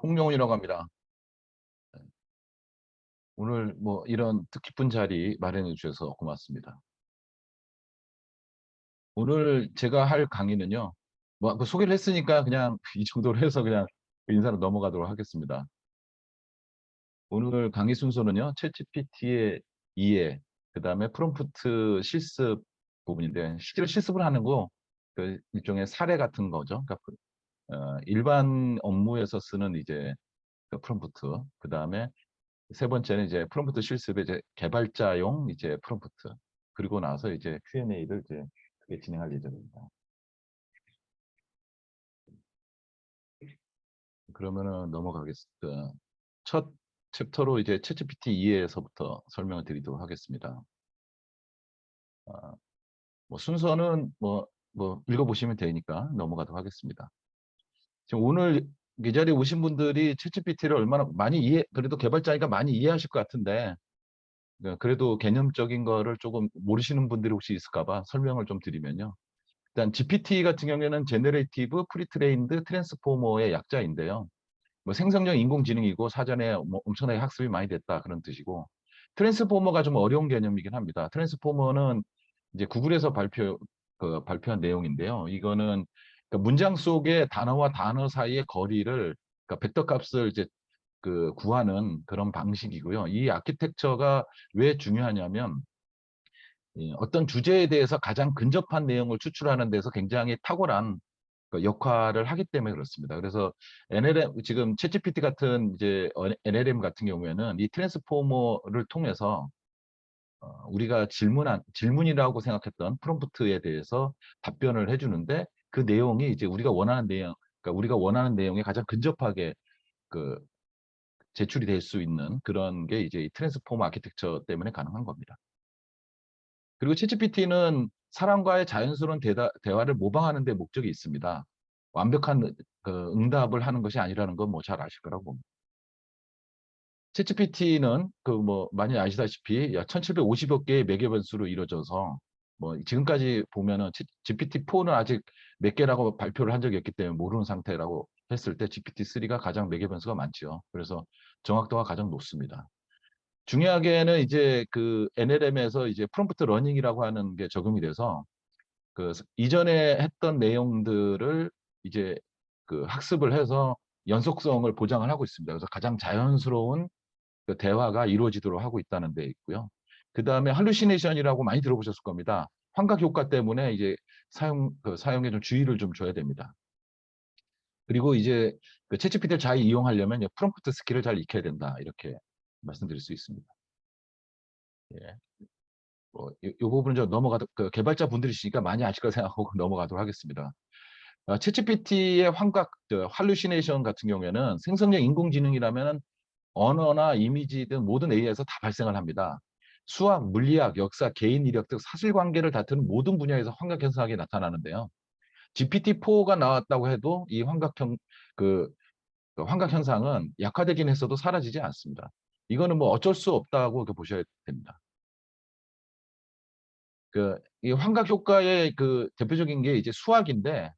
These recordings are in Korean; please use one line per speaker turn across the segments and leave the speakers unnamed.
홍영훈이라고 합니다. 오늘 뭐 이런 뜻깊은 자리 마련해 주셔서 고맙습니다. 오늘 제가 할 강의는요. 뭐 소개를 했으니까 그냥 이 정도로 해서 그냥 인사로 넘어가도록 하겠습니다. 오늘 강의 순서는요. 챗GPT의 이해, 그다음에 프롬프트 실습 부분인데 실제로 실습을 하는 거 일종의 사례 같은 거죠. 그러니까 일반 업무에서 쓰는 이제 그 프롬프트, 그다음에 세 번째는 이제 프롬프트 실습의 이제 개발자용 이제 프롬프트. 그리고 나서 이제 Q&A를 이제 크게 진행할 예정입니다. 그러면은 넘어가겠습니다. 첫 챕터로 이제 챗GPT 2에서부터 설명을 드리도록 하겠습니다. 아, 뭐 순서는 뭐 읽어보시면 되니까 넘어가도록 하겠습니다. 지금 오늘 이 자리에 오신 분들이 챗GPT를 얼마나 많이 그래도 개발자니까 많이 이해하실 것 같은데, 그래도 개념적인 거를 조금 모르시는 분들이 혹시 있을까 봐 설명을 좀 드리면요. 일단 GPT 같은 경우에는 제너레이티브 프리트레인드 트랜스포머의 약자인데요. 뭐 생성형 인공지능이고 사전에 뭐 엄청나게 학습이 많이 됐다 그런 뜻이고, 트랜스포머가 좀 어려운 개념이긴 합니다. 트랜스포머는 이제 구글에서 발표한 내용인데요. 이거는 문장 속의 단어와 단어 사이의 거리를, 그러니까 벡터 값을 이제 구하는 그런 방식이고요. 이 아키텍처가 왜 중요하냐면 어떤 주제에 대해서 가장 근접한 내용을 추출하는 데서 굉장히 탁월한 그 역할을 하기 때문에 그렇습니다. 그래서 NLM 지금 챗GPT 같은 이제 NLM 같은 경우에는 이 트랜스포머를 통해서 우리가 질문이라고 생각했던 프롬프트에 대해서 답변을 해주는데, 그 내용이 이제 우리가 원하는 내용, 그러니까 우리가 원하는 내용에 가장 근접하게 그 제출이 될 수 있는 그런 게 이제 이 트랜스포머 아키텍처 때문에 가능한 겁니다. 그리고 챗GPT는 사람과의 자연스러운 대화를 모방하는 데 목적이 있습니다. 완벽한 응답을 하는 것이 아니라는 건 뭐 잘 아실 거라고 봅니다. 챗GPT는 뭐 많이 아시다시피 약 1750여 개의 매개 변수로 이루어져서, 뭐 지금까지 보면은 GPT-4는 아직 몇 개라고 발표를 한 적이 없기 때문에 모르는 상태라고 했을 때 GPT-3가 가장 매개 변수가 많죠. 그래서 정확도가 가장 높습니다. 중요하게는 이제 그 NLM에서 이제 프롬프트 러닝이라고 하는 게 적용이 돼서 이전에 했던 내용들을 이제 학습을 해서 연속성을 보장을 하고 있습니다. 그래서 가장 자연스러운 대화가 이루어지도록 하고 있다는 데 있고요. 그 다음에 할루시네이션이라고 많이 들어보셨을 겁니다. 환각 효과 때문에 이제 사용에 좀 주의를 좀 줘야 됩니다. 그리고 이제 챗GPT를 잘 이용하려면 프롬프트 스킬을 잘 익혀야 된다, 이렇게 말씀드릴 수 있습니다. 예. 이 부분은 좀 개발자 분들이시니까 많이 아실 거라 생각하고 넘어가도록 하겠습니다. 챗GPT의 할루시네이션 같은 경우에는 생성형 인공지능이라면 언어나 이미지 등 모든 AI에서 다 발생을 합니다. 수학, 물리학, 역사, 개인 이력 등 사실관계를 다투는 모든 분야에서 환각 현상이 나타나는데요. GPT-4가 나왔다고 해도 이 그 환각 현상은 약화되긴 했어도 사라지지 않습니다. 이거는 뭐 어쩔 수 없다고 보셔야 됩니다. 이 환각 효과의 대표적인 게 이제 수학인데,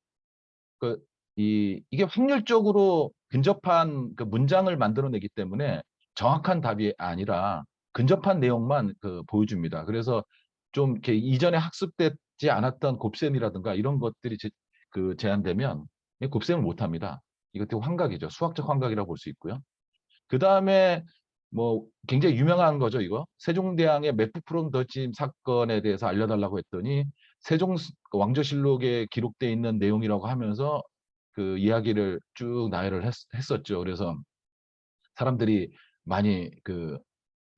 그, 이게 확률적으로 근접한 문장을 만들어내기 때문에 정확한 답이 아니라 근접한 내용만 보여줍니다. 그래서 좀 이렇게 이전에 학습되지 않았던 곱셈이라든가 이런 것들이 제한되면 곱셈을 못합니다. 이것도 환각이죠. 수학적 환각이라고 볼 수 있고요. 그 다음에 뭐 굉장히 유명한 거죠, 이거. 세종대왕의 맥북 프롬더짐 사건에 대해서 알려달라고 했더니 세종 왕조실록에 기록되어 있는 내용이라고 하면서 그 이야기를 쭉 나열을 했었죠. 그래서 사람들이 많이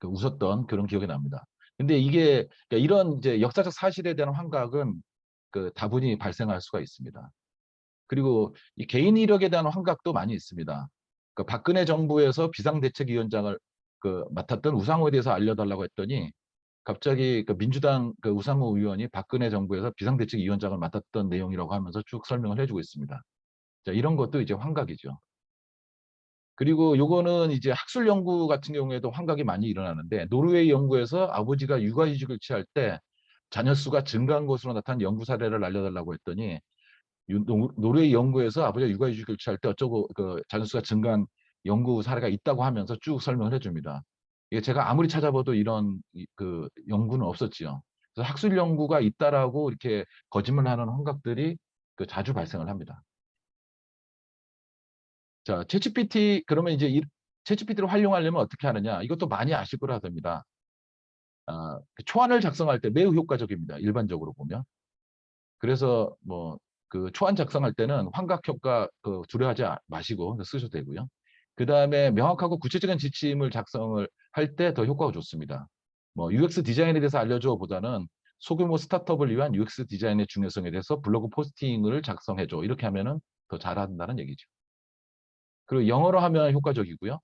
웃었던 그런 기억이 납니다. 근데 이게 그러니까 이런 이제 역사적 사실에 대한 환각은 다분히 발생할 수가 있습니다. 그리고 이 개인 이력에 대한 환각도 많이 있습니다. 박근혜 정부에서 비상대책위원장을 맡았던 우상호에 대해서 알려달라고 했더니 갑자기 민주당 우상호 의원이 박근혜 정부에서 비상대책위원장을 맡았던 내용이라고 하면서 쭉 설명을 해주고 있습니다. 자, 이런 것도 이제 환각이죠. 그리고 요거는 이제 학술 연구 같은 경우에도 환각이 많이 일어나는데, 노르웨이 연구에서 아버지가 육아휴직을 취할 때 자녀 수가 증가한 것으로 나타난 연구 사례를 알려달라고 했더니 노르웨이 연구에서 아버지가 육아휴직을 취할 때 어쩌고 자녀 수가 증가한 연구 사례가 있다고 하면서 쭉 설명을 해줍니다. 이게 제가 아무리 찾아봐도 이런 그 연구는 없었지요. 그래서 학술 연구가 있다라고 이렇게 거짓말하는 환각들이 그 자주 발생을 합니다. 자, 챗GPT 그러면 이제 챗GPT를 활용하려면 어떻게 하느냐? 이것도 많이 아실 거라 됩니다. 그 초안을 작성할 때 매우 효과적입니다. 일반적으로 보면. 그래서 뭐 그 초안 작성할 때는 환각 효과 두려워하지 마시고 쓰셔도 되고요. 그 다음에 명확하고 구체적인 지침을 작성을 할 때 더 효과가 좋습니다. 뭐 UX 디자인에 대해서 알려줘 보다는 소규모 스타트업을 위한 UX 디자인의 중요성에 대해서 블로그 포스팅을 작성해줘. 이렇게 하면은 더 잘한다는 얘기죠. 그리고 영어로 하면 효과적이고요.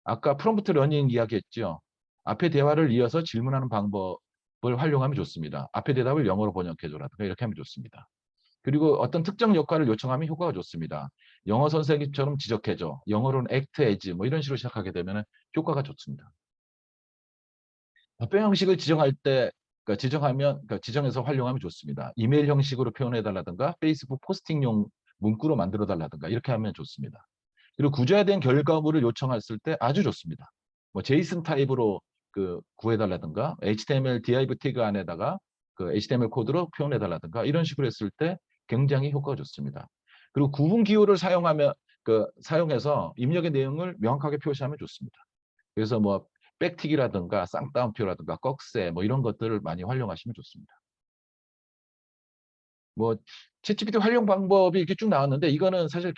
아까 프롬프트 러닝 이야기했죠. 앞에 대화를 이어서 질문하는 방법을 활용하면 좋습니다. 앞에 대답을 영어로 번역해줘라든가 이렇게 하면 좋습니다. 그리고 어떤 특정 역할을 요청하면 효과가 좋습니다. 영어 선생님처럼 지적해줘. 영어로는 act as 뭐 이런 식으로 시작하게 되면 효과가 좋습니다. 답변 형식을 지정할 때 지정해서 활용하면 좋습니다. 이메일 형식으로 표현해달라든가 페이스북 포스팅용 문구로 만들어달라든가 이렇게 하면 좋습니다. 그리고 구조화된 결과물을 요청했을 때 아주 좋습니다. 뭐 제이슨 타입으로 구해달라든가 HTML div 태그 안에다가 HTML 코드로 표현해달라든가 이런 식으로 했을 때 굉장히 효과가 좋습니다. 그리고 구분 기호를 사용해서 입력의 내용을 명확하게 표시하면 좋습니다. 그래서 뭐 백틱이라든가 쌍따옴표라든가 꺽쇠 뭐 이런 것들을 많이 활용하시면 좋습니다. 뭐 챗GPT 활용 방법이 이렇게 쭉 나왔는데 이거는 사실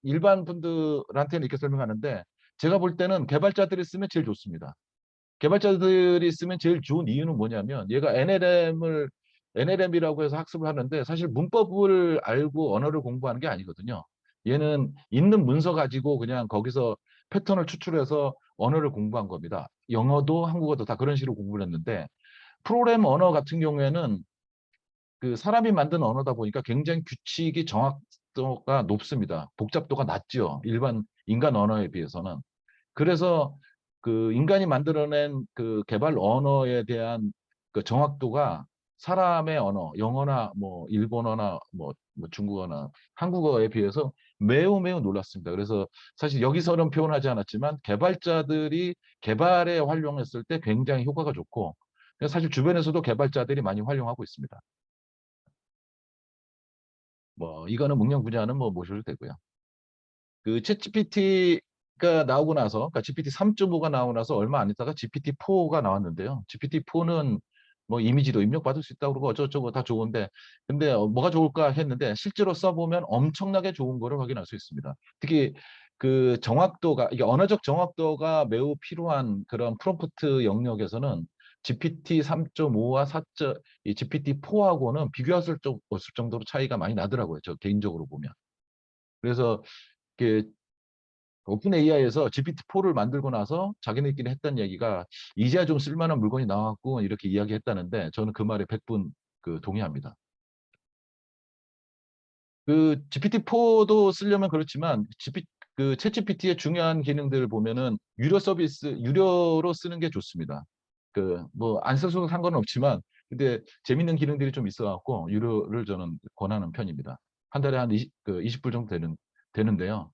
일반 분들한테는 이렇게 설명하는데 제가 볼 때는 개발자들이 쓰면 제일 좋습니다. 개발자들이 쓰면 제일 좋은 이유는 뭐냐면 얘가 NLM이라고 해서 학습을 하는데 사실 문법을 알고 언어를 공부하는 게 아니거든요. 얘는 있는 문서 가지고 그냥 거기서 패턴을 추출해서 언어를 공부한 겁니다. 영어도 한국어도 다 그런 식으로 공부를 했는데 프로그램 언어 같은 경우에는 그 사람이 만든 언어다 보니까 굉장히 규칙이 정확도가 높습니다. 복잡도가 낮죠. 일반 인간 언어에 비해서는. 그래서 그 인간이 만들어낸 그 개발 언어에 대한 그 정확도가 사람의 언어, 영어나 뭐 일본어나 뭐 중국어나 한국어에 비해서 매우 매우 놀랐습니다. 그래서 사실 여기서는 표현하지 않았지만 개발자들이 개발에 활용했을 때 굉장히 효과가 좋고 사실 주변에서도 개발자들이 많이 활용하고 있습니다. 뭐 이거는 응용 분야는 뭐 모셔도 되고요. 그 챗GPT가 나오고 나서, 그러니까 GPT 3.5가 나오고 나서 얼마 안 있다가 GPT-4가 나왔는데요. GPT-4는 뭐 이미지도 입력받을 수 있다고 그러고 어쩌고저쩌고 다 좋은데, 근데 뭐가 좋을까 했는데 실제로 써보면 엄청나게 좋은 거를 확인할 수 있습니다. 특히 그 정확도가, 이게 언어적 정확도가 매우 필요한 그런 프롬프트 영역에서는 GPT 3.5와 이 GPT-4하고는 비교할 수 없을 정도로 차이가 많이 나더라고요. 저 개인적으로 보면. 그래서 이게 오픈 AI에서 GPT-4를 만들고 나서 자기네끼리 했던 얘기가 이제야 좀 쓸만한 물건이 나왔고 이렇게 이야기했다는데 저는 그 말에 100분 동의합니다. 그 GPT-4도 쓰려면 그렇지만 그 챗GPT의 중요한 기능들을 보면은 유료로 쓰는 게 좋습니다. 그 뭐 안 써도 상관은 없지만 근데 재밌는 기능들이 좀 있어갖고 유료를 저는 권하는 편입니다. 한 달에 한 20불 정도 되는데요.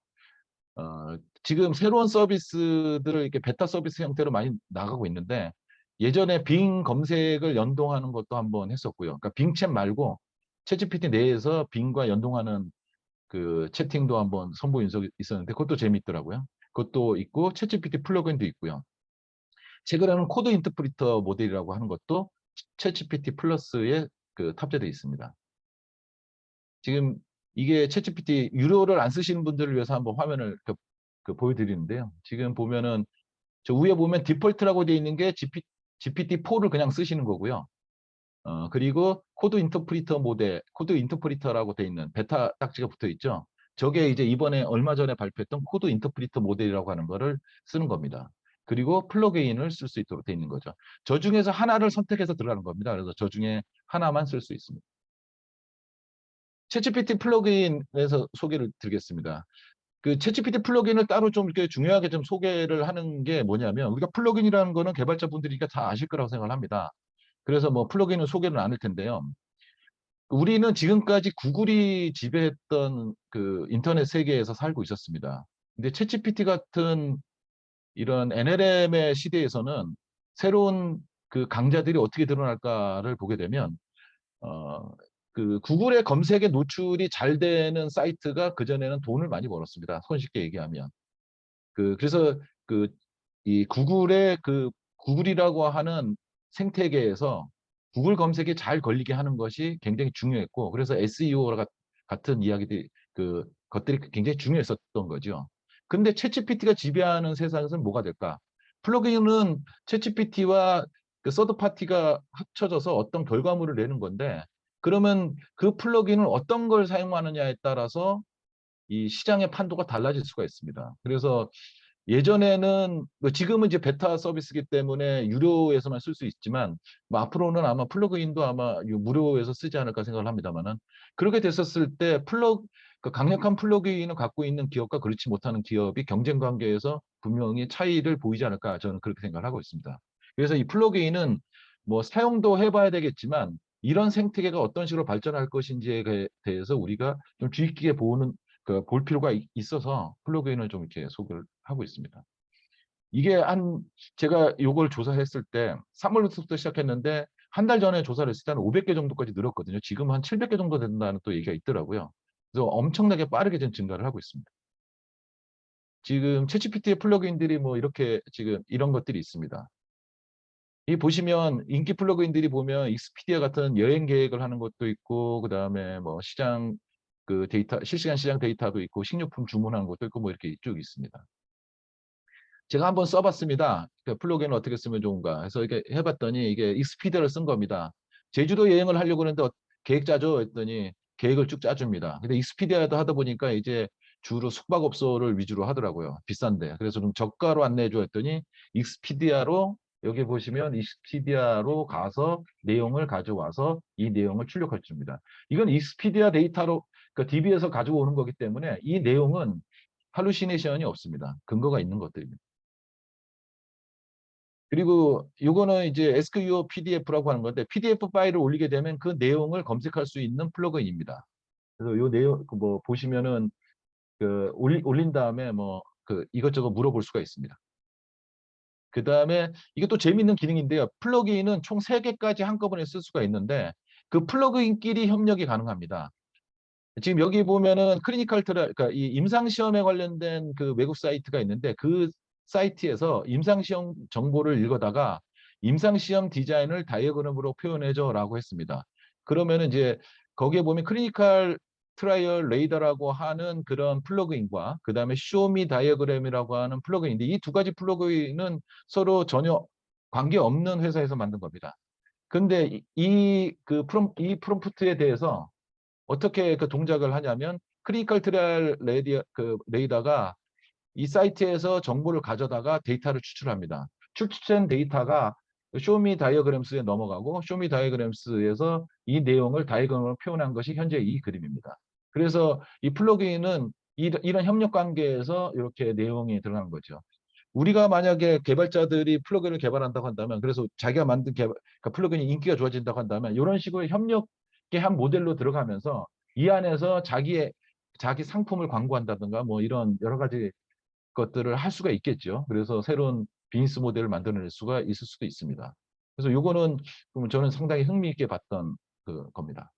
지금 새로운 서비스들을 이렇게 베타 서비스 형태로 많이 나가고 있는데 예전에 빙 검색을 연동하는 것도 한번 했었고요. 그러니까 빙챗 말고 챗GPT 내에서 빙과 연동하는 그 채팅도 한번 선보인 적이 있었는데 그것도 재밌더라고요. 그것도 있고 챗GPT 플러그인도 있고요. 최근에는 코드 인터프리터 모델이라고 하는 것도 챗GPT 플러스에 탑재되어 있습니다. 지금 이게 챗GPT 유료를 안 쓰시는 분들을 위해서 한번 화면을 보여드리는데요. 지금 보면은 저 위에 보면 디폴트라고 되어 있는 게 GPT-4를 그냥 쓰시는 거고요. 그리고 코드 인터프리터라고 되어 있는 베타 딱지가 붙어 있죠. 저게 이제 이번에 얼마 전에 발표했던 코드 인터프리터 모델이라고 하는 거를 쓰는 겁니다. 그리고 플러그인을 쓸 수 있도록 되어 있는 거죠. 저 중에서 하나를 선택해서 들어가는 겁니다. 그래서 저 중에 하나만 쓸 수 있습니다. 챗GPT 플러그인에서 소개를 드리겠습니다. 그 챗GPT 플러그인을 따로 좀 이렇게 중요하게 좀 소개를 하는 게 뭐냐면 우리가 플러그인이라는 거는 개발자분들이 다 아실 거라고 생각을 합니다. 그래서 뭐 플러그인은 소개는 안 할 텐데요. 우리는 지금까지 구글이 지배했던 그 인터넷 세계에서 살고 있었습니다. 근데 챗GPT 같은 이런 NLM의 시대에서는 새로운 그 강자들이 어떻게 드러날까를 보게 되면 어, 그 구글의 검색에 노출이 잘 되는 사이트가 그전에는 돈을 많이 벌었습니다. 손쉽게 얘기하면. 그래서 그 이 구글의 그 구글이라고 하는 생태계에서 구글 검색에 잘 걸리게 하는 것이 굉장히 중요했고, 그래서 SEO 같은 이야기들이 것들이 굉장히 중요했었던 거죠. 근데 챗GPT가 지배하는 세상에서는 뭐가 될까? 플러그인은 챗GPT와 그 서드 파티가 합쳐져서 어떤 결과물을 내는 건데, 그러면 그 플러그인을 어떤 걸 사용하느냐에 따라서 이 시장의 판도가 달라질 수가 있습니다. 그래서 예전에는 뭐 지금은 이제 베타 서비스이기 때문에 유료에서만 쓸 수 있지만 뭐 앞으로는 아마 플러그인도 아마 무료에서 쓰지 않을까 생각을 합니다만은, 그렇게 됐었을 때 그 강력한 플러그인을 갖고 있는 기업과 그렇지 못하는 기업이 경쟁 관계에서 분명히 차이를 보이지 않을까, 저는 그렇게 생각을 하고 있습니다. 그래서 이 플러그인은 뭐 사용도 해봐야 되겠지만 이런 생태계가 어떤 식으로 발전할 것인지에 대해서 우리가 좀 주의 깊게 볼 필요가 있어서 플러그인을 좀 이렇게 소개를 하고 있습니다. 이게 제가 이걸 조사했을 때 3월부터 시작했는데 한 달 전에 조사를 했을 때는 500개 정도까지 늘었거든요. 지금 한 700개 정도 된다는 또 얘기가 있더라고요. 그래서 엄청나게 빠르게 좀 증가를 하고 있습니다. 지금 챗GPT의 플러그인들이 뭐 이렇게 지금 이런 것들이 있습니다. 이 보시면 인기 플러그인들이 보면 익스피디아 같은 여행 계획을 하는 것도 있고, 그다음에 뭐 시장 실시간 시장 데이터도 있고, 식료품 주문하는 것도 있고, 뭐 이렇게 쭉 있습니다. 제가 한번 써봤습니다. 그 플러그인을 어떻게 쓰면 좋은가 해서 이렇게 해봤더니 이게 익스피디아를 쓴 겁니다. 제주도 여행을 하려고 하는데 계획 짜줘 했더니 계획을 쭉 짜줍니다. 근데 익스피디아도 하다 보니까 이제 주로 숙박업소를 위주로 하더라고요. 비싼데. 그래서 좀 저가로 안내해줘 했더니 익스피디아로, 여기 보시면 익스피디아로 가서 내용을 가져와서 이 내용을 출력해 줍니다. 이건 익스피디아 데이터로, 그러니까 DB에서 가지고 오는 거기 때문에 이 내용은 할루시네이션이 없습니다. 근거가 있는 것들입니다. 그리고 이거는 이제 SQL PDF라고 하는 건데, PDF 파일을 올리게 되면 그 내용을 검색할 수 있는 플러그인입니다. 그래서 이 내용 뭐 보시면은 올린 다음에 뭐 이것저것 물어볼 수가 있습니다. 그 다음에 이게 또 재밌는 기능인데요. 플러그인은 총 3개까지 한꺼번에 쓸 수가 있는데 그 플러그인끼리 협력이 가능합니다. 지금 여기 보면은 클리니컬 트라이얼, 그러니까 이 임상시험에 관련된 그 외국 사이트가 있는데, 그 사이트에서 임상시험 정보를 읽어다가 임상시험 디자인을 다이어그램으로 표현해줘라고 했습니다. 그러면은 이제 거기에 보면 클리니컬 트라이얼 레이더라고 하는 그런 플러그인과 그 다음에 쇼미 다이어그램이라고 하는 플러그인인데, 이 두 가지 플러그인은 서로 전혀 관계없는 회사에서 만든 겁니다. 근데 이 프롬프트에 대해서 어떻게 그 동작을 하냐면, 크리티컬 트라이얼 레이더가 이 사이트에서 정보를 가져다가 데이터를 추출합니다. 추출된 데이터가 쇼미 다이어그램스에 넘어가고, 쇼미 다이어그램스에서 이 내용을 다이어그램으로 표현한 것이 현재 이 그림입니다. 그래서 이 플러그인은 이런 협력 관계에서 이렇게 내용이 들어가는 거죠. 우리가 만약에 개발자들이 플러그인을 개발한다고 한다면, 그래서 자기가 만든 그러니까 플러그인이 인기가 좋아진다고 한다면, 이런 식으로 협력의 한 모델로 들어가면서 이 안에서 자기 상품을 광고한다든가 뭐 이런 여러 가지 것들을 할 수가 있겠죠. 그래서 새로운 비즈니스 모델을 만들어낼 수가 있을 수도 있습니다. 그래서 요거는 저는 상당히 흥미있게 봤던 겁니다.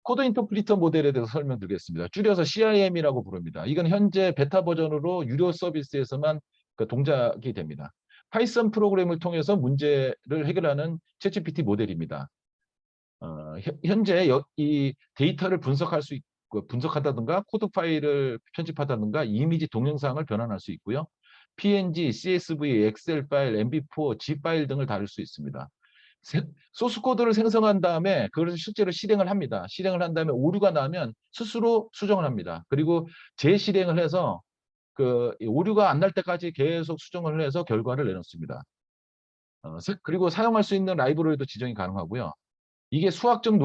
코드 인터프리터 모델에 대해서 설명드리겠습니다. 줄여서 CIM이라고 부릅니다. 이건 현재 베타 버전으로 유료 서비스에서만 동작이 됩니다. 파이썬 프로그램을 통해서 문제를 해결하는 챗GPT 모델입니다. 현재 이 데이터를 분석할 수 있고, 분석한다든가 코드 파일을 편집하다든가 이미지 동영상을 변환할 수 있고요. PNG, CSV, 엑셀 파일, MB4, G 파일 등을 다룰 수 있습니다. 소스 코드를 생성한 다음에 그것을 실제로 실행을 합니다. 실행을 한 다음에 오류가 나면 스스로 수정을 합니다. 그리고 재실행을 해서 오류가 안 날 때까지 계속 수정을 해서 결과를 내놓습니다. 그리고 사용할 수 있는 라이브러리도 지정이 가능하고요. 이게 수학적이고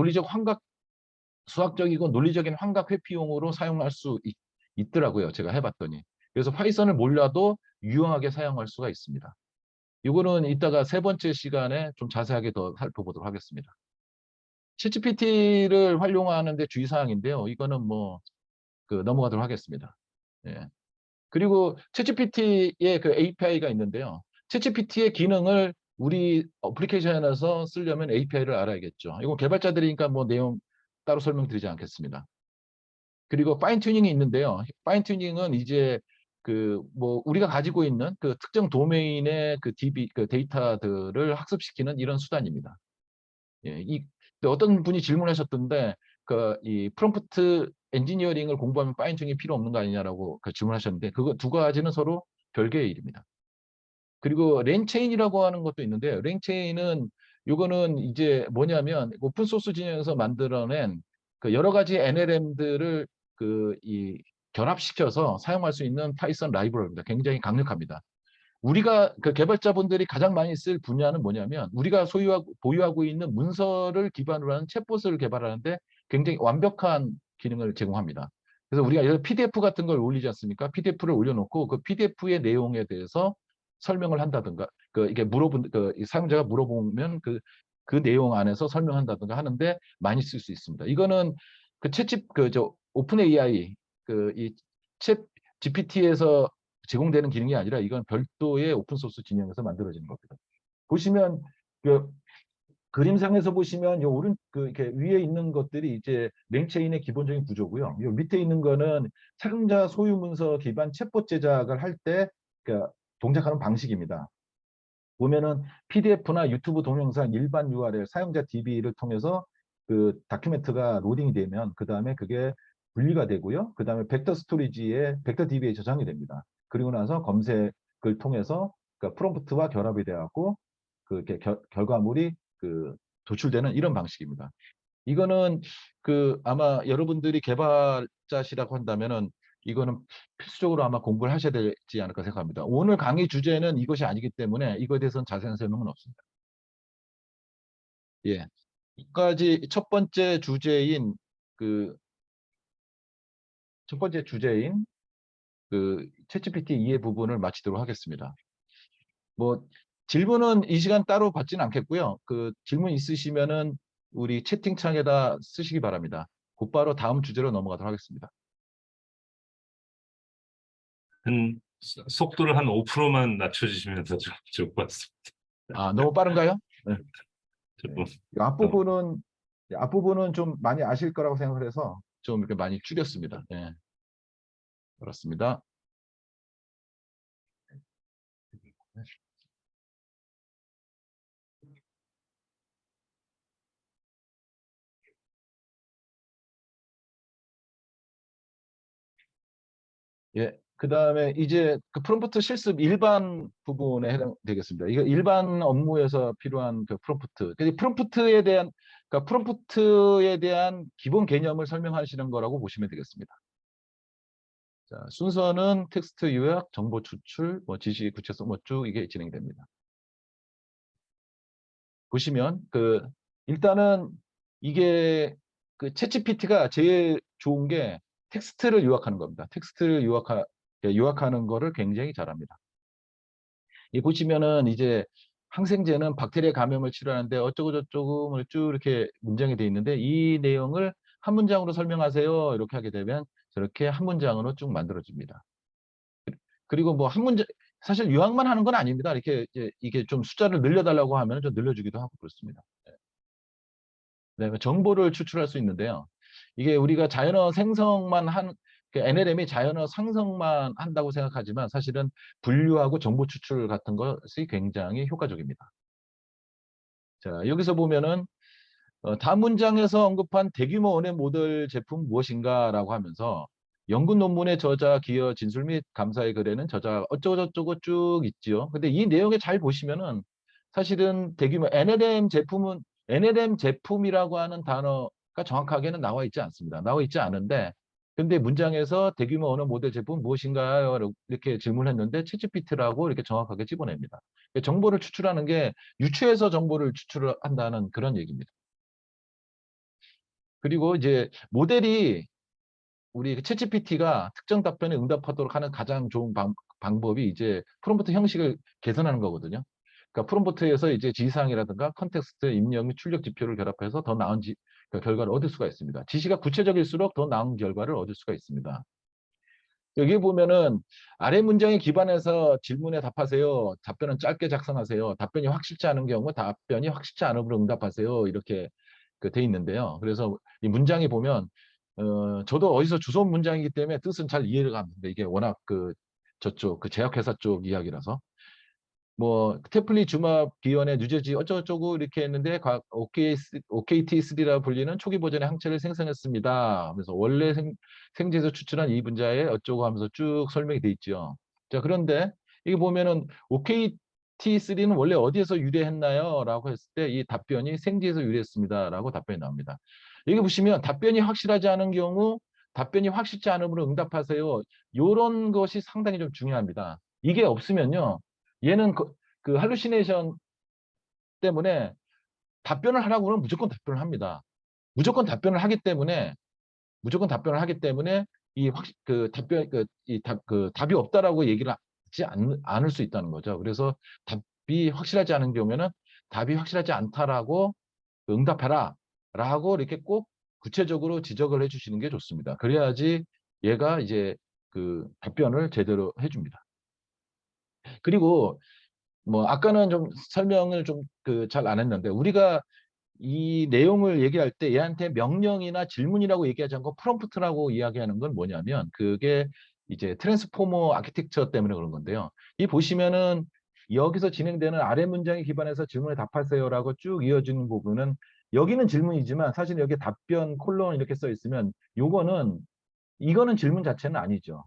논리적인 환각 회피용으로 사용할 수 있더라고요. 제가 해봤더니. 그래서 파이썬을 몰라도 유용하게 사용할 수가 있습니다. 이거는 이따가 3번째 시간에 좀 자세하게 더 살펴보도록 하겠습니다. 챗GPT를 활용하는데 주의사항인데요. 이거는 뭐 넘어가도록 하겠습니다. 예. 그리고 챗GPT의 그 API가 있는데요. 챗GPT의 기능을 우리 어플리케이션에서 쓰려면 API를 알아야겠죠. 이거 개발자들이니까 뭐 내용 따로 설명드리지 않겠습니다. 그리고 파인 튜닝이 있는데요. 파인 튜닝은 이제 그 뭐 우리가 가지고 있는 그 특정 도메인의 그 DB 그 데이터들을 학습시키는 이런 수단입니다. 예, 근데 어떤 분이 질문하셨던데 그 이 프롬프트 엔지니어링을 공부하면 파인 튜닝이 필요 없는 거 아니냐라고 그 질문하셨는데 그거 두 가지는 서로 별개의 일입니다. 그리고 랭체인이라고 하는 것도 있는데 랭체인은 요거는 이제 뭐냐면 오픈 소스 진영에서 만들어낸 그 여러 가지 NLM들을 그 이 결합시켜서 사용할 수 있는 파이썬 라이브러리입니다. 굉장히 강력합니다. 우리가 그 개발자분들이 가장 많이 쓸 분야는 뭐냐면 우리가 소유하고 보유하고 있는 문서를 기반으로 하는 챗봇을 개발하는데 굉장히 완벽한 기능을 제공합니다. 그래서 우리가 예를 PDF 같은 걸 올리지 않습니까? PDF를 올려놓고 그 PDF의 내용에 대해서 설명을 한다든가 그 이게 물어본 그 사용자가 물어보면 그 내용 안에서 설명한다든가 하는데 많이 쓸 수 있습니다. 이거는 그 챗집 그저 오픈 AI 그 이 챗 GPT에서 제공되는 기능이 아니라 이건 별도의 오픈소스 진영에서 만들어지는 겁니다. 보시면 그 그림상에서 보시면 요 오른 그 이렇게 위에 있는 것들이 이제 랭체인의 기본적인 구조고요. 요 밑에 있는 거는 사용자 소유 문서 기반 챗봇 제작을 할 때 그 동작하는 방식입니다. 보면은 PDF나 유튜브 동영상 일반 URL 사용자 DB를 통해서 그 다큐멘트가 로딩이 되면 그 다음에 그게 분리가 되고요. 그 다음에 벡터 스토리지에 벡터 DB에 저장이 됩니다. 그리고 나서 검색을 통해서 그 프롬프트와 결합이 되어갖고 그 결과물이 그 도출되는 이런 방식입니다. 이거는 그 아마 여러분들이 개발자시라고 한다면은 이거는 필수적으로 아마 공부를 하셔야 되지 않을까 생각합니다. 오늘 강의 주제는 이것이 아니기 때문에 이거에 대해서는 자세한 설명은 없습니다. 예. 여기까지 그 첫 번째 주제인 그 챗GPT 이해 부분을 마치도록 하겠습니다. 뭐 질문은 이 시간 따로 받지는 않겠고요. 그 질문 있으시면은 우리 채팅창에다 쓰시기 바랍니다. 곧바로 다음 주제로 넘어가도록 하겠습니다.
속도를 한 5%만 낮춰주시면 더 좋을 것 같습니다.
아, 너무 빠른가요? 네.
조금.
이 앞부분은 좀 많이 아실 거라고 생각을 해서 좀 이렇게 많이 줄였습니다. 네. 그렇습니다. 예. 그 다음에 이제 그 프롬프트 실습 일반 부분에 해당되겠습니다. 이거 일반 업무에서 필요한 그 프롬프트. 그러니까 프롬프트에 대한 기본 개념을 설명하시는 거라고 보시면 되겠습니다. 자, 순서는 텍스트 요약, 정보 추출, 뭐 지시 구체성 뭐 쭉 이게 진행이 됩니다. 보시면 그 일단은 이게 그 챗GPT가 제일 좋은 게 텍스트를 요약하는 겁니다. 텍스트를 요약하는 거를 굉장히 잘합니다. 이 보시면은 이제 항생제는 박테리아 감염을 치료하는데 어쩌고 저쩌고 쭉 이렇게 문장이 되어 있는데 이 내용을 한 문장으로 설명하세요. 이렇게 하게 되면 저렇게 한 문장으로 쭉 만들어집니다. 그리고 뭐 한 문장 사실 요약만 하는 건 아닙니다. 이렇게 이게 좀 숫자를 늘려달라고 하면 좀 늘려주기도 하고 그렇습니다. 그다음에 정보를 추출할 수 있는데요. 이게 우리가 자연어 생성만 NLM이 자연어 상성만 한다고 생각하지만 사실은 분류하고 정보 추출 같은 것이 굉장히 효과적입니다. 자, 여기서 보면은 다음 문장에서 언급한 대규모 원의 모델 제품 무엇인가라고 하면서 연구 논문의 저자, 기여, 진술 및 감사의 글에는 저자 어쩌고저쩌고 쭉 있지요. 근데 이 내용에 잘 보시면은 사실은 대규모 NLM 제품이라고 하는 단어가 정확하게는 나와 있지 않습니다. 나와 있지 않은데 근데 문장에서 대규모 언어 모델 제품 무엇인가요? 이렇게 질문했는데 챗GPT라고 이렇게 정확하게 집어냅니다. 정보를 추출하는 게 유추해서 정보를 추출한다는 그런 얘기입니다. 그리고 이제 모델이 우리 챗GPT가 특정 답변에 응답하도록 하는 가장 좋은 방법이 이제 프롬프트 형식을 개선하는 거거든요. 그러니까 프롬프트에서 이제 지시사항이라든가 컨텍스트, 입력 및 출력 지표를 결합해서 더 나은 결과를 얻을 수가 있습니다. 지시가 구체적일수록 더 나은 결과를 얻을 수가 있습니다. 여기 보면은 아래 문장에 기반해서 질문에 답하세요. 답변은 짧게 작성하세요. 답변이 확실치 않은 경우 답변이 확실치 않음으로 응답하세요. 이렇게 돼 있는데요. 그래서 이 문장이 보면 저도 어디서 주워온 문장이기 때문에 뜻은 잘 이해가 안 되는데 이게 워낙 저쪽 제약회사 쪽 이야기라서 뭐 태플리 주막 기원의 뉴저지 어쩌고저쩌고 이렇게 했는데 OKT3라 불리는 초기 버전의 항체를 생성했습니다. 그래서 원래 생제에서 추출한 이 분자에 어쩌고 하면서 쭉 설명이 돼 있죠. 자, 그런데 이게 보면은 OKT3는 원래 어디에서 유래했나요? 라고 했을 때 이 답변이 생제에서 유래했습니다. 라고 답변이 나옵니다. 여기 보시면 답변이 확실하지 않은 경우 답변이 확실치 않음으로 응답하세요. 이런 것이 상당히 좀 중요합니다. 이게 없으면요. 얘는 그 할루시네이션 때문에 답변을 하라고 그러면 무조건 답변을 합니다. 무조건 답변을 하기 때문에 답이 없다라고 얘기를 하지 않을 수 있다는 거죠. 그래서 답이 확실하지 않은 경우에는 답이 확실하지 않다라고 응답해라 라고 이렇게 꼭 구체적으로 지적을 해주시는 게 좋습니다. 그래야지 얘가 이제 그 답변을 제대로 해줍니다. 그리고 뭐 아까는 좀 설명을 좀 잘 안 했는데 우리가 이 내용을 얘기할 때 얘한테 명령이나 질문이라고 얘기하지 않고 프롬프트라고 이야기하는 건 뭐냐면 그게 이제 트랜스포머 아키텍처 때문에 그런 건데요. 이 보시면은 여기서 진행되는 아래 문장에 기반해서 질문에 답하세요라고 쭉 이어지는 부분은 여기는 질문이지만 사실 여기 답변 콜론 이렇게 써 있으면 이거는 질문 자체는 아니죠.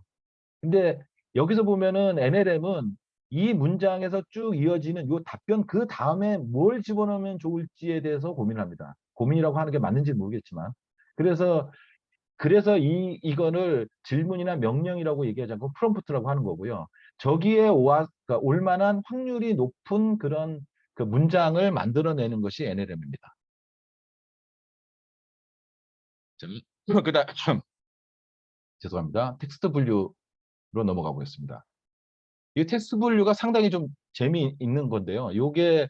근데 여기서 보면은 NLM은 이 문장에서 쭉 이어지는 이 답변 그 다음에 뭘 집어넣으면 좋을지에 대해서 고민을 합니다. 고민이라고 하는 게 맞는지 모르겠지만. 그래서 이거를 질문이나 명령이라고 얘기하지 않고 프롬프트라고 하는 거고요. 저기에 그러니까 올 만한 확률이 높은 그런 그 문장을 만들어내는 것이 NLM입니다. 그다음 죄송합니다. 텍스트 분류로 넘어가 보겠습니다. 이 텍스트 분류가 상당히 좀 재미있는 건데요. 요게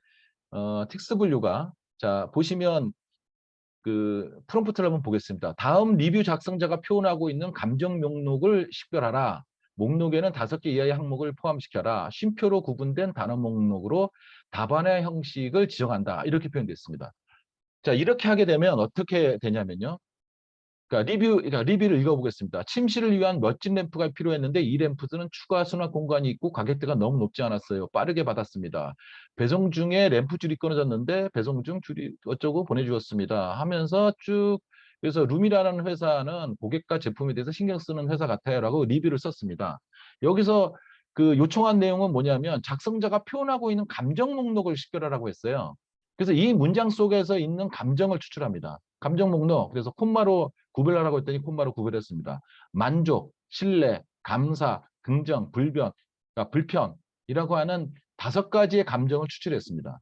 텍스트 분류가 자 보시면 그 프롬프트를 한번 보겠습니다. 다음 리뷰 작성자가 표현하고 있는 감정 목록을 식별하라. 목록에는 5개 이하의 항목을 포함시켜라. 쉼표로 구분된 단어 목록으로 답안의 형식을 지정한다. 이렇게 표현됐습니다. 자, 이렇게 하게 되면 어떻게 되냐면요. 그러니까 리뷰를 읽어보겠습니다. 침실을 위한 멋진 램프가 필요했는데 이 램프는 추가 수납 공간이 있고 가격대가 너무 높지 않았어요. 빠르게 받았습니다. 배송 중에 램프 줄이 끊어졌는데 배송 중 줄이 어쩌고 보내주었습니다. 하면서 쭉 그래서 룸이라는 회사는 고객과 제품에 대해서 신경 쓰는 회사 같아요라고 리뷰를 썼습니다. 여기서 그 요청한 내용은 뭐냐면 작성자가 표현하고 있는 감정 목록을 식별하라고 했어요. 그래서 이 문장 속에서 있는 감정을 추출합니다. 감정 목록. 그래서 콤마로 구별하라고 했더니 콤마로 구별했습니다. 만족, 신뢰, 감사, 긍정, 그러니까 불편이라고 하는 5가지의 감정을 추출했습니다.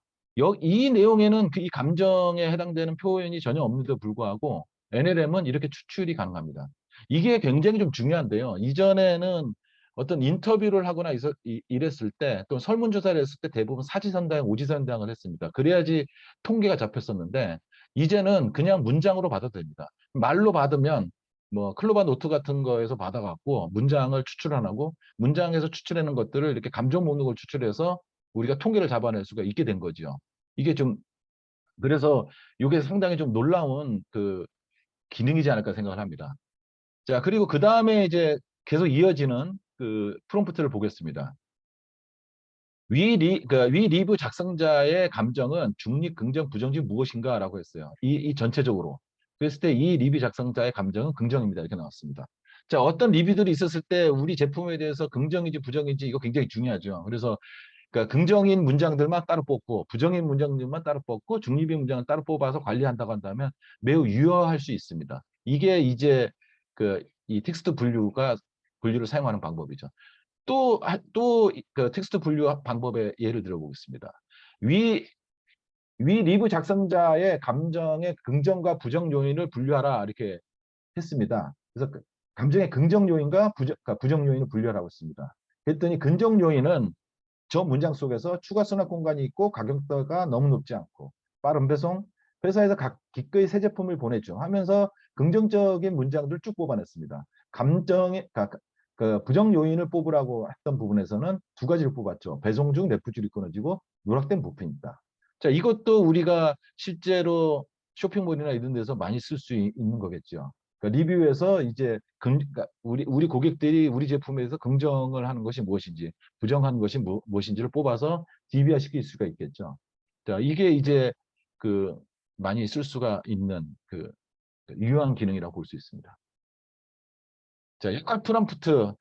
이 내용에는 이 감정에 해당되는 표현이 전혀 없는데도 불구하고 NLM은 이렇게 추출이 가능합니다. 이게 굉장히 좀 중요한데요. 이전에는 어떤 인터뷰를 하거나 이랬을 때 또 설문조사를 했을 때 대부분 사지선당, 오지선당을 했습니다. 그래야지 통계가 잡혔었는데 이제는 그냥 문장으로 받아도 됩니다. 말로 받으면 뭐 클로바 노트 같은 거에서 받아갖고 문장을 추출 안 하고 문장에서 추출하는 것들을 이렇게 감정 목록을 추출해서 우리가 통계를 잡아낼 수가 있게 된 거죠. 이게 좀 그래서 이게 상당히 좀 놀라운 그 기능이지 않을까 생각을 합니다. 자, 그리고 그 다음에 이제 계속 이어지는 그 프롬프트를 보겠습니다. 위 리뷰 작성자의 감정은 중립, 긍정, 부정지 무엇인가 라고 했어요. 이 전체적으로. 그랬을 때 이 리뷰 작성자의 감정은 긍정입니다. 이렇게 나왔습니다. 자, 어떤 리뷰들이 있었을 때 우리 제품에 대해서 긍정인지 부정인지 이거 굉장히 중요하죠. 그래서 그러니까 긍정인 문장들만 따로 뽑고 부정인 문장들만 따로 뽑고 중립인 문장을 따로 뽑아서 관리한다고 한다면 매우 유효할 수 있습니다. 이게 이제 이 텍스트 분류를 사용하는 방법이죠. 또 텍스트 분류 방법의 예를 들어보겠습니다. 위, 위 리뷰 작성자의 감정의 긍정과 부정 요인을 분류하라 이렇게 했습니다. 그래서 감정의 긍정 요인과 부정 요인을 분류하라고 했습니다. 그랬더니 긍정 요인은 저 문장 속에서 추가 수납 공간이 있고 가격대가 너무 높지 않고 빠른 배송, 회사에서 기꺼이 새 제품을 보내죠 하면서 긍정적인 문장들을 쭉 뽑아냈습니다.
그 부정 요인을 뽑으라고 했던 부분에서는 두 가지를 뽑았죠. 배송 중 뇌푸질이 끊어지고 누락된 부품이 있다.
자, 이것도 우리가 실제로 쇼핑몰이나 이런 데서 많이 쓸 수 있는 거겠죠.
그러니까 리뷰에서 이제 그러니까 우리 고객들이 우리 제품에 대해서 긍정을 하는 것이 무엇인지, 부정하는 것이 무엇인지를 뽑아서 DB화 시킬 수가 있겠죠.
자, 이게 이제 그 많이 쓸 수가 있는 그 유효한 기능이라고 볼 수 있습니다. 자, 역할 프롬프트.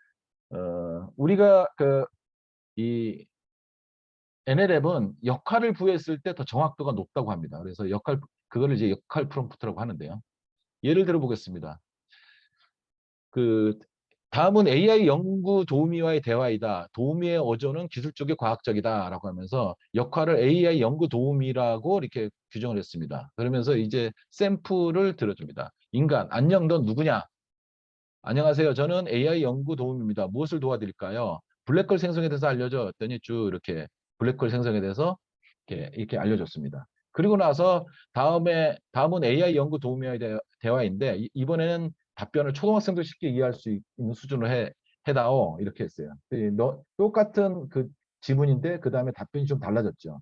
우리가 이 NLM은 역할을 부여했을 때 더 정확도가 높다고 합니다. 그래서 그거를 이제 역할 프롬프트라고 하는데요. 예를 들어 보겠습니다. 그 다음은 AI 연구 도우미와의 대화이다. 도우미의 어조는 기술적이 과학적이다라고 하면서 역할을 AI 연구 도우미라고 이렇게 규정을 했습니다. 그러면서 이제 샘플을 들어줍니다. 인간, 안녕, 넌 누구냐? 안녕하세요. 저는 AI 연구 도우미입니다. 무엇을 도와드릴까요? 블랙홀 생성에 대해서 알려줘. 했더니 쭉 이렇게 블랙홀 생성에 대해서 이렇게 알려줬습니다. 그리고 나서 다음은 AI 연구 도우미와의 대화인데 이번에는 답변을 초등학생도 쉽게 이해할 수 있는 수준으로 해다오. 이렇게 했어요. 똑같은 그 지문인데 그 다음에 답변이 좀 달라졌죠.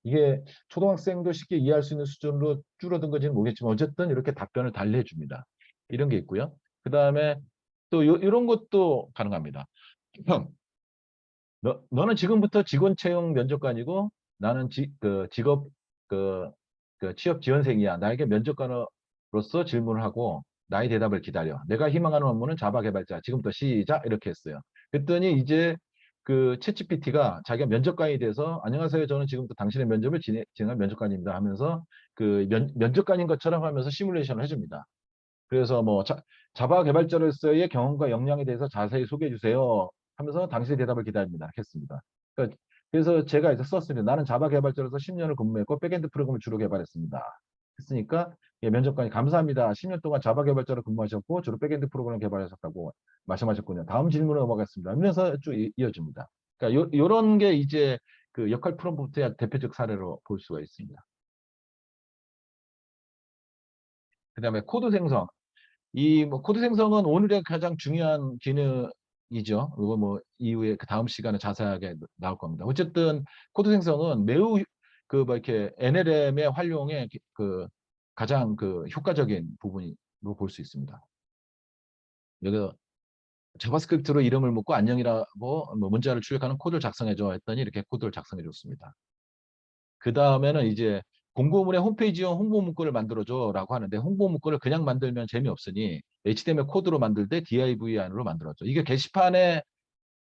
이게 초등학생도 쉽게 이해할 수 있는 수준으로 줄어든 건지는 모르겠지만 어쨌든 이렇게 답변을 달리 해줍니다. 이런 게 있고요. 그 다음에 또 이런 것도 가능합니다. 너는 지금부터 직원 채용 면접관이고 나는 직업 취업 지원생이야. 나에게 면접관으로서 질문을 하고 나의 대답을 기다려. 내가 희망하는 업무는 자바 개발자. 지금부터 시작. 이렇게 했어요. 그랬더니 이제 그 챗GPT가 자기가 면접관이 돼서 안녕하세요. 저는 지금부터 당신의 면접을 진행할 면접관입니다 하면서 그 면접관인 것처럼 하면서 시뮬레이션을 해줍니다. 그래서 뭐 자바 개발자로서의 경험과 역량에 대해서 자세히 소개해 주세요 하면서 당신의 대답을 기다립니다. 했습니다. 그래서 제가 이제 썼습니다. 나는 자바 개발자로서 10년을 근무했고 백엔드 프로그램을 주로 개발했습니다. 했으니까 면접관이 감사합니다. 10년 동안 자바 개발자로 근무하셨고 주로 백엔드 프로그램을 개발하셨다고 말씀하셨군요. 다음 질문으로 넘어가겠습니다. 하면서 쭉 이어집니다. 그러니까 요런 게 이제 그 역할 프롬프트의 대표적 사례로 볼 수가 있습니다. 그다음에 코드 생성. 뭐 코드 생성은 오늘의 가장 중요한 기능이죠. 이거 뭐 이후에 그 다음 시간에 자세하게 나올 겁니다. 어쨌든 코드 생성은 매우 뭐 이렇게 NLM의 활용의 그 가장 그 효과적인 부분으로 볼 수 있습니다. 여기서 자바스크립트로 이름을 묻고 안녕이라고 뭐 문자를 출력하는 코드를 작성해줘 했더니 이렇게 코드를 작성해 줬습니다. 그 다음에는 이제 공고문의 홈페이지용 홍보 문구를 만들어줘라고 하는데 홍보 문구를 그냥 만들면 재미없으니 HTML 코드로 만들 때 div 안으로 만들었죠. 이게 게시판에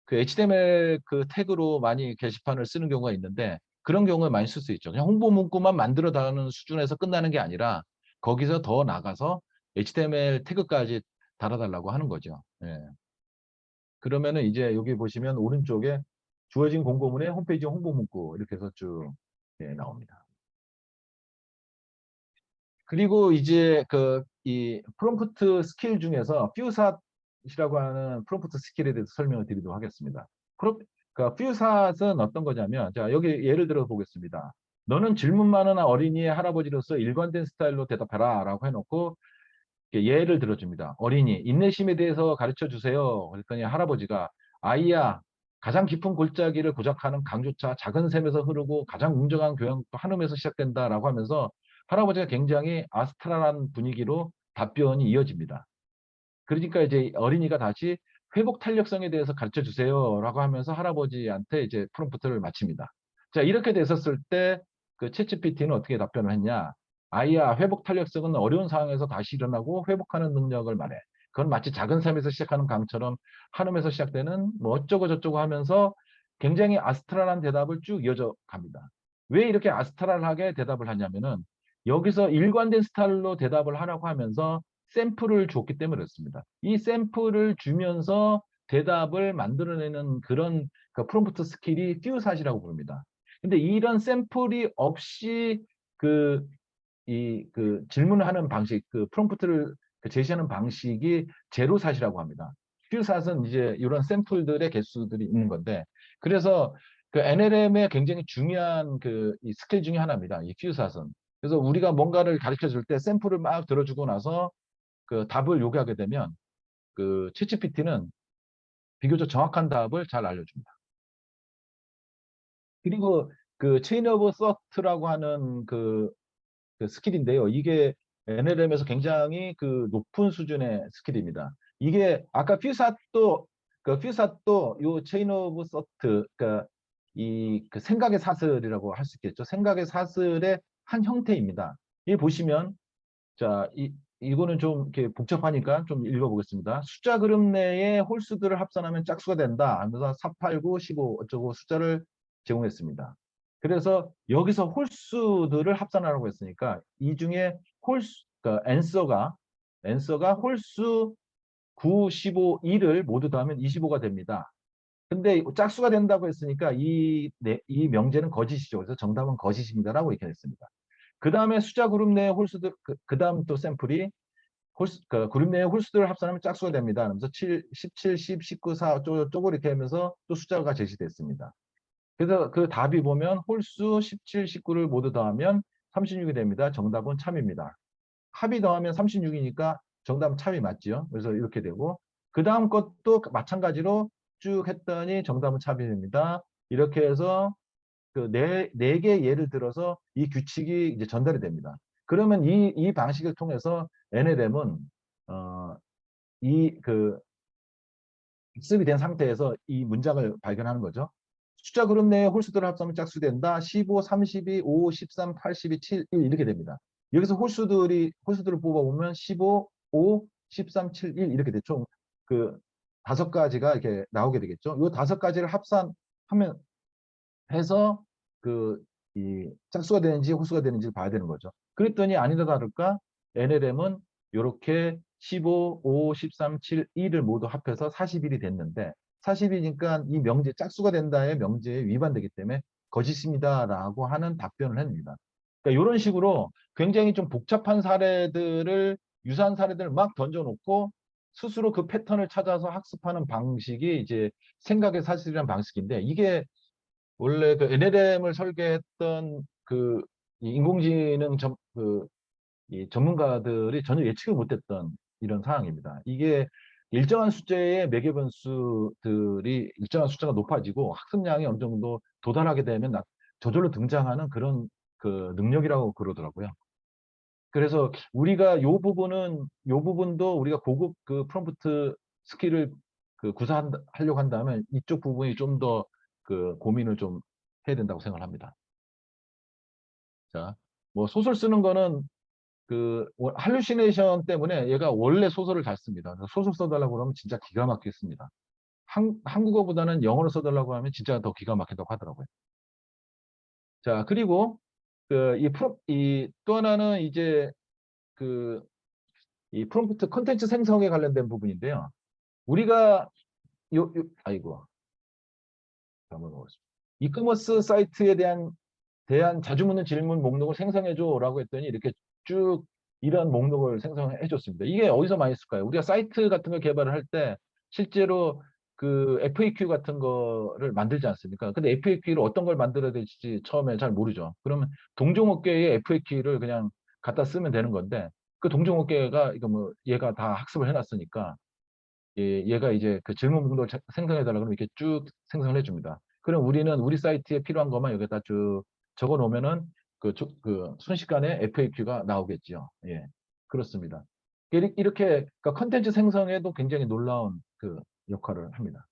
그 HTML 그 태그로 많이 게시판을 쓰는 경우가 있는데 그런 경우에 많이 쓸 수 있죠. 그냥 홍보 문구만 만들어 달라는 수준에서 끝나는 게 아니라 거기서 더 나가서 HTML 태그까지 달아달라고 하는 거죠. 예. 그러면은 이제 여기 보시면 오른쪽에 주어진 공고문의 홈페이지 홍보 문구 이렇게 해서 쭉 나옵니다. 그리고 이제 이 프롬프트 스킬 중에서 퓨삿이라고 하는 프롬프트 스킬에 대해서 설명을 드리도록 하겠습니다. 그러니까 퓨삿은 어떤 거냐면, 자, 여기 예를 들어 보겠습니다. 너는 질문 많은 어린이의 할아버지로서 일관된 스타일로 대답해라 라고 해놓고 예를 들어줍니다. 어린이, 인내심에 대해서 가르쳐 주세요. 그랬더니 할아버지가 아이야, 가장 깊은 골짜기를 고작하는 강조차 작은 샘에서 흐르고 가장 웅장한 교양도 한음에서 시작된다라고 하면서 할아버지가 굉장히 아스트랄한 분위기로 답변이 이어집니다. 그러니까 이제 어린이가 다시 회복 탄력성에 대해서 가르쳐 주세요라고 하면서 할아버지한테 이제 프롬프트를 마칩니다. 자, 이렇게 됐었을 때 그 챗GPT는 어떻게 답변을 했냐? 아이야, 회복 탄력성은 어려운 상황에서 다시 일어나고 회복하는 능력을 말해. 그건 마치 작은 샘에서 시작하는 강처럼 한음에서 시작되는 뭐 어쩌고 저쩌고 하면서 굉장히 아스트랄한 대답을 쭉 이어져 갑니다. 왜 이렇게 아스트랄하게 대답을 하냐면은 여기서 일관된 스타일로 대답을 하라고 하면서 샘플을 줬기 때문에 그렇습니다. 이 샘플을 주면서 대답을 만들어내는 그런 그 프롬프트 스킬이 퓨삿이라고 부릅니다. 근데 이런 샘플이 없이 질문을 하는 방식, 그 프롬프트를 제시하는 방식이 제로삿이라고 합니다. 퓨삿은 이제 이런 샘플들의 개수들이 있는 건데, 그래서 그 NLM의 굉장히 중요한 이 스킬 중에 하나입니다. 이 퓨삿은. 그래서 우리가 뭔가를 가르쳐 줄 때 샘플을 막 들어주고 나서 그 답을 요구하게 되면 그 챗GPT는
비교적 정확한 답을 잘 알려줍니다. 그리고 그 체인 오브 서트라고 하는 그 스킬인데요. 이게 NLM에서 굉장히 그 높은 수준의 스킬입니다. 이게 아까 퓨삿도 요 체인 오브 서트, 그러니까 이 그 생각의 사슬이라고 할 수 있겠죠. 생각의 사슬의 한 형태입니다. 이 보시면 자, 이거는 좀 이렇게 복잡하니까 좀 읽어보겠습니다. 숫자 그룹 내에 홀수들을 합산하면 짝수가 된다 하면서 4, 8, 9, 15 어쩌고 숫자를 제공했습니다. 그래서 여기서 홀수들을 합산하라고 했으니까 이 중에 그러니까 앤서가 홀수 9, 15, 2를 모두 더하면 25가 됩니다. 근데 짝수가 된다고 했으니까 이 명제는 거짓이죠. 그래서 정답은 거짓입니다라고 이렇게 했습니다. 그 다음에 숫자 그룹 내의 홀수들, 그 다음 또 샘플이 그룹 내의 홀수들을 합산하면 짝수가 됩니다. 그러면서 7, 17, 10, 19, 4 쪼고 이렇게 하면서 또 숫자가 제시됐습니다. 그래서 그 답이 보면 홀수 17, 19를 모두 더하면 36이 됩니다. 정답은 참입니다. 합이 더하면 36이니까 정답은 참이 맞지요. 그래서 이렇게 되고 그 다음 것도 마찬가지로 쭉 했더니 정답은 참이 됩니다. 이렇게 해서 그 네 개 예를 들어서 이 규칙이 이제 전달이 됩니다. 그러면 이 방식을 통해서 NLM은 이그 학습이 된 상태에서 이 문장을 발견하는 거죠. 숫자 그룹 내의 홀수들을 합하면 짝수 된다. 15, 32, 5, 13, 82, 7, 1 이렇게 됩니다. 여기서 홀수들을 뽑아보면 15, 5, 13, 7, 1 이렇게 되죠. 그 5가지가 이렇게 나오게 되겠죠. 이 5가지를 합산하면 해서 그 이 짝수가 되는지 홀수가 되는지를 봐야 되는 거죠. 그랬더니 아니다 다를까 NLM은 이렇게 15, 5, 13, 7, 1을 모두 합해서 41이 됐는데 40이니까 이 명제 짝수가 된다의 명제에 위반되기 때문에 거짓입니다라고 하는 답변을 합니다. 그러니까 이런 식으로 굉장히 좀 복잡한 유사한 사례들을 막 던져놓고 스스로 그 패턴을 찾아서 학습하는 방식이 이제 생각의 사실이라는 방식인데 이게 원래 그 NLM을 설계했던 이 인공지능 이 전문가들이 전혀 예측을 못했던 이런 상황입니다. 이게 일정한 숫자의 매개 변수들이 일정한 숫자가 높아지고 학습량이 어느 정도 도달하게 되면 저절로 등장하는 그런 그 능력이라고 그러더라고요. 그래서 우리가 요 부분도 우리가 고급 그 프롬프트 스킬을 구사하려고 한다면 이쪽 부분이 좀 더 그 고민을 좀 해야 된다고 생각을 합니다. 자, 뭐 소설 쓰는 거는 할루시네이션 때문에 얘가 원래 소설을 잘 씁니다. 소설 써달라고 그러면 진짜 기가 막히게 씁니다. 한국어보다는 영어로 써달라고 하면 진짜 더 기가 막힌다고 하더라고요. 자, 그리고 또 하나는 이제 이 프롬프트 컨텐츠 생성에 관련된 부분인데요. 우리가 아이고 잘못 먹었습니다. 이커머스 사이트에 대한 자주 묻는 질문 목록을 생성해줘라고 했더니 이렇게 쭉 이런 목록을 생성해줬습니다. 이게 어디서 많이 쓸까요? 우리가 사이트 같은 걸 개발을 할 때 실제로 그 FAQ 같은 거를 만들지 않습니까? 근데 FAQ를 어떤 걸 만들어야 될지 처음에 잘 모르죠. 그러면 동종업계의 FAQ를 그냥 갖다 쓰면 되는 건데 그 동종업계가 이거 뭐 얘가 다 학습을 해놨으니까 얘가 이제 그 질문 목록을 생성해달라 그러면 이렇게 쭉 생성을 해줍니다. 그럼 우리는 우리 사이트에 필요한 것만 여기다 쭉 적어 놓으면은 순식간에 FAQ가 나오겠죠. 예, 그렇습니다. 이렇게 그러니까 컨텐츠 생성에도 굉장히 놀라운 그 역할을 합니다.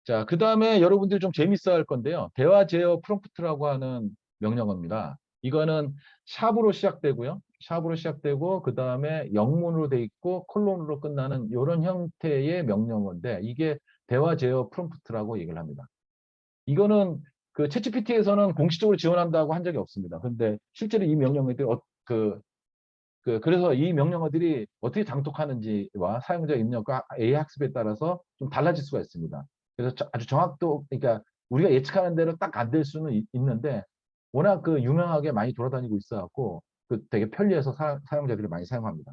자, 그 다음에 여러분들이 좀 재밌어 할 건데요. 대화 제어 프롬프트라고 하는 명령어입니다. 이거는 샵으로 시작되고요. 샵으로 시작되고 그 다음에 영문으로 돼 있고 콜론으로 끝나는 이런 형태의 명령어인데 이게 대화 제어 프롬프트라고 얘기를 합니다. 이거는 그 챗GPT에서는 공식적으로 지원한다고 한 적이 없습니다. 근데 실제로 이 명령어들이 그래서 이 명령어들이 어떻게 장독하는지와 사용자 입력과 AI 학습에 따라서 좀 달라질 수가 있습니다. 그래서 아주 그러니까 우리가 예측하는 대로 딱 안 될 수는 있는데 워낙 그 유명하게 많이 돌아다니고 있어갖고 되게 편리해서 사용자들이 많이 사용합니다.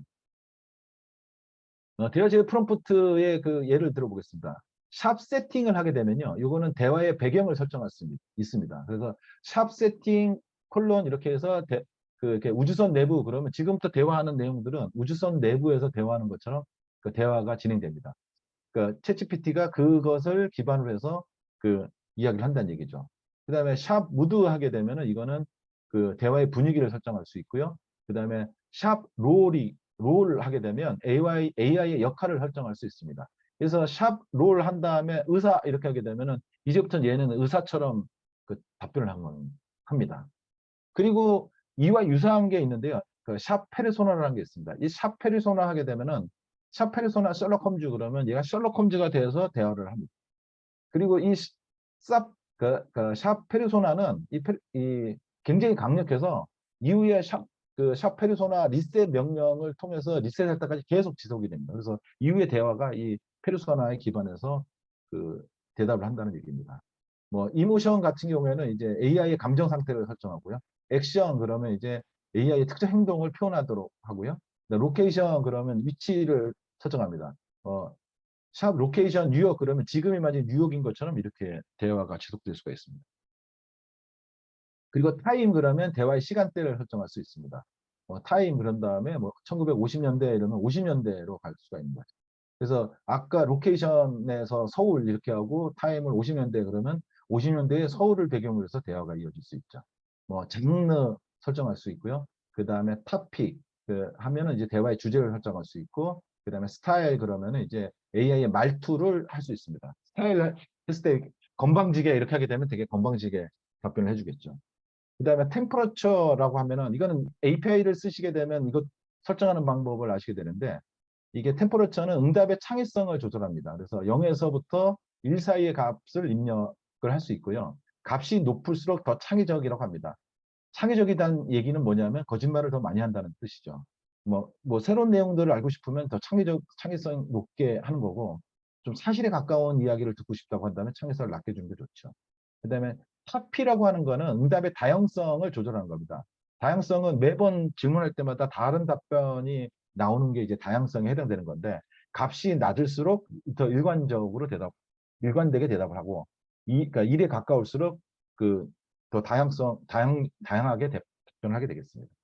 대화제 프롬프트의 그 예를 들어보겠습니다. 샵 세팅을 하게 되면요. 이거는 대화의 배경을 설정할 수 있습니다. 그래서 샵 세팅 콜론 이렇게 해서 이렇게 우주선 내부 그러면 지금부터 대화하는 내용들은 우주선 내부에서 대화하는 것처럼 그 대화가 진행됩니다. 그러니까 챗GPT가 그것을 기반으로 해서 그 이야기를 한다는 얘기죠. 그다음에 샵 무드 하게 되면은 이거는 그 대화의 분위기를 설정할 수 있고요. 그다음에 샵 롤 하게 되면 AI의 역할을 설정할 수 있습니다. 그래서 샵 롤 한 다음에 의사 이렇게 하게 되면은 이제부터 얘는 의사처럼 그 답변을 합니다. 그리고 이와 유사한 게 있는데요. 그 샵 페르소나라는 게 있습니다. 이 샵 페르소나 하게 되면은 샵 페르소나 셜록 홈즈 그러면 얘가 셜록 홈즈가 돼서 대화를 합니다. 그리고 샵 페르소나는 이 굉장히 강력해서 이후에 샵 페르소나 리셋 명령을 통해서 리셋할 때까지 계속 지속이 됩니다. 그래서 이후의 대화가 이 페르소나에 기반해서 그 대답을 한다는 얘기입니다. 뭐 이모션 같은 경우에는 이제 AI의 감정 상태를 설정하고요. 액션 그러면 이제 AI의 특정 행동을 표현하도록 하고요. 로케이션 그러면 위치를 설정합니다. 샵 로케이션 뉴욕 그러면 지금이 마치 뉴욕인 것처럼 이렇게 대화가 지속될 수가 있습니다. 그리고 타임 그러면 대화의 시간대를 설정할 수 있습니다. 타임 그런 다음에 뭐 1950년대 이러면 50년대로 갈 수가 있는 거죠. 그래서 아까 로케이션에서 서울 이렇게 하고 타임을 50년대 그러면 50년대에 서울을 배경으로 해서 대화가 이어질 수 있죠. 뭐 장르 설정할 수 있고요. 그 다음에 토픽 하면은 이제 대화의 주제를 설정할 수 있고, 그 다음에 스타일 그러면은 이제 AI의 말투를 할 수 있습니다. 스타일 했을 때 건방지게 이렇게 하게 되면 되게 건방지게 답변을 해주겠죠. 그 다음에 템퍼러처라고 하면은 이거는 API를 쓰시게 되면 이거 설정하는 방법을 아시게 되는데, 이게 템퍼러처는 응답의 창의성을 조절합니다. 그래서 0에서부터 1 사이의 값을 입력을 할 수 있고요. 값이 높을수록 더 창의적이라고 합니다. 창의적이라는 얘기는 뭐냐면 거짓말을 더 많이 한다는 뜻이죠. 뭐 새로운 내용들을 알고 싶으면 더 창의성 높게 하는 거고, 좀 사실에 가까운 이야기를 듣고 싶다고 한다면 창의성을 낮게 주는 게 좋죠. 그다음에 타피라고 하는 거는 응답의 다양성을 조절하는 겁니다. 다양성은 매번 질문할 때마다 다른 답변이 나오는 게 이제 다양성에 해당되는 건데, 값이 낮을수록 더 일관되게 대답을 하고, 그러니까 1에 가까울수록 더 다양하게 답변을 하게 되겠습니다.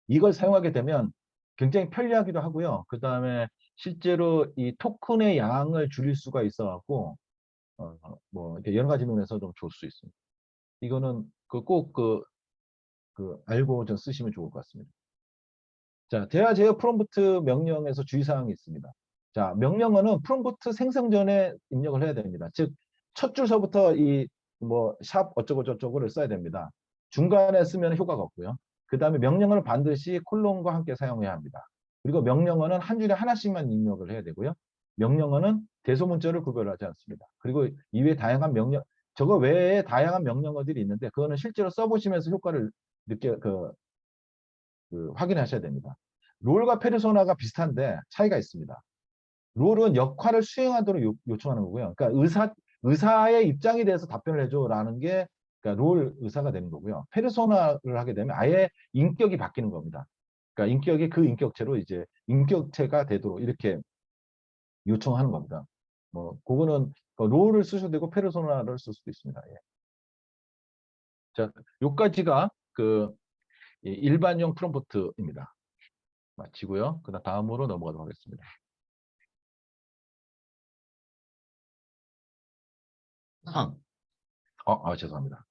이걸 사용하게 되면 굉장히 편리하기도 하고요. 그 다음에 실제로 이 토큰의 양을 줄일 수가 있어 갖고 뭐 이렇게 여러 가지 면에서 좀 좋을 수 있습니다. 이거는 꼭 알고 좀 쓰시면 좋을 것 같습니다. 자, 대화 제어 프롬프트 명령에서 주의사항이 있습니다. 자, 명령어는 프롬프트 생성 전에 입력을 해야 됩니다. 즉, 첫 줄서부터 샵 어쩌고 저쩌고를 써야 됩니다. 중간에 쓰면 효과가 없고요. 그 다음에 명령어는 반드시 콜론과 함께 사용해야 합니다. 그리고 명령어는 한 줄에 하나씩만 입력을 해야 되고요. 명령어는 대소문자를 구별하지 않습니다. 그리고 이외에 저거 외에 다양한 명령어들이 있는데, 그거는 실제로 써보시면서 효과를 확인하셔야 됩니다. 롤과 페르소나가 비슷한데 차이가 있습니다. 롤은 역할을 수행하도록 요청하는 거고요. 그러니까 의사의 입장에 대해서 답변을 해줘라는 게 그러니까 롤 의사가 되는 거고요. 페르소나를 하게 되면 아예 인격이 바뀌는 겁니다. 그러니까 인격이 그 인격체로 이제 인격체가 되도록 이렇게 요청하는 겁니다. 그거는 롤을 쓰셔도 되고 페르소나를 쓸 수도 있습니다. 예. 자, 요까지가 일반용 프롬프트입니다. 마치고요. 그다음 다음으로 넘어가도록 하겠습니다. 죄송합니다.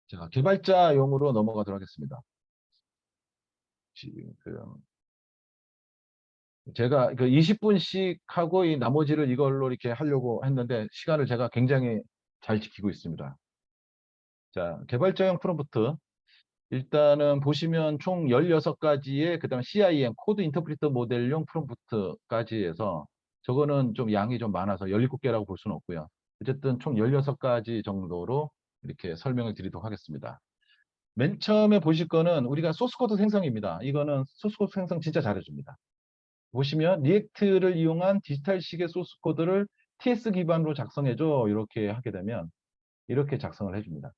자, 개발자용으로 넘어가도록 하겠습니다. 지금 제가 20분씩 하고 이 나머지를 이걸로 이렇게 하려고 했는데 시간을 제가 굉장히 잘 지키고 있습니다. 자, 개발자용 프롬프트. 일단은 보시면 총 16가지의 그다음 CIM 코드 인터프리터 모델용 프롬프트까지 해서 저거는 좀 양이 좀 많아서 17개라고 볼 수는 없고요. 어쨌든 총 16가지 정도로 이렇게 설명을 드리도록 하겠습니다. 맨 처음에 보실 거는 우리가 소스코드 생성입니다. 이거는 소스코드 생성 진짜 잘해줍니다. 보시면 리액트를 이용한 디지털식의 소스코드를 TS 기반으로 작성해줘 이렇게 하게 되면 이렇게 작성을 해줍니다.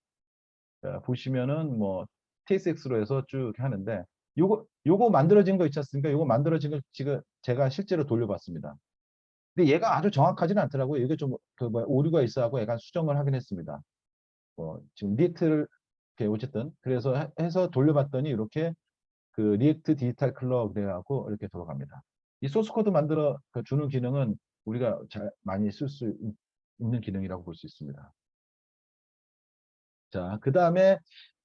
자, 보시면은 뭐 TSX로 해서 쭉 하는데 요거 만들어진 거 있지 않습니까? 요거 만들어진 거 지금 제가 실제로 돌려봤습니다. 근데 얘가 아주 정확하지는 않더라고요. 이게 좀 오류가 있어하고 약간 수정을 하긴 했습니다. 지금 리액트를 이렇게 어쨌든 그래서 해서 돌려봤더니 이렇게 그 리액트 디지털 클럭 돼갖고 이렇게 돌아갑니다. 이 소스 코드 만들어 주는 기능은 우리가 많이 쓸 수 있는 기능이라고 볼 수 있습니다. 자, 그 다음에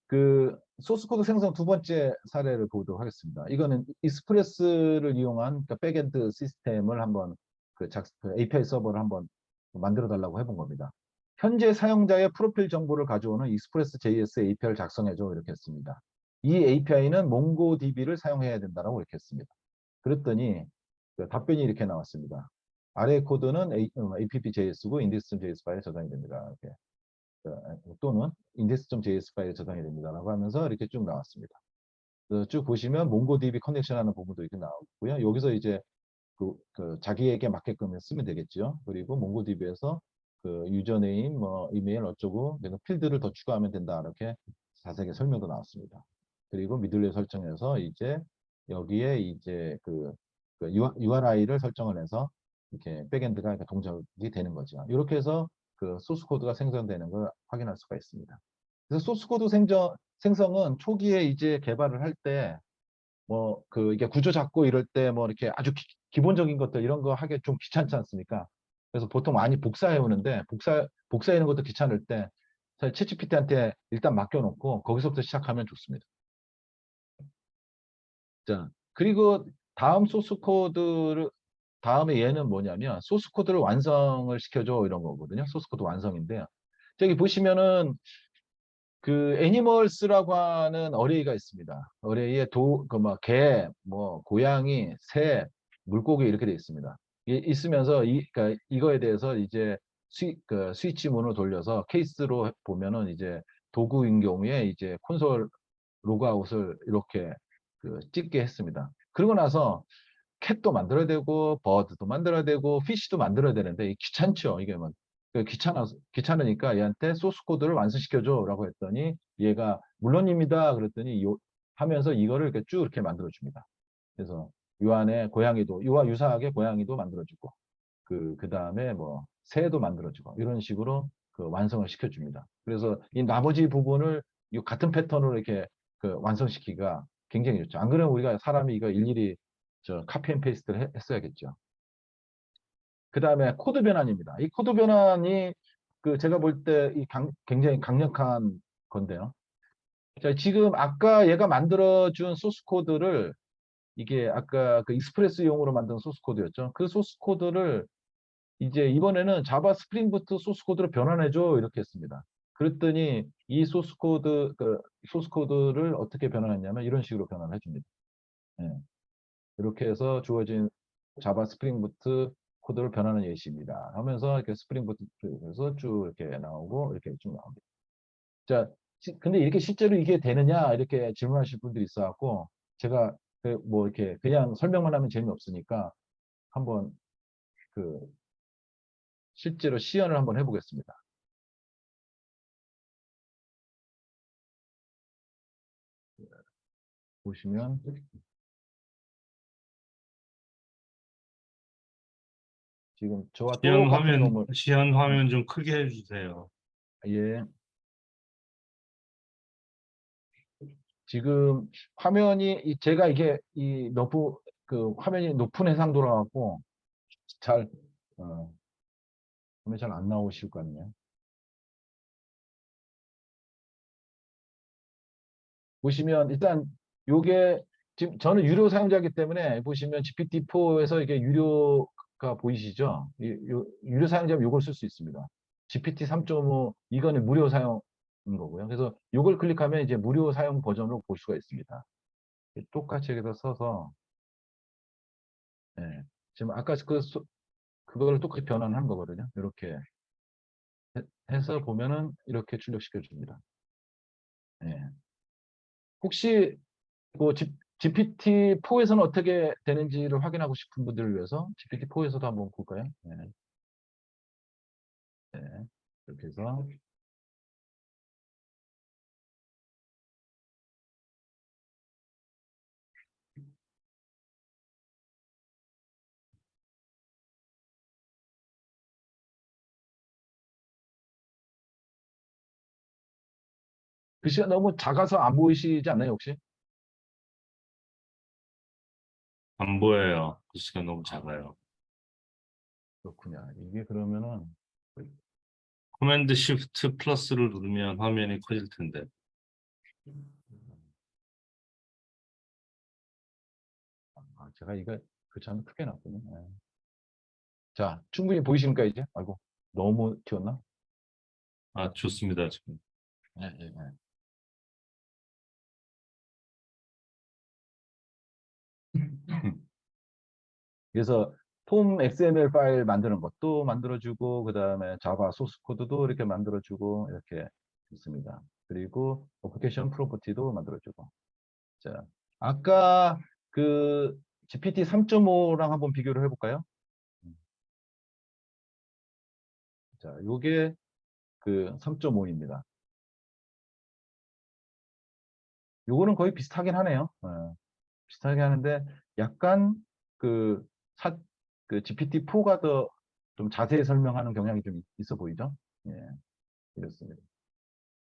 그 소스 코드 생성 두 번째 사례를 보도록 하겠습니다. 이거는 익스프레스를 이용한 그러니까 백엔드 시스템을 한번 그 API 서버를 한번 만들어 달라고 해본 겁니다. 현재 사용자의 프로필 정보를 가져오는 익스프레스 JS API를 작성해줘 이렇게 했습니다. 이 API는 몽고DB를 사용해야 된다라고 이렇게 했습니다. 그랬더니 그 답변이 이렇게 나왔습니다. 아래 코드는 app.js고 index.js 파일에 저장이 됩니다. 이렇게. 또는 index.js 파일에 저장이 됩니다라고 하면서 이렇게 쭉 나왔습니다. 쭉 보시면 몽고DB 커넥션하는 부분도 이렇게 나오고요. 여기서 이제 그 자기에게 맞게끔 쓰면 되겠죠. 그리고 몽고DB에서 그 유저네임, 뭐 이메일 어쩌고 그래서 필드를 더 추가하면 된다 이렇게 자세하게 설명도 나왔습니다. 그리고 미들웨어 설정해서 이제 여기에 이제 그 URI를 설정을 해서 이렇게 백엔드가 이렇게 동작이 되는 거죠. 이렇게 해서 그 소스 코드가 생성되는 걸 확인할 수가 있습니다. 그래서 소스 코드 생성은 초기에 이제 개발을 할 때 뭐 그 이게 구조 잡고 이럴 때 뭐 이렇게 아주 기본적인 것들 이런 거 하기 좀 귀찮지 않습니까? 그래서 보통 많이 복사해 오는데 복사하는 것도 귀찮을 때 챗GPT한테 일단 맡겨놓고 거기서부터 시작하면 좋습니다. 자, 그리고 다음 소스 코드를 다음에 얘는 뭐냐면 소스 코드를 완성을 시켜줘 이런 거거든요. 소스 코드 완성인데요. 저기 보시면은 그 애니멀스라고 하는 어레이가 있습니다. 어레이에 뭐 개, 뭐 고양이, 새, 물고기 이렇게 돼 있습니다. 있으면서 그러니까 이거에 대해서 이제 스위치 문을 돌려서 케이스로 보면은 이제 도구인 경우에 이제 콘솔 로그아웃을 이렇게 찍게 했습니다. 그러고 나서 캣도 만들어야 되고 버드도 만들어야 되고 피쉬도 만들어야 되는데 귀찮죠. 이게 뭐 귀찮으니까 얘한테 소스 코드를 완성시켜줘라고 했더니 얘가 물론입니다. 그랬더니 하면서 이거를 이렇게 쭉 이렇게 만들어 줍니다. 그래서 요 안에 고양이도 이와 유사하게 고양이도 만들어주고 그 다음에 뭐 새도 만들어주고 이런 식으로 그 완성을 시켜줍니다. 그래서 이 나머지 부분을 이 같은 패턴으로 이렇게 그 완성시키기가 굉장히 좋죠. 안 그러면 우리가 사람이 이거 일일이 카피 앤 페이스트를 했어야겠죠. 그 다음에 코드 변환입니다. 이 코드 변환이 그 제가 볼 때 굉장히 강력한 건데요. 자, 지금 아까 얘가 만들어준 소스 코드를 이게 아까 그 익스프레스용으로 만든 소스 코드였죠. 그 소스 코드를 이제 이번에는 자바 스프링부트 소스 코드로 변환해줘 이렇게 했습니다. 그랬더니 이 소스 코드를 어떻게 변환했냐면 이런 식으로 변환해 줍니다. 예. 이렇게 해서 주어진 자바 스프링부트 코드를 변하는 예시입니다. 하면서 이렇게 스프링부트에서 쭉 이렇게 나오고 이렇게 쭉 나옵니다. 자, 근데 이렇게 실제로 이게 되느냐 이렇게 질문하실 분들이 있어갖고 제가 뭐 이렇게 그냥 설명만 하면 재미없으니까 한번 그 실제로 시연을 한번 해보겠습니다. 보시면 지금 저와 똑같은 놈을
시연 화면 좀 크게 해주세요.
예. 지금 화면이 제가 이게 이 너프 그 화면이 높은 해상도라 갖고 잘 화면 잘 안 나오실 것 같네요. 보시면 일단 요게 지금 저는 유료 사용자이기 때문에 보시면 GPT-4에서 이게 유료가 보이시죠? 유료 사용자면 요걸 쓸 수 있습니다. GPT 3.5 이거는 무료 사용인 거고요. 그래서 요걸 클릭하면 이제 무료 사용 버전으로 볼 수가 있습니다. 똑같이 여기다 써서 예. 지금 아까 그거를 똑같이 변환한 거거든요. 이렇게 해서 보면은 이렇게 출력시켜 줍니다. 예. 혹시 뭐 GPT-4에서는 어떻게 되는지를 확인하고 싶은 분들을 위해서 GPT-4에서도 한번 볼까요? 네. 네. 이렇게 해서 글씨가 너무 작아서 안 보이시지 않나요, 혹시?
안 보여요. 글씨가 너무 작아요.
그렇군요. 이게 그러면은
커맨드 시프트 플러스를 누르면 화면이 커질 텐데.
제가 이거 글자는 크게 놨군요. 네. 자, 충분히 보이십니까 이제? 아이고, 너무 튀었나?
아, 좋습니다, 지금.
네, 네, 네. 그래서 폼 XML 파일 만드는 것도 만들어주고, 그 다음에 자바 소스 코드도 이렇게 만들어주고, 이렇게 있습니다. 그리고 어플리케이션 프로퍼티도 만들어주고. 자, 아까 그 GPT 3.5랑 한번 비교를 해볼까요? 자, 요게 그 3.5입니다. 요거는 거의 비슷하긴 하네요. 비슷하게 하는데 약간 그, 사, 그 GPT-4가 더 좀 자세히 설명하는 경향이 좀 있어 보이죠? 예, 이렇습니다.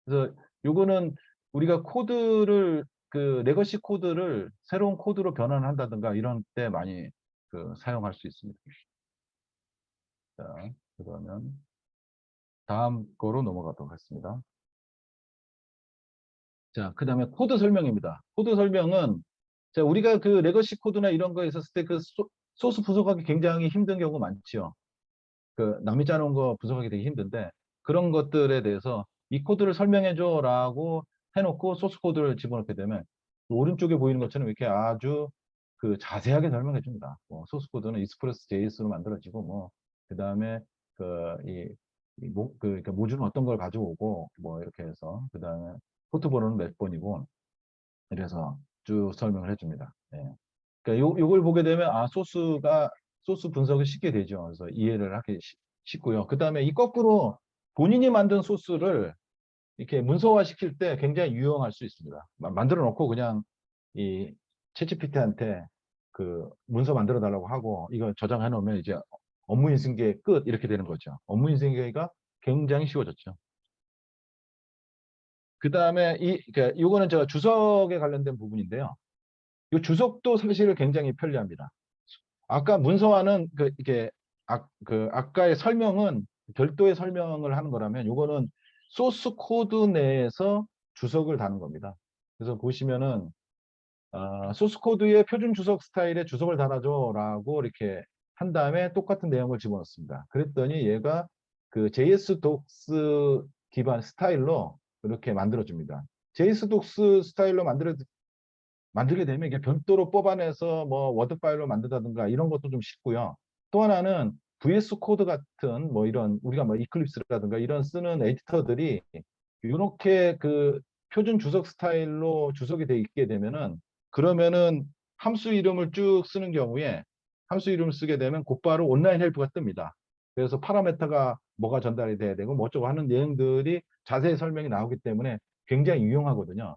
그래서 요거는 우리가 코드를 그 레거시 코드를 새로운 코드로 변환한다든가 이런 때 많이 그 사용할 수 있습니다. 자, 그러면 다음 거로 넘어가도록 하겠습니다. 자, 그 다음에 코드 설명입니다. 코드 설명은 자, 우리가 그 레거시 코드나 이런 거 있었을 때 그 소스 분석하기 굉장히 힘든 경우 많지요. 그 남이 짜놓은 거 분석하기 되게 힘든데 그런 것들에 대해서 이 코드를 설명해줘라고 해놓고 소스 코드를 집어넣게 되면 오른쪽에 보이는 것처럼 이렇게 아주 그 자세하게 설명해 줍니다. 뭐 소스 코드는 익스프레스 JS로 만들어지고 뭐 그 다음에 그러니까 모듈은 어떤 걸 가져오고 뭐 이렇게 해서 그 다음에 포트 번호는 몇 번이고 이래서 쭉 설명을 해줍니다. 예. 그러니까 요걸 보게 되면 아 소스 분석이 쉽게 되죠. 그래서 이해를 하기 쉽고요. 그 다음에 이 거꾸로 본인이 만든 소스를 이렇게 문서화 시킬 때 굉장히 유용할 수 있습니다. 만들어 놓고 그냥 이 챗GPT한테 그 문서 만들어 달라고 하고 이거 저장해 놓으면 이제 업무 인수인계 끝 이렇게 되는 거죠. 업무 인수인계가 굉장히 쉬워졌죠. 그 다음에 그러니까 요거는 제가 주석에 관련된 부분인데요. 이 주석도 사실 굉장히 편리합니다. 아까 문서화는 이게 아까의 설명은 별도의 설명을 하는 거라면 요거는 소스 코드 내에서 주석을 다는 겁니다. 그래서 보시면은 소스 코드의 표준 주석 스타일의 주석을 달아줘라고 이렇게 한 다음에 똑같은 내용을 집어넣습니다. 그랬더니 얘가 그 JS 독스 기반 스타일로 이렇게 만들어줍니다. JS 독스 스타일로 만들게 되면 이게 별도로 뽑아내서 뭐 워드 파일로 만든다든가 이런 것도 좀 쉽고요. 또 하나는 VS 코드 같은 뭐 이런 우리가 뭐 이클립스라든가 이런 쓰는 에디터들이 이렇게 그 표준 주석 스타일로 주석이 돼 있게 되면은 그러면은 함수 이름을 쭉 쓰는 경우에 함수 이름을 쓰게 되면 곧바로 온라인 헬프가 뜹니다. 그래서 파라메터가 뭐가 전달이 돼야 되고 뭐 어쩌고 하는 내용들이 자세히 설명이 나오기 때문에 굉장히 유용하거든요.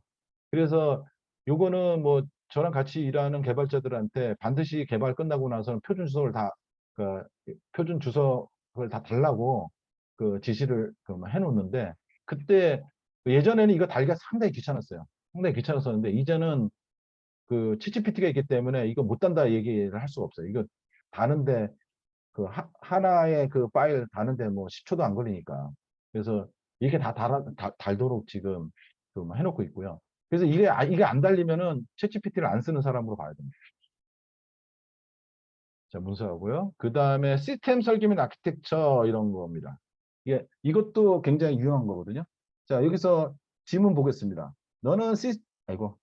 그래서 요거는 뭐 저랑 같이 일하는 개발자들한테 반드시 개발 끝나고 나서는 그 표준 주석을 다 달라고 그 지시를 해놓는데 그때 예전에는 이거 달기가 상당히 귀찮았어요. 상당히 귀찮았었는데 이제는 그 챗GPT가 있기 때문에 이거 못 단다 얘기를 할 수가 없어요. 이거 다는데 그 하나의 그 파일 다는데 뭐 10초도 안 걸리니까. 그래서 이게 다 달도록 지금 좀 해놓고 있고요. 그래서 이게 안 달리면은 챗GPT를 안 쓰는 사람으로 봐야 됩니다. 자, 문서하고요. 그 다음에 시스템 설계 및 아키텍처 이런 겁니다. 이것도 굉장히 유용한 거거든요. 자, 여기서 질문 보겠습니다. 아이고.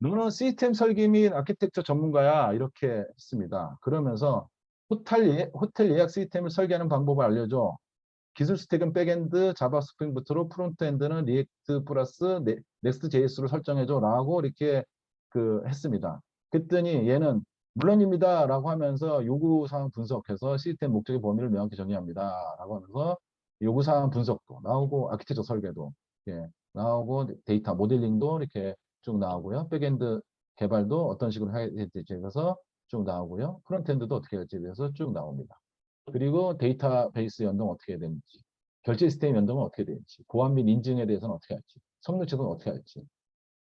너는 시스템 설계 및 아키텍처 전문가야. 이렇게 했습니다. 그러면서 호텔 예약 시스템을 설계하는 방법을 알려줘. 기술 스택은 백엔드, 자바 스프링 부트로 프론트엔드는 리액트 플러스 넥스트 JS로 설정해줘 라고 이렇게 했습니다. 그랬더니 얘는 물론입니다 라고 하면서 요구사항 분석해서 시스템 목적의 범위를 명확히 정의합니다 라고 하면서 요구사항 분석도 나오고 아키텍처 설계도 나오고 데이터 모델링도 이렇게 쭉 나오고요. 백엔드 개발도 어떤 식으로 해야 될지 해서 쭉 나오고요. 프론트엔드도 어떻게 할지에 대해서 쭉 나옵니다. 그리고 데이터베이스 연동 어떻게 해야 되는지, 결제 시스템 연동은 어떻게 되는지, 보안 및 인증에 대해서는 어떻게 할지, 성능 측은 어떻게 할지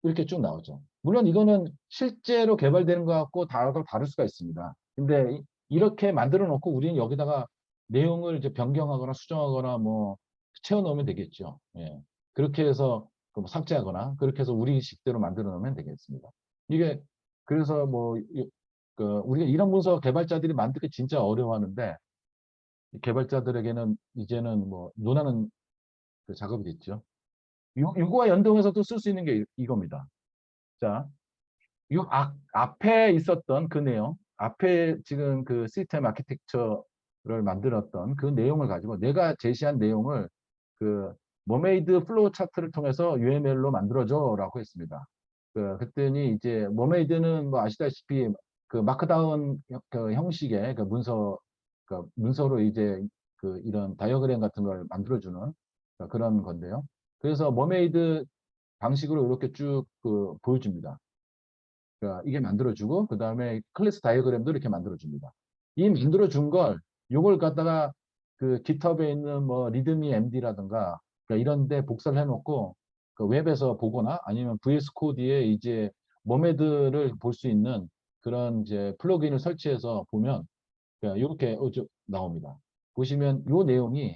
이렇게 쭉 나오죠. 물론 이거는 실제로 개발되는 것 같고 다를 수가 있습니다. 근데 이렇게 만들어 놓고 우리는 여기다가 내용을 이제 변경하거나 수정하거나 뭐 채워 넣으면 되겠죠. 예. 그렇게 해서 뭐 삭제하거나 그렇게 해서 우리 식대로 만들어 놓으면 되겠습니다. 이게 그래서 뭐 우리가 이런 문서 개발자들이 만들기 진짜 어려워하는데 개발자들에게는 이제는 뭐 논하는 그 작업이 됐죠. 요거와 연동해서도 쓸 수 있는 게 이겁니다. 자, 앞에 있었던 그 내용, 앞에 지금 그 시스템 아키텍처를 만들었던 그 내용을 가지고 내가 제시한 내용을 그 머메이드 플로우 차트를 통해서 UML로 만들어줘라고 했습니다. 그랬더니 이제 머메이드는 뭐 아시다시피 그 마크다운 그 형식의 그 문서로 이제 그 이런 다이어그램 같은 걸 만들어주는 그런 건데요. 그래서 머메이드 방식으로 이렇게 쭉 그 보여줍니다. 그러니까 이게 만들어주고 그 다음에 클래스 다이어그램도 이렇게 만들어줍니다. 이 만들어준 걸 요걸 갖다가 그 GitHub에 있는 뭐 리드미 MD라든가 그러니까 이런 데 복사를 해놓고 그 웹에서 보거나 아니면 VS 코드에 이제 머메드를 볼 수 있는 그런 이제 플러그인을 설치해서 보면 이렇게 나옵니다. 보시면 요 내용이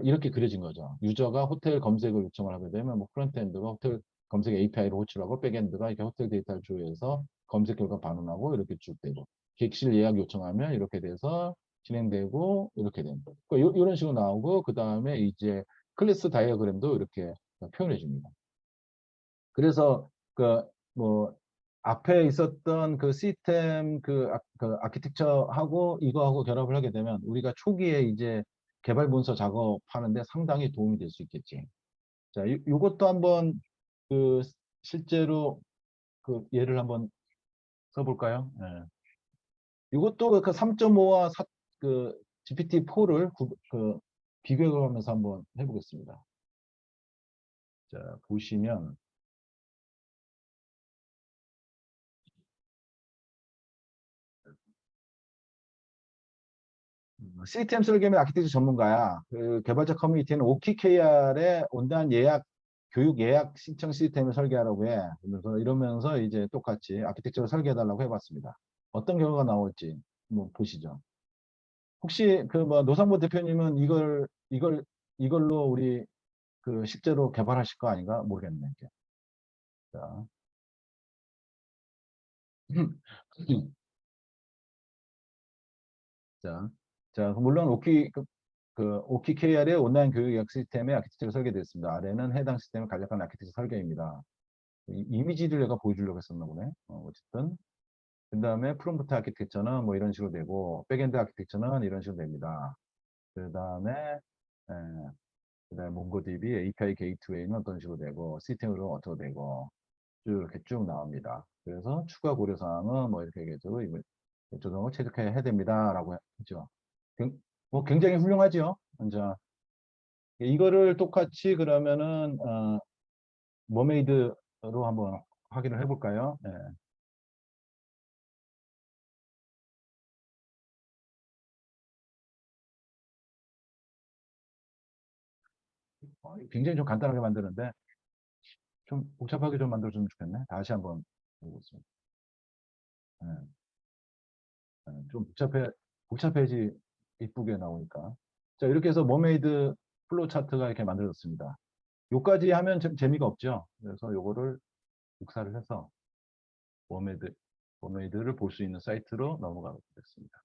이렇게 그려진 거죠. 유저가 호텔 검색을 요청을 하게 되면 뭐 프론트엔드가 호텔 검색 API로 호출하고 백엔드가 이렇게 호텔 데이터를 조회해서 검색 결과 반응하고 이렇게 쭉 되고 객실 예약 요청하면 이렇게 돼서 진행되고 이렇게 됩니다. 이런 식으로 나오고 그 다음에 이제 클래스 다이어그램도 이렇게 표현해 줍니다. 그래서 뭐 앞에 있었던 그 시스템 그 아키텍처하고 이거하고 결합을 하게 되면 우리가 초기에 이제 개발 문서 작업하는데 상당히 도움이 될 수 있겠지. 자, 요것도 한번 그 실제로 그 예를 한번 써볼까요? 네. 이것도 그 3.5와 그 GPT-4를 비교하면서 한번 해보겠습니다. 자, 보시면 시스템 설계 및 아키텍처 전문가야. 그 개발자 커뮤니티는 OKKR의 온라인 교육 예약 신청 시스템을 설계하라고 해. 이러면서 이제 똑같이 아키텍처를 설계해달라고 해봤습니다. 어떤 결과가 나올지 뭐 보시죠. 혹시 그 뭐 노상보 대표님은 이걸로 우리 그 실제로 개발하실 거 아닌가 모르겠네. 자. 자, 물론 OKKR의 온라인 교육 예약 시스템의 아키텍처가 설계되었습니다. 아래는 해당 시스템의 간략한 아키텍처 설계입니다. 이미지를 내가 보여주려고 했었나 보네. 어쨌든. 그 다음에 프롬프트 아키텍처는 뭐 이런 식으로 되고, 백엔드 아키텍처는 이런 식으로 됩니다. 그 다음에, 몽고DB API 게이트웨이는 어떤 식으로 되고, 시스템으로 어떻게 되고, 쭉 이렇게 쭉 나옵니다. 그래서 추가 고려사항은 뭐 이렇게 얘기해서 이거 조정을 체크해야 됩니다라고 했죠. 뭐 굉장히 훌륭하죠. 이제 이거를 똑같이 그러면은 머메이드로 한번 확인을 해볼까요? 네. 굉장히 좀 간단하게 만드는데 좀 복잡하게 좀 만들어주면 좋겠네. 다시 한번 해보겠습니다. 네. 좀 복잡해지 이쁘게 나오니까. 자, 이렇게 해서 머메이드 플로우 차트가 이렇게 만들어졌습니다. 요까지 하면 좀 재미가 없죠. 그래서 요거를 복사를 해서 머메이드를 볼 수 있는 사이트로 넘어가겠습니다.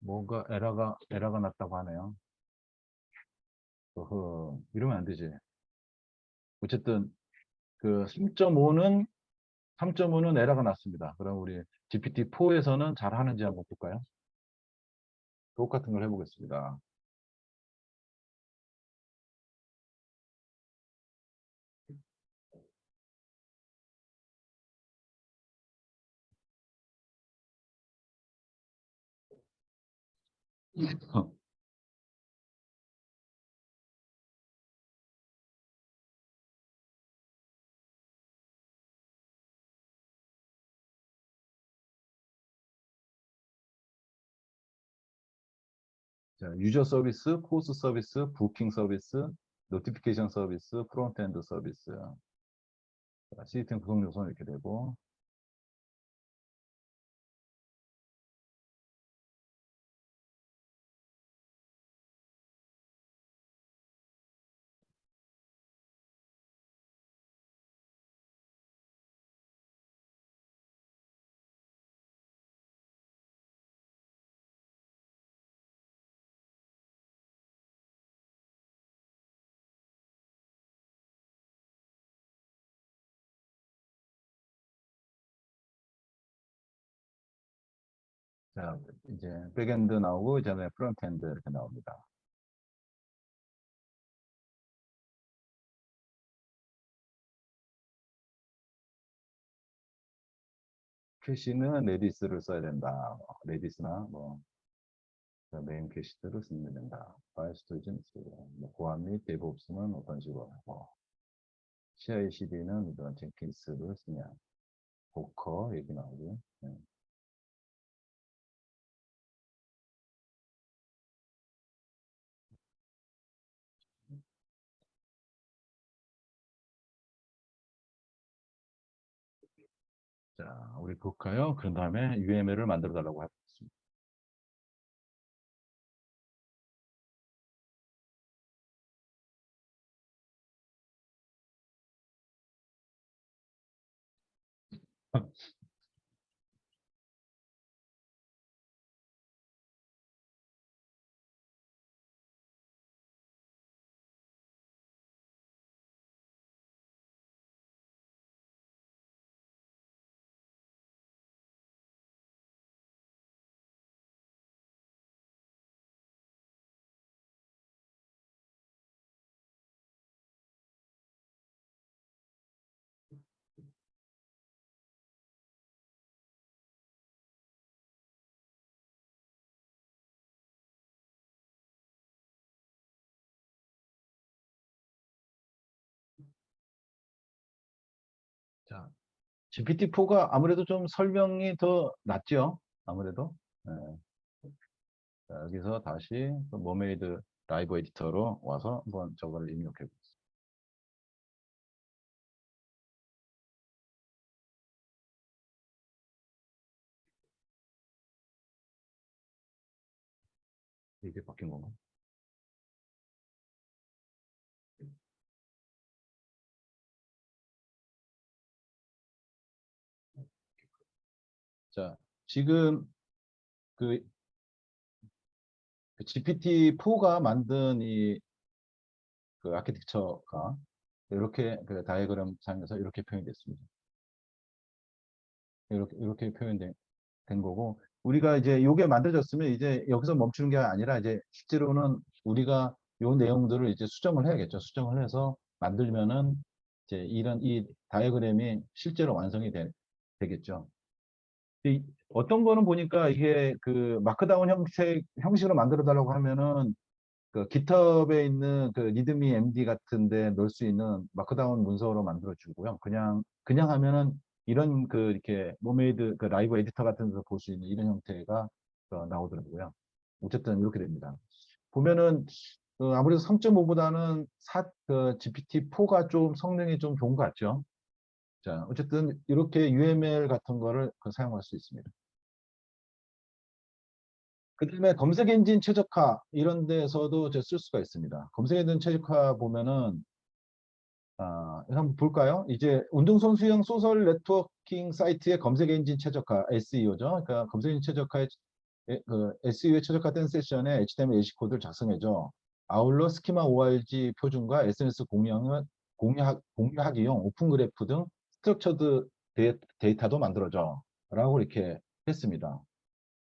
뭔가 에러가 났다고 하네요. 이러면 안 되지. 어쨌든 그 3.5는 에러가 났습니다. 그럼 우리 GPT-4에서는 잘 하는지 한번 볼까요? 똑같은 걸 해보겠습니다. 자, 유저 서비스, 포스 서비스, 부킹 서비스, 노티피케이션 서비스, 프론트엔드 서비스. 자, 시스템 구성 요소는 이렇게 되고, 자, 이제 백엔드 나오고, 이제 프론트엔드 이렇게 나옵니다. 캐시는 레디스를 써야 된다. 레디스나 뭐 메인 캐시들을 쓰면 된다. 파일 스토리지는 뭐 고압 및 데브옵스는 어떤 식으로 하고 CI/CD는 이런 젠킨스를 쓰냐. 도커 얘기 나오고. 네. 자, 우리 볼까요? 그런 다음에 UML을 만들어 달라고 하겠습니다. 자, GPT-4가 아무래도 좀 설명이 더 낫죠? 아무래도. 네. 자, 여기서 다시 머메이드 라이브 에디터로 와서 한번 저거를 입력해 보겠습니다. 이게 바뀐 건가? 자, 지금 그 GPT-4가 만든 이 그 아키텍처가 이렇게 그 다이어그램 상에서 이렇게 표현이 됐습니다. 이렇게 표현된 거고, 우리가 이제 요게 만들어졌으면 이제 여기서 멈추는 게 아니라 이제 실제로는 우리가 요 내용들을 이제 수정을 해야겠죠. 수정을 해서 만들면은 이제 이런 이 다이어그램이 실제로 완성이 되겠죠. 어떤 거는 보니까 이게 그 마크다운 형식으로 만들어 달라고 하면은 그 GitHub에 있는 그 리드미 MD 같은데 넣을 수 있는 마크다운 문서로 만들어 주고요. 그냥 하면은 이런 그 이렇게 모메이드 그 라이브 에디터 같은 데서 볼 수 있는 이런 형태가 나오더라고요. 어쨌든 이렇게 됩니다. 보면은 아무래도 3.5보다는 GPT-4가 좀 성능이 좀 좋은 것 같죠. 자, 어쨌든 이렇게 UML 같은 거를 사용할 수 있습니다. 그다음에 검색 엔진 최적화 이런 데서도 쓸 수가 있습니다. 검색 엔진 최적화 보면은 한번 볼까요? 이제 운동선수용 소셜 네트워킹 사이트의 검색 엔진 최적화 SEO죠. 그러니까 검색 엔진 최적화의 그 SEO에 최적화된 세션에 HTML 예시 코드를 작성해줘. 아울러 스키마 ORG 표준과 SNS 공유하기용 오픈 그래프 등 스트럭처드 데이터도 만들어줘. 라고 이렇게 했습니다.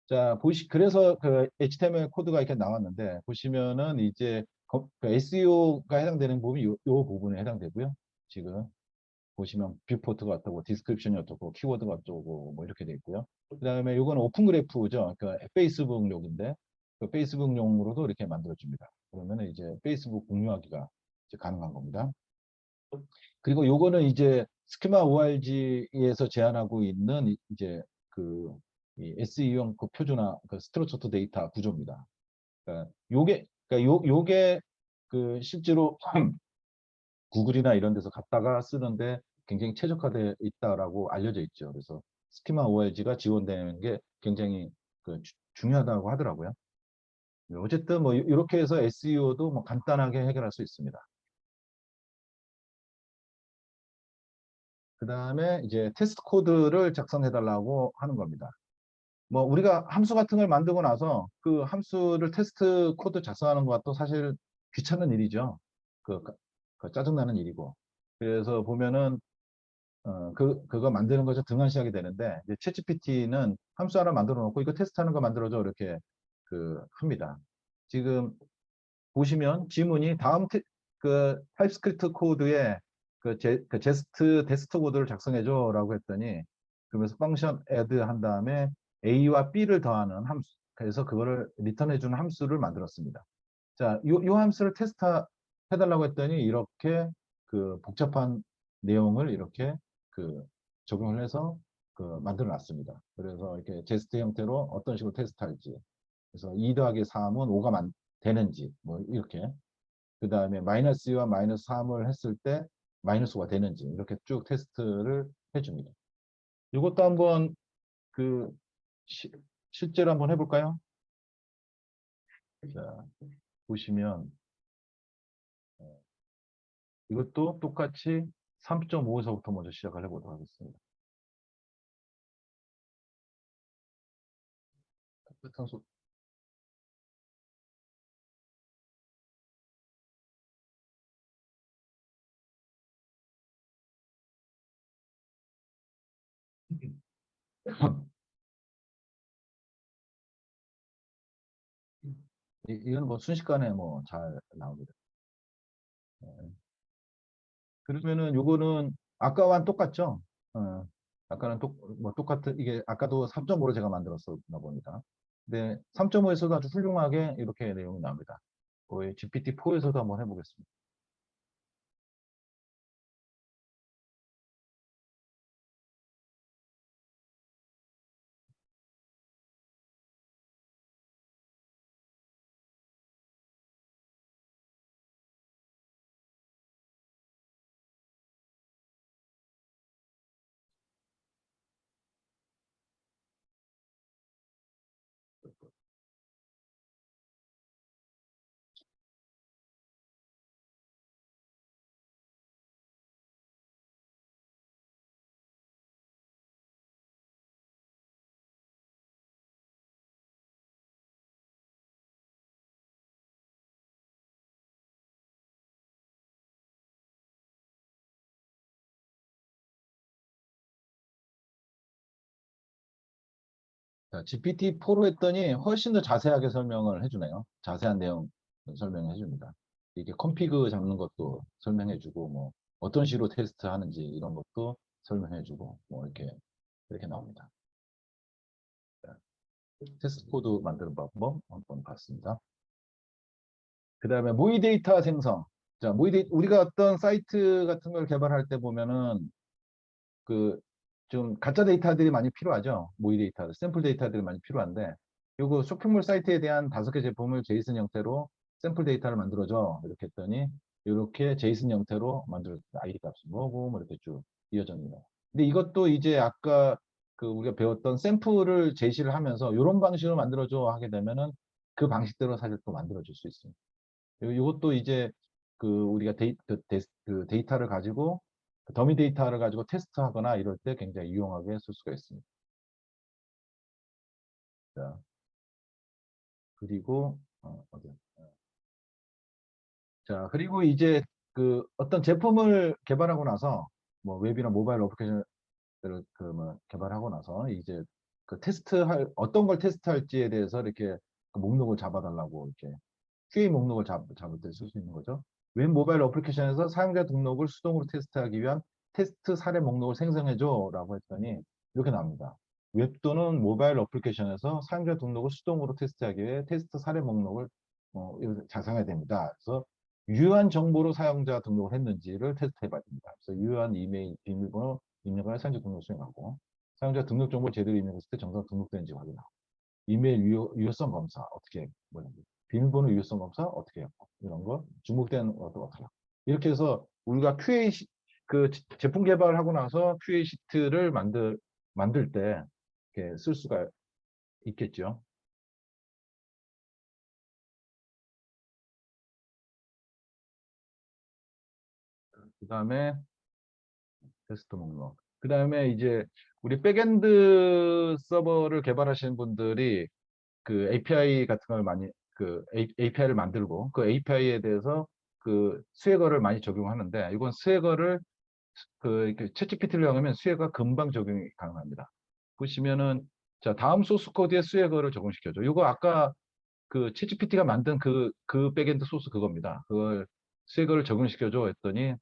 자, 그래서 그 HTML 코드가 이렇게 나왔는데, 보시면은 이제 SEO가 해당되는 부분이 요 부분에 해당되고요. 지금 보시면 뷰포트가 어떻고, 디스크립션이 어떻고, 키워드가 어쩌고, 뭐 이렇게 돼 있고요. 그 다음에 요거는 오픈 그래프죠. 그러니까 페이스북용인데, 그 페이스북용으로도 이렇게 만들어줍니다. 그러면 이제 페이스북 공유하기가 이제 가능한 겁니다. 그리고 요거는 이제 스키마 ORG에서 제안하고 있는 이제 그 SEO용 그 표준화 그 스트럭처드 데이터 구조입니다. 요게 그 실제로 구글이나 이런 데서 갖다가 쓰는데 굉장히 최적화되어 있다라고 알려져 있죠. 그래서 스키마 ORG가 지원되는 게 굉장히 중요하다고 하더라고요. 어쨌든 뭐 이렇게 해서 SEO도 뭐 간단하게 해결할 수 있습니다. 그 다음에 이제 테스트 코드를 작성해 달라고 하는 겁니다. 뭐 우리가 함수 같은 걸 만들고 나서 그 함수를 테스트 코드 작성하는 것도 사실 귀찮은 일이죠. 그 짜증나는 일이고. 그래서 보면은 그거 만드는 거죠. 등한시하게 되는데 이제 챗GPT는 함수 하나 만들어 놓고 이거 테스트하는 거 만들어줘 이렇게 합니다. 지금 보시면 지문이 그 타입스크립트 코드에 그 제스트 테스트 코드를 작성해줘라고 했더니 그러면서 펑션 add 한 다음에 a와 b를 더하는 함수. 그래서 그거를 리턴해주는 함수를 만들었습니다. 자, 요 함수를 테스트 해달라고 했더니 이렇게 그 복잡한 내용을 이렇게 적용을 해서 만들어 놨습니다. 그래서 이렇게 제스트 형태로 어떤 식으로 테스트할지. 그래서 2 더하기 3은 5가 되는지, 뭐, 이렇게. 그 다음에 마이너스 2와 마이너스 3을 했을 때 마이너스 5가 되는지, 이렇게 쭉 테스트를 해줍니다. 이것도 한번 실제로 한번 해볼까요? 자, 보시면, 이것도 똑같이 3.5에서부터 먼저 시작을 해보도록 하겠습니다. 똑같은 속 이건 뭐 순식간에 뭐 잘 나옵니다. 네. 그러면은 요거는 아까와는 똑같죠? 아까는 뭐 똑같은 이게 아까도 3.5로 제가 만들었었나 봅니다. 근데 3.5에서도 아주 훌륭하게 이렇게 내용이 나옵니다. 거의 GPT-4에서도 한번 해보겠습니다. 자, GPT-4로 했더니 훨씬 더 자세하게 설명을 해주네요. 자세한 내용 설명을 해줍니다. 이게 컴피그 잡는 것도 설명해주고, 뭐, 어떤 식으로 테스트 하는지 이런 것도 설명해주고, 뭐, 이렇게 나옵니다. 자, 테스트 코드 만드는 방법 한번 봤습니다. 그 다음에 모의 데이터 생성. 자, 우리가 어떤 사이트 같은 걸 개발할 때 보면은 좀 가짜 데이터들이 많이 필요하죠. 모의 데이터, 샘플 데이터들이 많이 필요한데, 요거 쇼핑몰 사이트에 대한 5개 제품을 제이슨 형태로 샘플 데이터를 만들어줘. 이렇게 했더니, 이렇게 제이슨 형태로 만들어줍니다. 아이디 값이 뭐고, 뭐 이렇게 쭉 이어집니다. 근데 이것도 이제 아까 우리가 배웠던 샘플을 제시를 하면서 이런 방식으로 만들어줘 하게 되면은 그 방식대로 사실 또 만들어줄 수 있습니다. 이것도 이제 우리가 데이터를 가지고 더미 데이터를 가지고 테스트하거나 이럴 때 굉장히 유용하게 쓸 수가 있습니다. 자, 그리고 자, 그리고 이제 어떤 제품을 개발하고 나서 뭐 웹이나 모바일 어플리케이션을 뭐 개발하고 나서 이제 어떤 걸 테스트할지에 대해서 이렇게 목록을 잡아달라고 이렇게 QA 목록을 잡을 때 쓸 수 있는 거죠. 웹 모바일 어플리케이션에서 사용자 등록을 수동으로 테스트하기 위한 테스트 사례 목록을 생성해줘 라고 했더니 이렇게 나옵니다. 웹 또는 모바일 어플리케이션에서 사용자 등록을 수동으로 테스트하기 위해 테스트 사례 목록을 작성해야 됩니다. 그래서 유효한 정보로 사용자 등록을 했는지를 테스트해 봐야 됩니다. 그래서 유효한 이메일, 비밀번호 입력을 사용자 등록 수행하고 사용자 등록 정보 제대로 입력했을 때 정상 등록되는지 확인하고 이메일 유효성 검사 어떻게 뭐냐 비밀번호 유효성 검사 어떻게 해요? 이런 거 중복된 것도 어떻게 해요? 이렇게 해서 우리가 그 제품 개발하고 나서 QA 시트를 만들 때 이렇게 쓸 수가 있겠죠. 그 다음에 테스트 목록. 그 다음에 이제 우리 백엔드 서버를 개발하시는 분들이 그 API 같은 걸 많이 API를 만들고 그 API에 대해서 그 수혜거를 많이 적용하는데 이건 수혜거를 챗GPT를 이용하면 수혜가 금방 적용이 가능합니다. 보시면은 자 다음 소스 코드에 수혜거를 적용시켜줘. 이거 아까 그 챗GPT가 만든 그 백엔드 소스 그겁니다. 그걸 수혜거를 적용시켜줘 했더니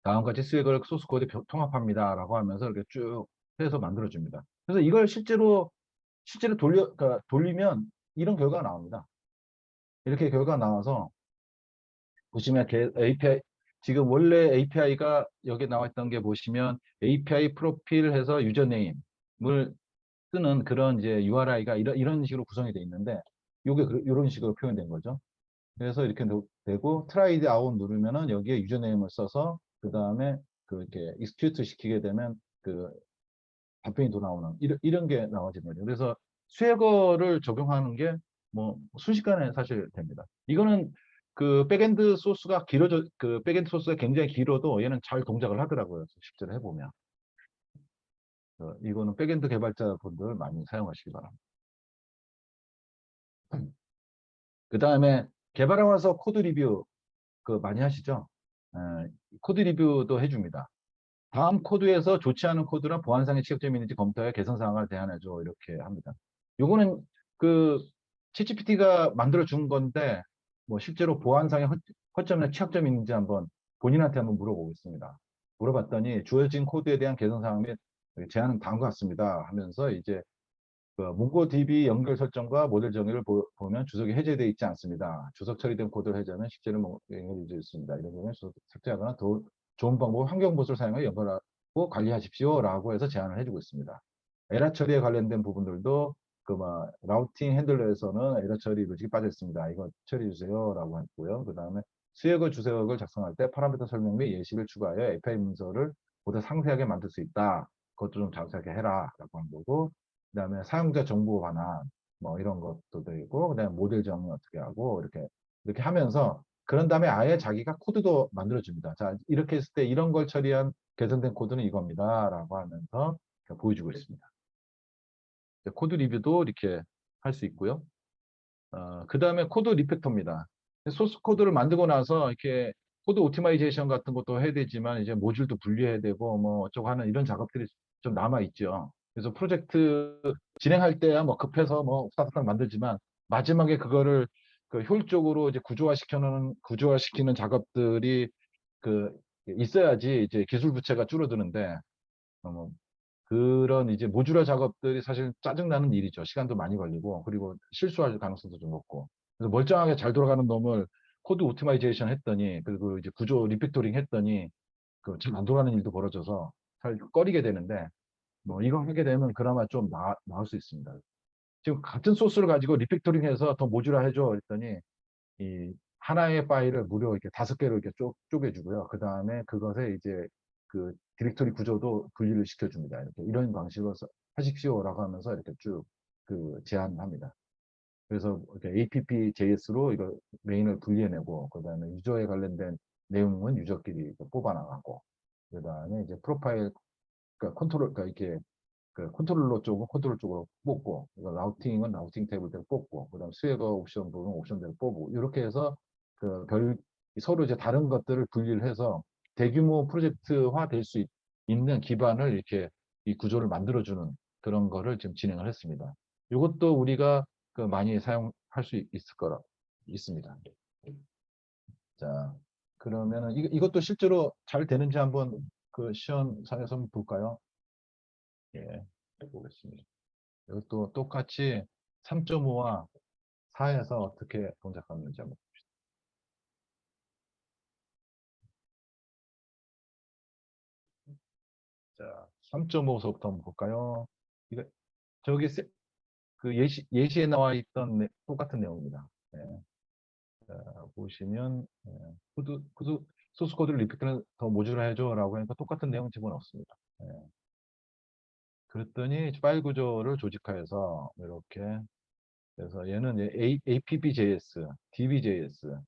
다음과 같이 수익을 소스 코드에 통합합니다라고 하면서 이렇게 쭉 해서 만들어줍니다. 그래서 이걸 실제로 돌리면 이런 결과가 나옵니다. 이렇게 결과가 나와서 보시면 API 지금 원래 API가 여기 나와 있던 게 보시면 API 프로필 해서 유저네임을 쓰는 그런 이제 URI가 이런 식으로 구성이 되어 있는데 이게 이런 식으로 표현된 거죠. 그래서 이렇게 되고 트라이드 아웃 누르면은 여기에 유저네임을 써서 그 다음에 이렇게 익스큐트 시키게 되면 그 답변이 또 나오는 이런 게 나와지는 거죠. 그래서 수혜거를 적용하는 게 뭐 순식간에 사실 됩니다. 이거는 그 백엔드 소스가 그 백엔드 소스가 굉장히 길어도 얘는 잘 동작을 하더라고요. 실제로 해보면. 이거는 백엔드 개발자분들 많이 사용하시기 바랍니다. 그 다음에 개발하고 나서 코드 리뷰 많이 하시죠? 코드 리뷰도 해줍니다. 다음 코드에서 좋지 않은 코드나 보안상의 취약점이 있는지 검토해 개선 사항을 대안해줘 이렇게 합니다. 요거는 그 챗GPT가 만들어 준 건데 뭐 실제로 보안상의 허점이나 취약점이 있는지 한번 본인한테 한번 물어보겠습니다. 물어봤더니 주어진 코드에 대한 개선 사항 및 제안은 다음과 같습니다 하면서 이제 그 몽고DB 연결 설정과 모델 정의를 보면 주석이 해제되어 있지 않습니다. 주석 처리된 코드를 해제하면 실제로 연결이 되어 있습니다. 이런 경우에 주석 삭제하거나 더 좋은 방법 환경보수를 사용하여 연결하고 관리하십시오 라고 해서 제안을 해주고 있습니다. 에러 처리에 관련된 부분들도 라우팅 핸들러에서는 에러 처리 로직이 빠져 있습니다. 이거 처리해 주세요 라고 했고요. 그 다음에 수역을 주석을 작성할 때 파라미터 설명 및 예시를 추가하여 API 문서를 보다 상세하게 만들 수 있다. 그것도 좀 자세하게 해라 라고 한 거고, 그 다음에 사용자 정보 반환 뭐 이런 것도 되고, 그 다음에 모델 정의 어떻게 하고 이렇게 하면서 그런 다음에 아예 자기가 코드도 만들어줍니다. 자, 이렇게 했을 때 이런 걸 처리한 개선된 코드는 이겁니다 라고 하면서 보여주고 있습니다. 코드 리뷰도 이렇게 할 수 있고요. 그 다음에 코드 리팩터입니다. 소스 코드를 만들고 나서 이렇게 코드 오티마이제이션 같은 것도 해야 되지만 이제 모듈도 분리해야 되고 뭐 어쩌고 하는 이런 작업들이 좀 남아 있죠. 그래서 프로젝트 진행할 때야 뭐 급해서 뭐 후딱후딱 만들지만 마지막에 그거를 효율적으로 이제 구조화시키는 작업들이 있어야지 이제 기술 부채가 줄어드는데 뭐 그런 이제 모듈화 작업들이 사실 짜증나는 일이죠. 시간도 많이 걸리고, 그리고 실수할 가능성도 좀 높고. 그래서 멀쩡하게 잘 돌아가는 놈을 코드 오티마이제이션 했더니, 그리고 이제 구조 리팩토링 했더니, 잘 안 돌아가는 일도 벌어져서 잘 꺼리게 되는데, 뭐, 이거 하게 되면 그나마 좀 나을 수 있습니다. 지금 같은 소스를 가지고 리팩토링 해서 더 모듈화 해줘. 했더니, 이 하나의 파일을 무려 이렇게 5개로 이렇게 쪼개주고요. 그 다음에 그것에 이제 디렉토리 구조도 분리를 시켜줍니다. 이런 방식으로 하십시오라고 하면서 이렇게 쭉 제안합니다. 그래서 이렇게 app.js로 이거 메인을 분리해내고, 그 다음에 유저에 관련된 내용은 유저끼리 뽑아나가고, 그 다음에 이제 프로파일, 그러니까 이렇게 컨트롤러 쪽은 컨트롤 쪽으로 뽑고, 라우팅은 라우팅 테이블대로 뽑고, 그다음 수혜거 옵션 부분 옵션대로 뽑고, 이렇게 해서 서로 이제 다른 것들을 분리를 해서 대규모 프로젝트화 될 수 있는 기반을 이렇게 이 구조를 만들어주는 그런 거를 지금 진행을 했습니다. 이것도 우리가 많이 사용할 수 있습니다. 자, 그러면은 이것도 실제로 잘 되는지 한번 시연상에서 한번 볼까요? 예, 보겠습니다. 이것도 똑같이 3.5와 4에서 어떻게 동작하는지 한번 봅시다. 자, 3.5서부터 한번 볼까요? 저기 예시에 나와 있던 똑같은 내용입니다. 예. 자, 보시면 소스 코드를 리피트를 더 모듈화 해줘라고 하니까 똑같은 내용 집어넣습니다. 예. 그랬더니 파일 구조를 조직화해서 이렇게 그래서 얘는 APP.js, DB.js,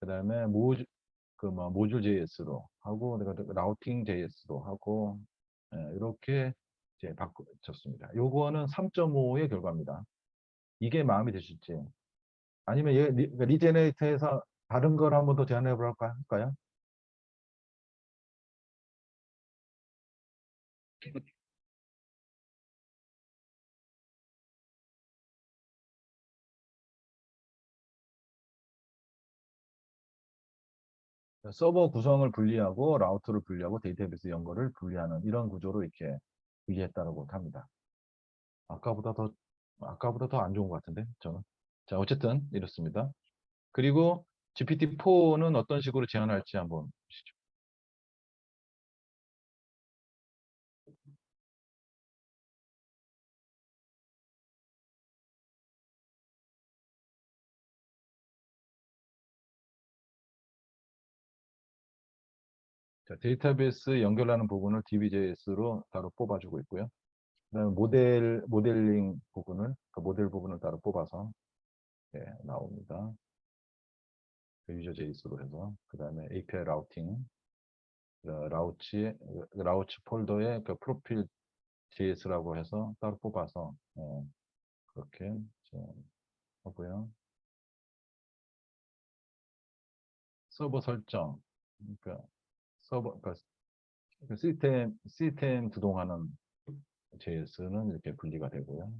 그다음에 모듈 JS로 하고 내가 라우팅 JS로 하고 이렇게 이제 바꿔줬습니다. 요거는 3.5의 결과입니다. 이게 마음에 드실지 아니면 리제네이터에서 다른 걸 한번 더 제안해 볼까 할까요? 서버 구성을 분리하고 라우터를 분리하고 데이터베이스 연결을 분리하는 이런 구조로 이렇게 분리했다고 합니다. 아까보다 더 안 좋은 것 같은데 저는. 자, 어쨌든 이렇습니다. 그리고 GPT-4는 어떤 식으로 제안할지 한번 보시죠. 자, 데이터베이스 연결하는 부분을 DBJS로 따로 뽑아주고 있고요. 그다음에 모델링 부분을 그 모델 부분을 따로 뽑아서 나옵니다. 유저 JS로 해서 그다음에 API 라우팅, 라우치 폴더에 그 프로필 JS라고 해서 따로 뽑아서 그렇게 하고요. 서버 설정, 그러니까 그러니까 시스템 구동하는 JS는 이렇게 분리가 되고요.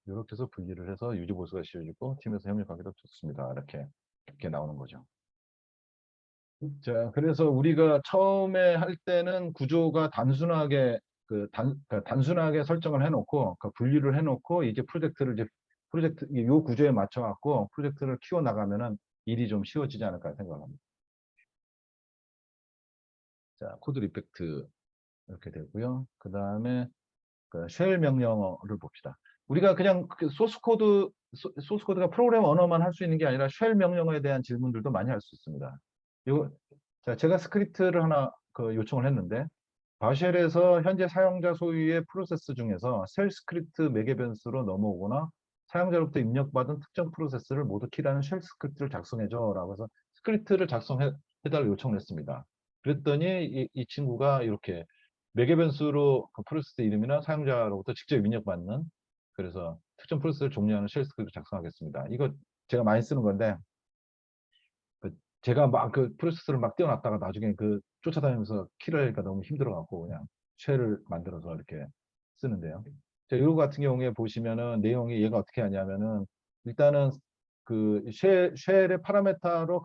이렇게 해서 분리를 해서 유지 보수가 쉬워지고 팀에서 협력하기도 좋습니다. 이렇게 나오는 거죠. 자, 그래서 우리가 처음에 할 때는 구조가 단순하게 그러니까 단순하게 설정을 해놓고 분리를 해놓고 이제 프로젝트 요 구조에 맞춰 갖고 프로젝트를 키워 나가면은 일이 좀 쉬워지지 않을까 생각합니다. 자, 코드 리팩트 이렇게 되고요. 그 다음에 쉘 명령어를 봅시다. 우리가 그냥 소스 코드가 프로그램 언어만 할 수 있는 게 아니라 쉘 명령어에 대한 질문들도 많이 할 수 있습니다. 자, 제가 스크립트를 하나 요청을 했는데 바쉘에서 현재 사용자 소유의 프로세스 중에서 쉘 스크립트 매개 변수로 넘어오거나 사용자로부터 입력받은 특정 프로세스를 모두 키라는 쉘 스크립트를 작성해줘라고 해서 스크립트를 작성해달라고 요청을 했습니다. 그랬더니 이 친구가 이렇게 매개 변수로 그 프로세스 이름이나 사용자로부터 직접 입력받는 그래서 특정 프로세스를 종료하는 쉘 스크립트를 작성하겠습니다. 이거 제가 많이 쓰는 건데 제가 막 프로세스를 막 띄워놨다가 나중에 쫓아다니면서 키를 하니까 너무 힘들어갖고 그냥 쉘을 만들어서 이렇게 쓰는데요. 자, 이거 같은 경우에 보시면은 내용이 얘가 어떻게 하냐면은 일단은 쉘의 파라메타로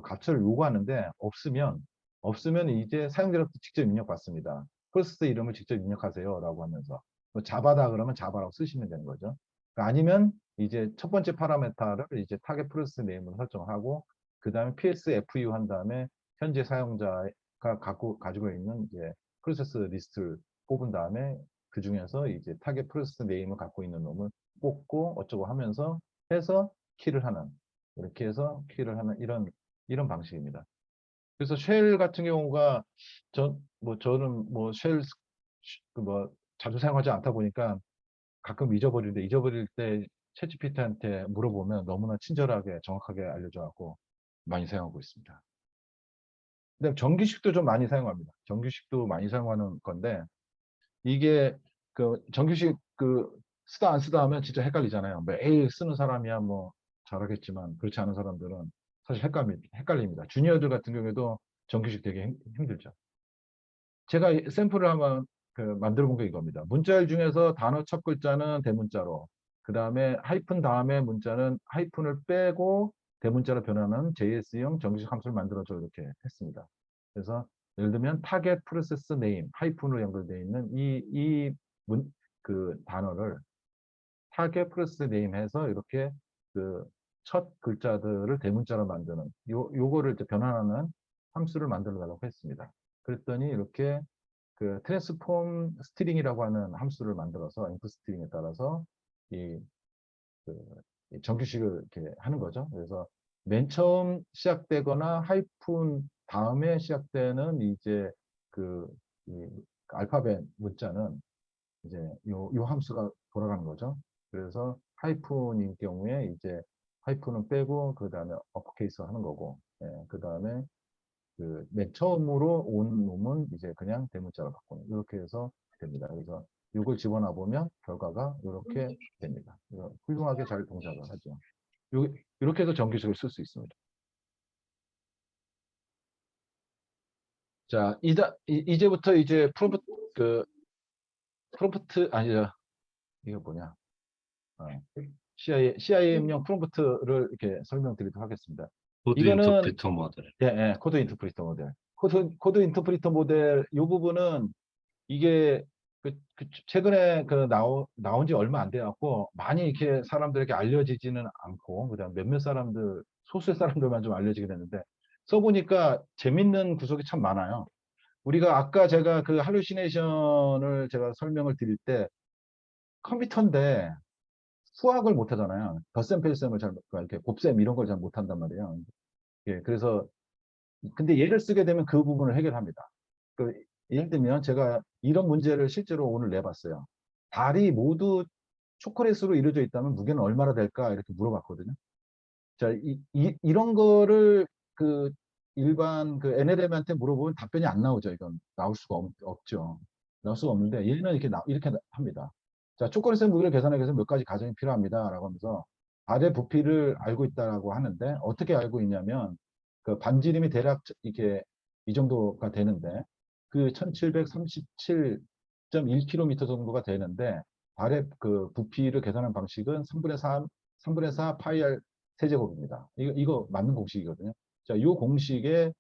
값을 요구하는데 없으면 이제 사용자로부터 직접 입력받습니다. 프로세스 이름을 직접 입력하세요라고 하면서 자바다 그러면 자바라고 쓰시면 되는 거죠. 아니면 이제 첫 번째 파라메타를 이제 타겟 프로세스 네임으로 설정하고 그 다음에 PSFU 한 다음에 현재 사용자가 가지고 있는 이제 프로세스 리스트를 뽑은 다음에 그 중에서 이제 타겟 프로세스 네임을 갖고 있는 놈을 뽑고 어쩌고 하면서 해서 키를 하는 이렇게 해서 키를 하는 이런 방식입니다. 그래서 쉘 같은 경우가 저는 자주 사용하지 않다 보니까 가끔 잊어버릴 때 챗GPT한테 물어보면 너무나 친절하게 정확하게 알려줘갖고 많이 사용하고 있습니다. 근데 정규식도 좀 많이 사용합니다. 정규식도 많이 사용하는 건데 이게 정규식 쓰다 안 쓰다 하면 진짜 헷갈리잖아요. 매일 쓰는 사람이야 뭐 잘하겠지만 그렇지 않은 사람들은 사실 헷갈립니다. 주니어들 같은 경우에도 정규식 되게 힘들죠. 제가 샘플을 한번 만들어 본 게 이겁니다. 문자열 중에서 단어 첫 글자는 대문자로, 그 다음에 하이픈 다음에 문자는 하이픈을 빼고 대문자로 변하는 JS형 정규식 함수를 만들어서 이렇게 했습니다. 그래서 예를 들면 타겟 프로세스 네임, 하이픈으로 연결되어 있는 단어를 타겟 프로세스 네임 해서 이렇게 첫 글자들을 대문자로 만드는 요거를 이제 변환하는 함수를 만들어 달라고 했습니다. 그랬더니 이렇게 그 트랜스폼 스트링이라고 하는 함수를 만들어서 인풋 스트링에 따라서 이, 그, 이 정규식을 이렇게 하는 거죠. 그래서 맨 처음 시작되거나 하이픈 다음에 시작되는 이제 그, 이 알파벳 문자는 이제 요 함수가 돌아가는 거죠. 그래서 하이픈인 경우에 이제 하이픈은 빼고 그 다음에 어퍼케이스 하는 거고, 그 다음에 그 맨 처음으로 온 놈은 이제 그냥 대문자로 바꾸는 이렇게 해서 됩니다. 그래서 이걸 집어넣어 보면 결과가 이렇게 됩니다. 훌륭하게 잘 동작을 하죠. 이렇게 해서 정규식을 쓸 수 있습니다. 자, 이제부터 이제 프롬프트 아니죠. 이거 뭐냐? CIM용 프롬프트를 이렇게 설명드리도록 하겠습니다.
코드
이거는
인터프리터 모델.
코드 인터프리터 모델. 코드 인터프리터 모델 이 부분은 이게 최근에 나온 지 얼마 안 돼갖고 많이 이렇게 사람들에게 알려지지는 않고 그다음 몇몇 사람들 소수의 사람들만 좀 알려지게 됐는데 써보니까 재밌는 구석이 참 많아요. 우리가 아까 제가 그 할루시네이션을 제가 설명을 드릴 때 컴퓨터인데 수학을 못 하잖아요. 덧셈 뺄셈을 이렇게 곱셈 이런 걸 잘 못한단 말이에요. 예, 그래서 근데 얘를 쓰게 되면 그 부분을 해결합니다. 예를 들면 제가 이런 문제를 실제로 오늘 내봤어요. 달이 모두 초콜릿으로 이루어져 있다면 무게는 얼마나 될까 이렇게 물어봤거든요. 자, 이런 거를 그 일반 그 NLM한테 물어보면 답변이 안 나오죠. 이건 나올 수가 없죠. 나올 수가 없는데 얘는 이렇게 합니다. 자, 초콜릿의 무게를 계산하기 위해서 몇 가지 가정이 필요합니다. 라고 하면서 달의 부피를 알고 있다라고 하는데 어떻게 알고 있냐면 그 반지름이 대략 이렇게 이 정도가 되는데 그 1737.1km 정도가 되는데 달의 그 부피를 계산하는 방식은 3분의 4 파이 r 세제곱입니다. 이거 맞는 공식이거든요. 자, 이 공식에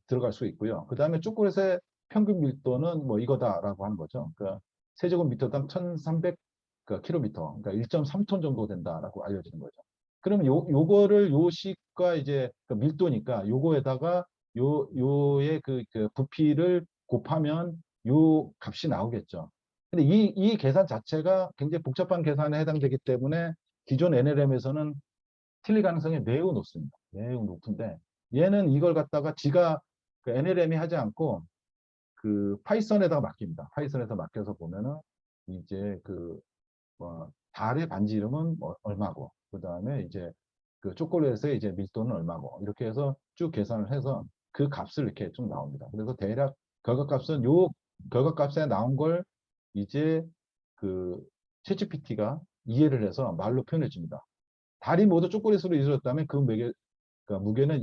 들어갈 수 있고요. 그 다음에 초콜릿의 평균 밀도는 뭐 이거다라고 하는 거죠. 그러니까 세제곱미터당 1300km, 그러니까 1.3톤 정도 된다라고 알려지는 거죠. 그러면 요거를 요 식과 이제 그 밀도니까 요거에다가 요의 그 부피를 곱하면 요 값이 나오겠죠. 근데 이 계산 자체가 굉장히 복잡한 계산에 해당되기 때문에 기존 NLM에서는 틀릴 가능성이 매우 높습니다. 매우 높은데 얘는 이걸 갖다가 지가 그 NLM이 하지 않고 그 파이썬에다가 맡깁니다. 파이썬에다 맡겨서 보면은 이제 달의 반지름은 얼마고 그 다음에 이제 그 초콜릿의 이제 밀도는 얼마고 이렇게 해서 쭉 계산을 해서 그 값을 이렇게 쭉 나옵니다. 그래서 대략 결과값은 요 결과값에 나온 걸 이제 그 챗GPT가 이해를 해서 말로 표현해 줍니다. 달이 모두 초콜릿으로 이루어졌다면 그 무게는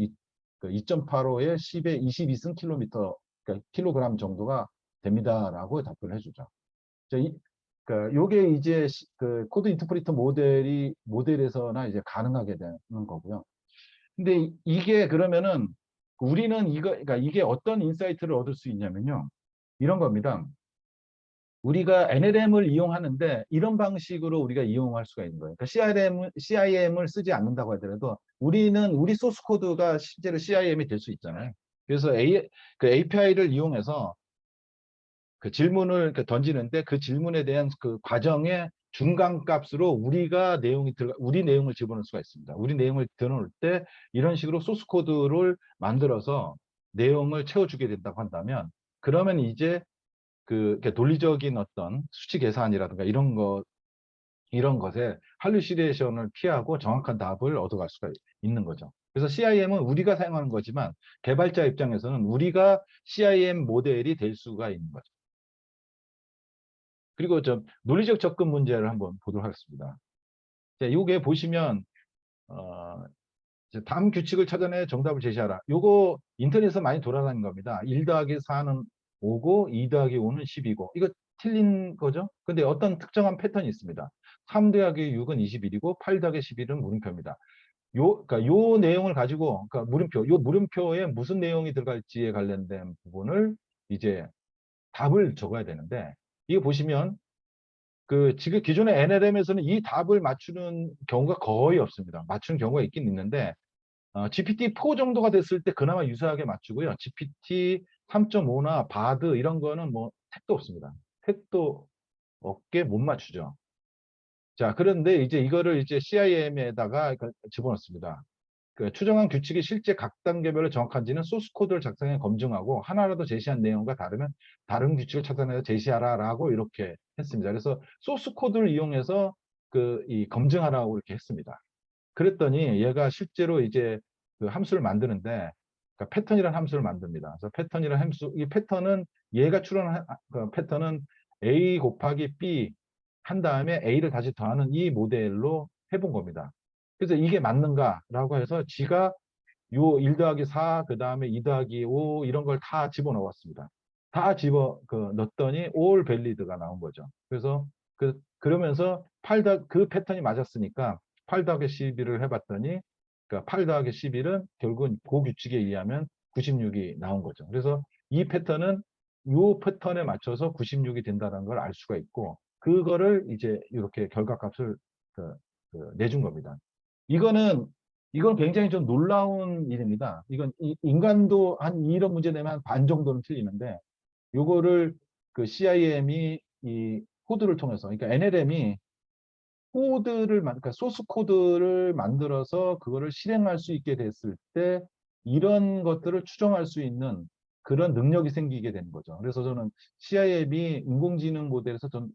2.85에 10에 22승 킬로미터, 그러니까 킬로그램 정도가 됩니다라고 답변을 해주죠. 그러니까 요게 이제 그 코드 인터프리터 모델에서나 이제 가능하게 되는 거고요. 근데 이게 그러면은 우리는 그러니까 이게 어떤 인사이트를 얻을 수 있냐면요. 이런 겁니다. 우리가 NLM을 이용하는데 이런 방식으로 우리가 이용할 수가 있는 거예요. 그러니까 CIM을 쓰지 않는다고 하더라도 우리 소스 코드가 실제로 CIM이 될 수 있잖아요. 그래서 그 API를 이용해서 그 질문을 던지는데 그 질문에 대한 그 과정의 중간 값으로 우리 내용을 집어넣을 수가 있습니다. 우리 내용을 집어넣을 때 이런 식으로 소스 코드를 만들어서 내용을 채워주게 된다고 한다면 그러면 이제 논리적인 어떤 수치 계산이라든가 이런 것에 할루시네이션을 피하고 정확한 답을 얻어갈 수가 있는 거죠. 그래서 CIM은 우리가 사용하는 거지만 개발자 입장에서는 우리가 CIM 모델이 될 수가 있는 거죠. 그리고 논리적 접근 문제를 한번 보도록 하겠습니다. 자, 요게 보시면 다음 규칙을 찾아내 정답을 제시하라. 요거 인터넷에서 많이 돌아다니는 겁니다. 1 더하기 4는 5고 2 더하기 5는 10이고 이거 틀린 거죠? 근데 어떤 특정한 패턴이 있습니다. 3 더하기 6은 21이고 8 더하기 11은 물음표입니다. 그러니까 요 내용을 가지고 그러니까 요 물음표에 무슨 내용이 들어갈지에 관련된 부분을 이제 답을 적어야 되는데 이거 보시면 지금 기존의 NLM에서는 이 답을 맞추는 경우가 거의 없습니다. 맞추는 경우가 있긴 있는데 GPT-4 정도가 됐을 때 그나마 유사하게 맞추고요. GPT 3.5나 바드 이런 거는 뭐 택도 없습니다. 택도 없게 못 맞추죠. 자, 그런데 이제 이거를 이제 CIM에다가 집어넣습니다. 그 추정한 규칙이 실제 각 단계별로 정확한지는 소스 코드를 작성해 검증하고 하나라도 제시한 내용과 다르면 다른 규칙을 찾아내서 제시하라라고 이렇게 했습니다. 그래서 소스 코드를 이용해서 이 검증하라고 이렇게 했습니다. 그랬더니 얘가 실제로 이제 그 함수를 만드는데 그러니까 패턴이라는 함수를 만듭니다. 그래서 패턴이라는 함수, 이 패턴은 얘가 추론한 그 패턴은 A 곱하기 B 한 다음에 A를 다시 더하는 이 모델로 해본 겁니다. 그래서 이게 맞는가라고 해서 지가 요 1 더하기 4, 그 다음에 2 더하기 5 이런 걸 다 집어넣었습니다. 다 넣었더니 all valid가 나온 거죠. 그래서 그러면서 그 패턴이 맞았으니까 8 더하기 11을 해봤더니 그러니까 8 더하기 11은 결국은 그 규칙에 의하면 96이 나온 거죠. 그래서 이 패턴은 이 패턴에 맞춰서 96이 된다는 걸 알 수가 있고 그거를 이제 이렇게 결과값을 내준 겁니다. 이건 굉장히 좀 놀라운 일입니다. 이건 인간도 한 이런 문제 내면 한 반 정도는 틀리는데 요거를 그 CIM이 이 코드를 통해서 그러니까 NLM이 그러니까 소스 코드를 만들어서 그거를 실행할 수 있게 됐을 때 이런 것들을 추정할 수 있는 그런 능력이 생기게 되는 거죠. 그래서 저는 CIM이 인공지능 모델에서 좀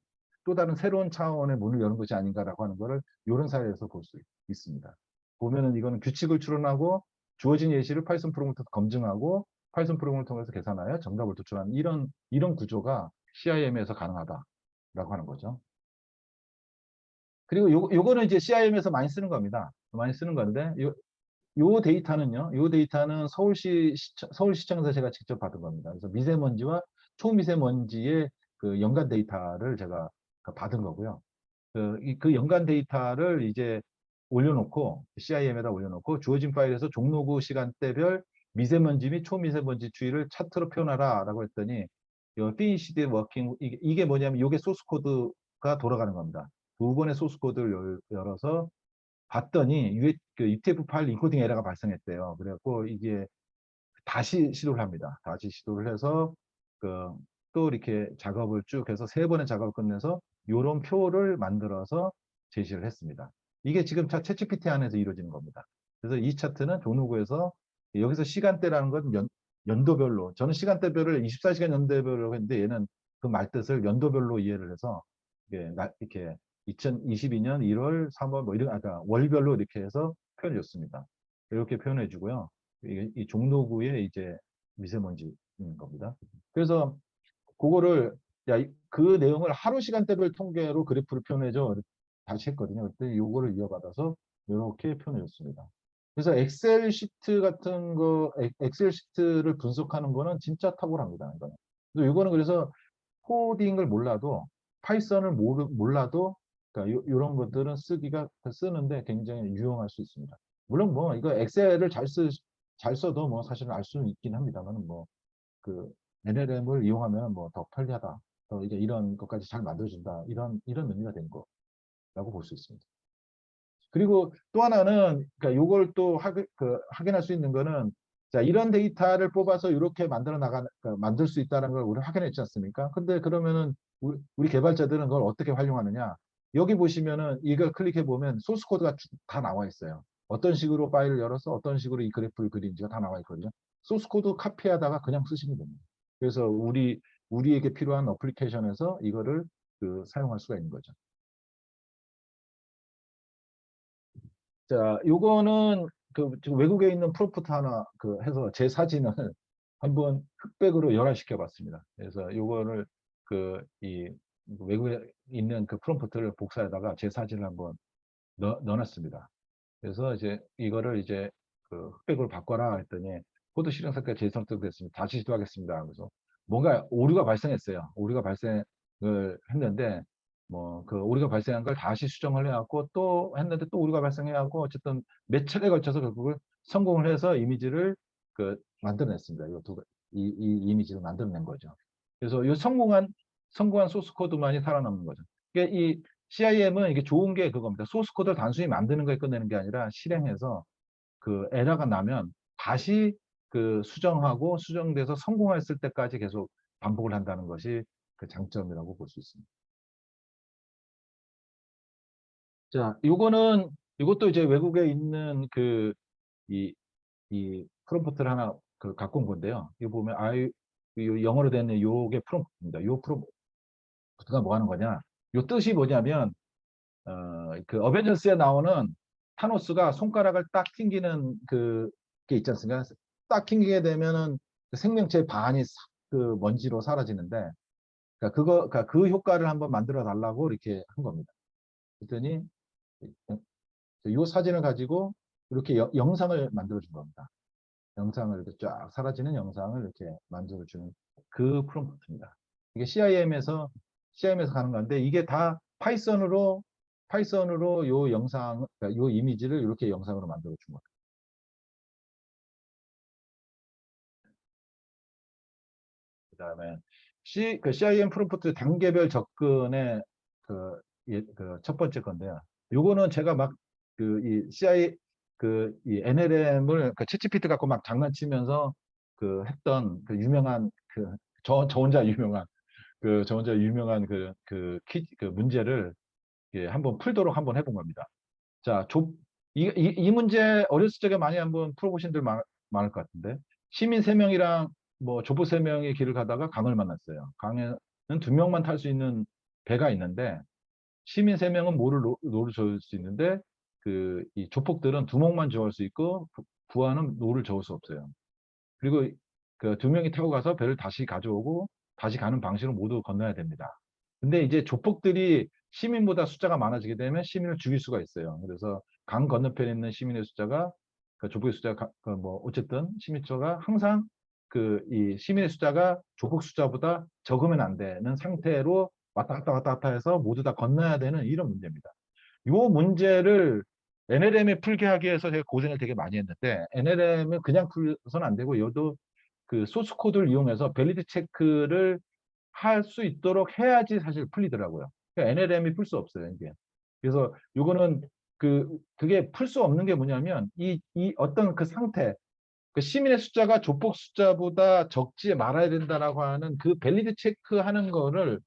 또 다른 새로운 차원의 문을 여는 것이 아닌가라고 하는 거를 이런 사례에서 볼 수 있습니다. 보면은 이거는 규칙을 추론하고 주어진 예시를 파이썬 프로그램을 통해서 검증하고 파이썬 프로그램을 통해서 계산하여 정답을 도출하는 이런 구조가 CIM에서 가능하다라고 하는 거죠. 그리고 요거는 이제 CIM에서 많이 쓰는 겁니다. 많이 쓰는 건데 요 데이터는요. 요 데이터는 서울시청에서 제가 직접 받은 겁니다. 그래서 미세먼지와 초미세먼지의 그 연관 데이터를 제가 받은 거고요. 그 연관 데이터를 이제 올려놓고 CIM에다 올려놓고 주어진 파일에서 종로구 시간대별 미세먼지 및 초미세먼지 추이를 차트로 표현하라라고 했더니 finished working 이게 뭐냐면 이게 소스 코드가 돌아가는 겁니다. 두 번의 소스 코드를 열어서 봤더니 UTF 파일 인코딩 에러가 발생했대요. 그래갖고 이게 다시 시도를 합니다. 다시 시도를 해서 또 이렇게 작업을 쭉 해서 3번의 작업을 끝내서 이런 표를 만들어서 제시를 했습니다. 이게 지금 챗GPT 안에서 이루어지는 겁니다. 그래서 이 차트는 종로구에서 여기서 시간대라는 건 연도별로 저는 시간대별을 24시간 연도별로 했는데 얘는 그 말뜻을 연도별로 이해를 해서 이렇게 2022년 1월, 3월 뭐 이런 아까 월별로 이렇게 해서 표현해 줬습니다. 이렇게 표현해 주고요. 이 종로구의 이제 미세먼지인 겁니다. 그래서 그거를 그 내용을 하루 시간대별 통계로 그래프를 표현해줘 다시 했거든요. 그때 요거를 이어받아서 이렇게 표현해 줬습니다. 그래서 엑셀 시트 같은 거 엑셀 시트를 분석하는 거는 진짜 탁월합니다. 이거는 그래서 코딩을 몰라도 파이썬을 몰라도 그러니까 이런 것들은 쓰는데 굉장히 유용할 수 있습니다. 물론 뭐 이거 엑셀을 잘 써도 뭐 사실은 알 수는 있긴 합니다만 뭐 그 NLM을 이용하면 뭐 더 편리하다. 더 이제 이런 것까지 잘 만들어준다. 이런 의미가 되는 거라고 볼 수 있습니다. 그리고 또 하나는 그러니까 요걸 또 확인할 수 있는 거는 자 이런 데이터를 뽑아서 이렇게 만들 수 있다는 걸 우리 확인했지 않습니까? 근데 그러면은 우리 개발자들은 그걸 어떻게 활용하느냐? 여기 보시면은 이걸 클릭해 보면 소스 코드가 다 나와 있어요. 어떤 식으로 파일을 열어서 어떤 식으로 이 그래프를 그린지가 다 나와 있거든요. 소스 코드 카피하다가 그냥 쓰시면 됩니다. 그래서 우리에게 필요한 어플리케이션에서 이거를 사용할 수가 있는 거죠. 자, 요거는 지금 외국에 있는 프롬프트 하나 해서 제 사진을 한번 흑백으로 열화시켜 봤습니다. 그래서 요거를 이 외국에 있는 그 프롬프트를 복사에다가 제 사진을 한번 넣어놨습니다. 그래서 이제 이거를 이제 흑백으로 바꿔라 했더니 코드 실행 상태가 재설정됐습니다. 다시 시도하겠습니다. 그래서 뭔가 오류가 발생했어요. 오류가 발생을 했는데 뭐 오류가 발생한 걸 다시 수정을 해갖고 또 했는데 또 오류가 발생해갖고 어쨌든 몇 차례 걸쳐서 결국은 성공을 해서 이미지를 만들어냈습니다. 이 이미지를 만들어낸 거죠. 그래서 이 성공한 소스 코드만이 살아남는 거죠. 그러니까 이 CIM은 이게 좋은 게 그겁니다. 소스 코드를 단순히 만드는 거에 끝내는 게 아니라 실행해서 에러가 나면 다시 그 수정하고 수정돼서 성공했을 때까지 계속 반복을 한다는 것이 그 장점이라고 볼 수 있습니다. 자, 이것도 이제 외국에 있는 이 프롬프트를 하나 갖고 온 건데요. 이거 보면 이 영어로 된 요게 프롬프트입니다. 요 프롬프트가 뭐 하는 거냐? 요 뜻이 뭐냐면 그 어벤져스에 나오는 타노스가 손가락을 딱 튕기는 그게 있지 않습니까? 딱 튕기게 되면은 그 생명체의 반이 그 먼지로 사라지는데, 그러니까 그 효과를 한번 만들어 달라고 이렇게 한 겁니다. 그랬더니 이 사진을 가지고 이렇게 영상을 만들어 준 겁니다. 영상을 이렇게 쫙 사라지는 영상을 이렇게 만들어 주는 그 프롬프트입니다. 이게 CIM에서 가는 건데, 이게 다 파이썬으로 요 영상, 그러니까 요 이미지를 이렇게 영상으로 만들어 준 겁니다. 그다음에 CIM 프롬프트 단계별 접근의 첫 번째 건데요. 요거는 제가 막 이 NLM을 챗GPT 갖고 막 장난치면서 했던 유명한 저 혼자 유명한 그 문제를 한번 풀도록 한번 해본 겁니다. 자, 이 문제 어렸을 적에 많이 한번 풀어보신 분들 많을 것 같은데, 시민 3명이랑 뭐 조부 3명이 길을 가다가 강을 만났어요. 강에는 2명만 탈 수 있는 배가 있는데, 시민 3명은 노를 저을 수 있는데, 이 조폭들은 두목만 저을 수 있고 부하는 노를 저을 수 없어요. 그리고 그 2명이 타고 가서 배를 다시 가져오고 다시 가는 방식으로 모두 건너야 됩니다. 근데 이제 조폭들이 시민보다 숫자가 많아지게 되면 시민을 죽일 수가 있어요. 그래서 강 건너편에 있는 시민의 숫자가, 조폭의 숫자가, 뭐 어쨌든 시민 숫자가 항상 이 시민의 숫자가 조폭 숫자보다 적으면 안 되는 상태로 왔다 갔다 해서 모두 다 건너야 되는 이런 문제입니다. 이 문제를 NLM에 풀게 하기 위해서 제가 고생을 되게 많이 했는데, NLM은 그냥 풀서는 안 되고 이것도 그 소스 코드를 이용해서 밸리드 체크를 할 수 있도록 해야지 사실 풀리더라고요. 그러니까 NLM이 풀 수 없어요, 이게. 그래서 이거는 그게 풀 수 없는 게 뭐냐면, 이 어떤 그 상태, 그 시민의 숫자가 조폭 숫자보다 적지 말아야 된다라고 하는 그 밸리드 체크하는 거를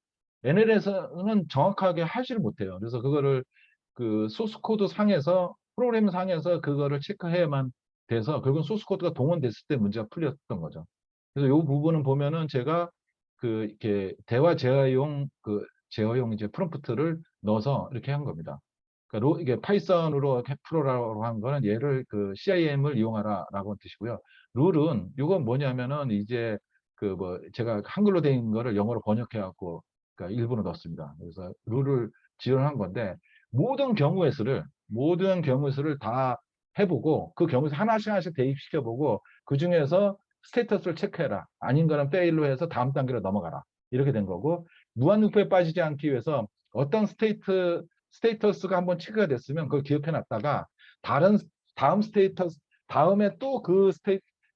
NL에서는 정확하게 하지를 못해요. 그래서 그거를 그 소스 코드 상에서, 프로그램 상에서 그거를 체크해야만 돼서 결국은 소스 코드가 동원됐을 때 문제가 풀렸던 거죠. 그래서 이 부분은 보면은 제가 이렇게 대화 제어용 이제 프롬프트를 넣어서 이렇게 한 겁니다. 그러니까 이게 파이썬으로 이렇게 풀어라고 한 거는 얘를 CIM을 이용하라라고 뜻이고요. 룰은 이건 뭐냐면은 이제 제가 한글로 된 거를 영어로 번역해 갖고 그러니까 일부러 넣었습니다. 그래서 룰을 지원한 건데, 모든 경우의 수를 다 해보고 그 경우에서 하나씩 대입시켜보고 그 중에서 스테이터스를 체크해라. 아닌 거는 페일로 해서 다음 단계로 넘어가라. 이렇게 된 거고, 무한루프에 빠지지 않기 위해서 어떤 스테이터스가 한번 체크가 됐으면 그걸 기억해 놨다가 다음 스테이터스 다음에 또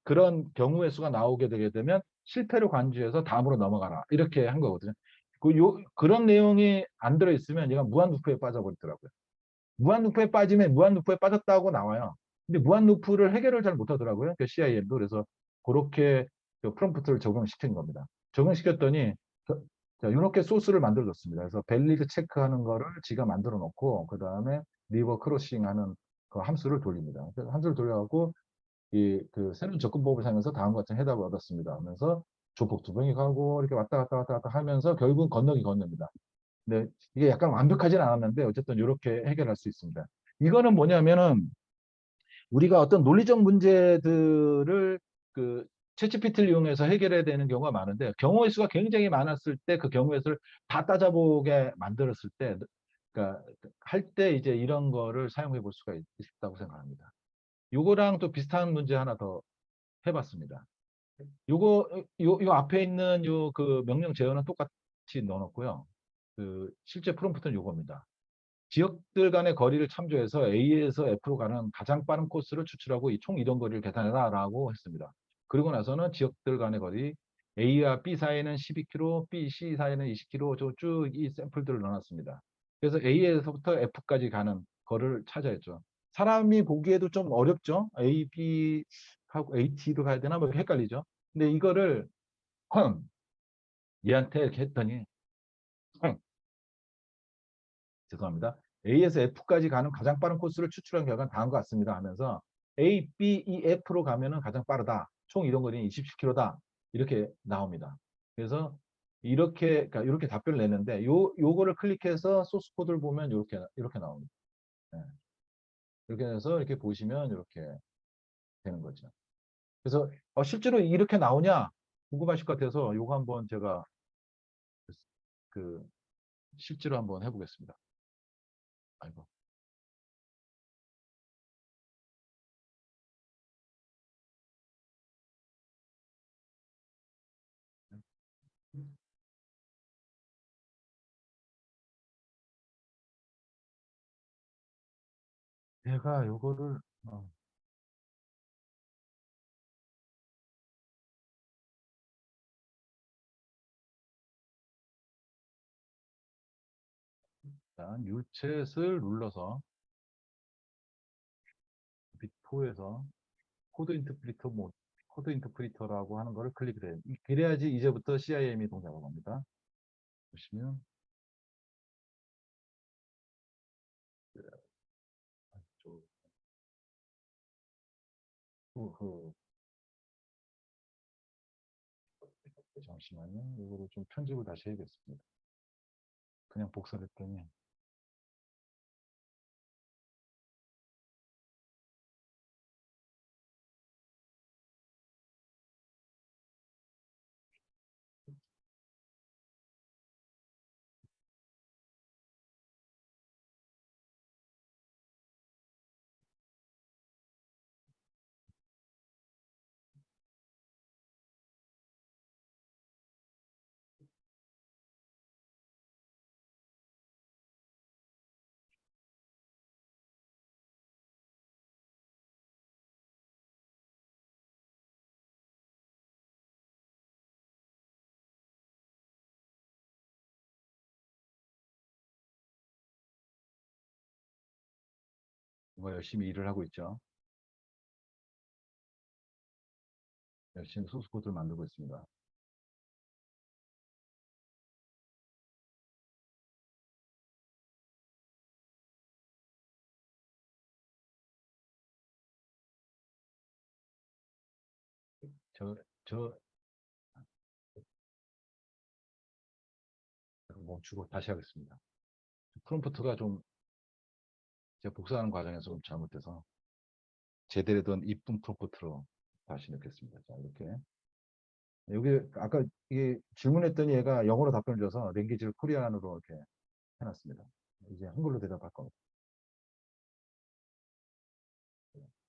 그런 경우의 수가 나오게 되게 되면 실패로 간주해서 다음으로 넘어가라. 이렇게 한 거거든요. 그런 내용이 안 들어있으면 얘가 무한루프에 빠져버리더라고요. 무한루프에 빠지면 무한루프에 빠졌다고 나와요. 근데 무한루프를 해결을 잘 못하더라고요. CIM도. 그래서 그렇게 프롬프트를 적용시킨 겁니다. 적용시켰더니 자, 이렇게 소스를 만들어줬습니다. 그래서 밸리드 체크하는 거를 지가 만들어 놓고 그 다음에 리버 크로싱 하는 그 함수를 돌립니다. 그래서 함수를 돌려갖고 새로운 접근법을 사용해서 다음과 같은 해답을 얻었습니다 하면서 조폭 2명이 가고 이렇게 왔다 갔다 하면서 결국은 건너깁니다. 근데 이게 약간 완벽하진 않았는데 어쨌든 이렇게 해결할 수 있습니다. 이거는 뭐냐면은 우리가 어떤 논리적 문제들을 챗GPT를 이용해서 해결해야 되는 경우가 많은데, 경우의 수가 굉장히 많았을 때 그 경우의 수를 다 따져보게 만들었을 때, 그러니까 할 때 이제 이런 거를 사용해 볼 수가 있다고 생각합니다. 요거랑 또 비슷한 문제 하나 더 해봤습니다. 요 앞에 있는 명령 제어는 똑같이 넣어놓고요. 실제 프롬프트는 요겁니다. 지역들 간의 거리를 참조해서 A에서 F로 가는 가장 빠른 코스를 추출하고 이 총 이동 거리를 계산해라 라고 했습니다. 그리고 나서는 지역들 간의 거리 A와 B 사이에는 12km, B, C 사이에는 20km 쭉 이 샘플들을 넣어놨습니다. 그래서 A에서부터 F까지 가는 거리를 찾아야죠. 사람이 보기에도 좀 어렵죠. A, B 하고 AT로 가야 되나 뭐 이렇게 헷갈리죠. 근데 이거를 얘한테 이렇게 했더니 죄송합니다. A에서 F까지 가는 가장 빠른 코스를 추출한 결과는 다음과 같습니다 하면서 A, B, E, F로 가면은 가장 빠르다. 총 이동 거리는 27km다. 이렇게 나옵니다. 그래서 그러니까 이렇게 답변을 냈는데 요거를 클릭해서 소스 코드를 보면 이렇게 나옵니다. 네. 이렇게 해서 이렇게 보시면 이렇게 되는 거죠. 그래서 실제로 이렇게 나오냐 궁금하실 것 같아서 요거 한번 제가 그 실제로 한번 해보겠습니다. 아이고. 제가 요거를 일단 유챗을 눌러서 빅4에서 코드 인터프리터라고 하는 거를 클릭을 해요. 그래야지 이제부터 CIM이 동작을 합니다. 보시면 저, 그, 잠시만요. 이거를 좀 편집을 다시 해야겠습니다. 그냥 복사를 했더니 정말 열심히 일을 하고 있죠. 열심히 소스 코드를 만들고 있습니다. 저, 저, 멈추고 다시 하겠습니다. 프롬프트가 좀 제가 복사하는 과정에서 좀 잘못돼서 제대로 된 이쁜 프롬프트로 다시 넣겠습니다. 자, 이렇게. 여기 아까 이게 질문했더니 얘가 영어로 답변을 줘서 랭귀지를 코리안으로 이렇게 해놨습니다. 이제 한글로 대답할 겁니다.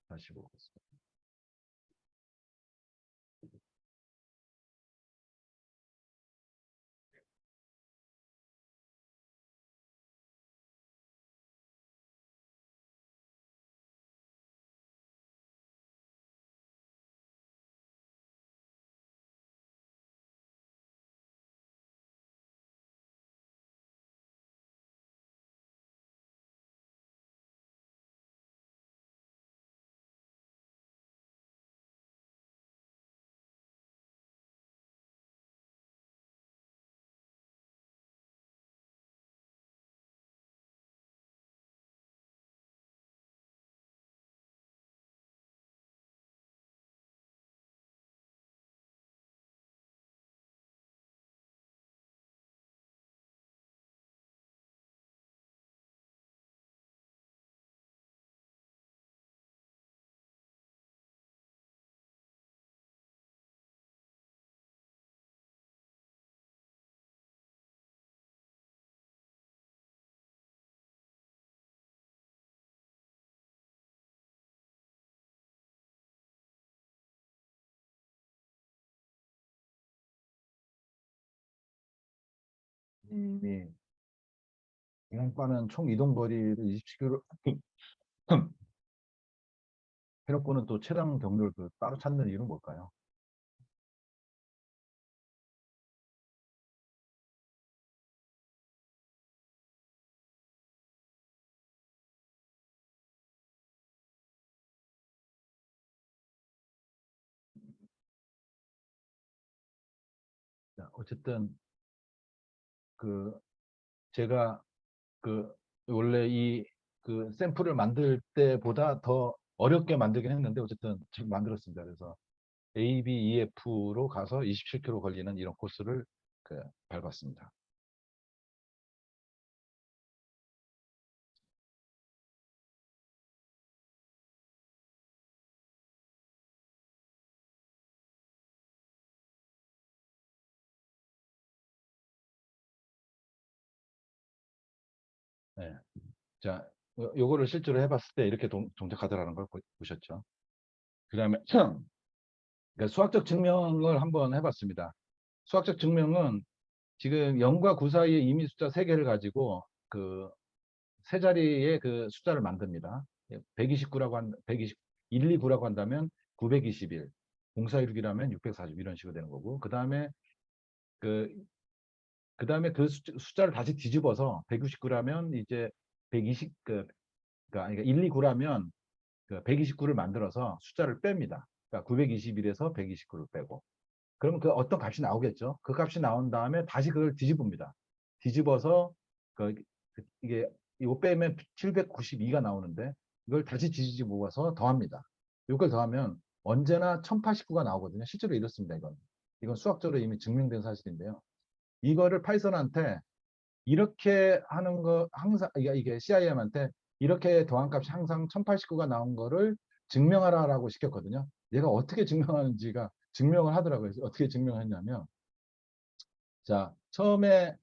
다시 보겠습니다. 이미 이항과는 총 이동 거리를 27km 해놓고는 또 최단 경로를 따로 찾는 이유는 뭘까요? 어쨌든 제가 원래 이 샘플을 만들 때보다 더 어렵게 만들긴 했는데 어쨌든 지금 만들었습니다. 그래서 ABEF로 가서 27km 걸리는 이런 코스를 밟았습니다. 네. 자, 요거를 실제로 해봤을 때 이렇게 동작하더라는 걸 보셨죠. 그 다음에 그러니까 수학적 증명을 한번 해봤습니다. 수학적 증명은 지금 0과 9 사이에 이미 숫자 3개를 가지고 세 자리의 숫자를 만듭니다. 129라고 129라고 한다면 921, 0416이라면 640 이런 식으로 되는 거고, 그 다음에 그 숫자를 다시 뒤집어서 169라면 이제 120, 그러니까 129라면 129를 만들어서 숫자를 뺍니다. 그러니까 921에서 129를 빼고. 그러면 어떤 값이 나오겠죠. 그 값이 나온 다음에 다시 그걸 뒤집습니다. 뒤집어서 이게 이거 빼면 792가 나오는데 이걸 다시 뒤집어서 더합니다. 이걸 더하면 언제나 1089가 나오거든요. 실제로 이렇습니다. 이건 수학적으로 이미 증명된 사실인데요. 이거를 파이썬한테 이렇게 하는 거 항상 이게 CIM한테 이렇게 더한 값이 항상 1089가 나온 거를 증명하라라고 시켰거든요. 얘가 어떻게 증명하는지가 증명을 하더라고요. 어떻게 증명했냐면, 자, 처음에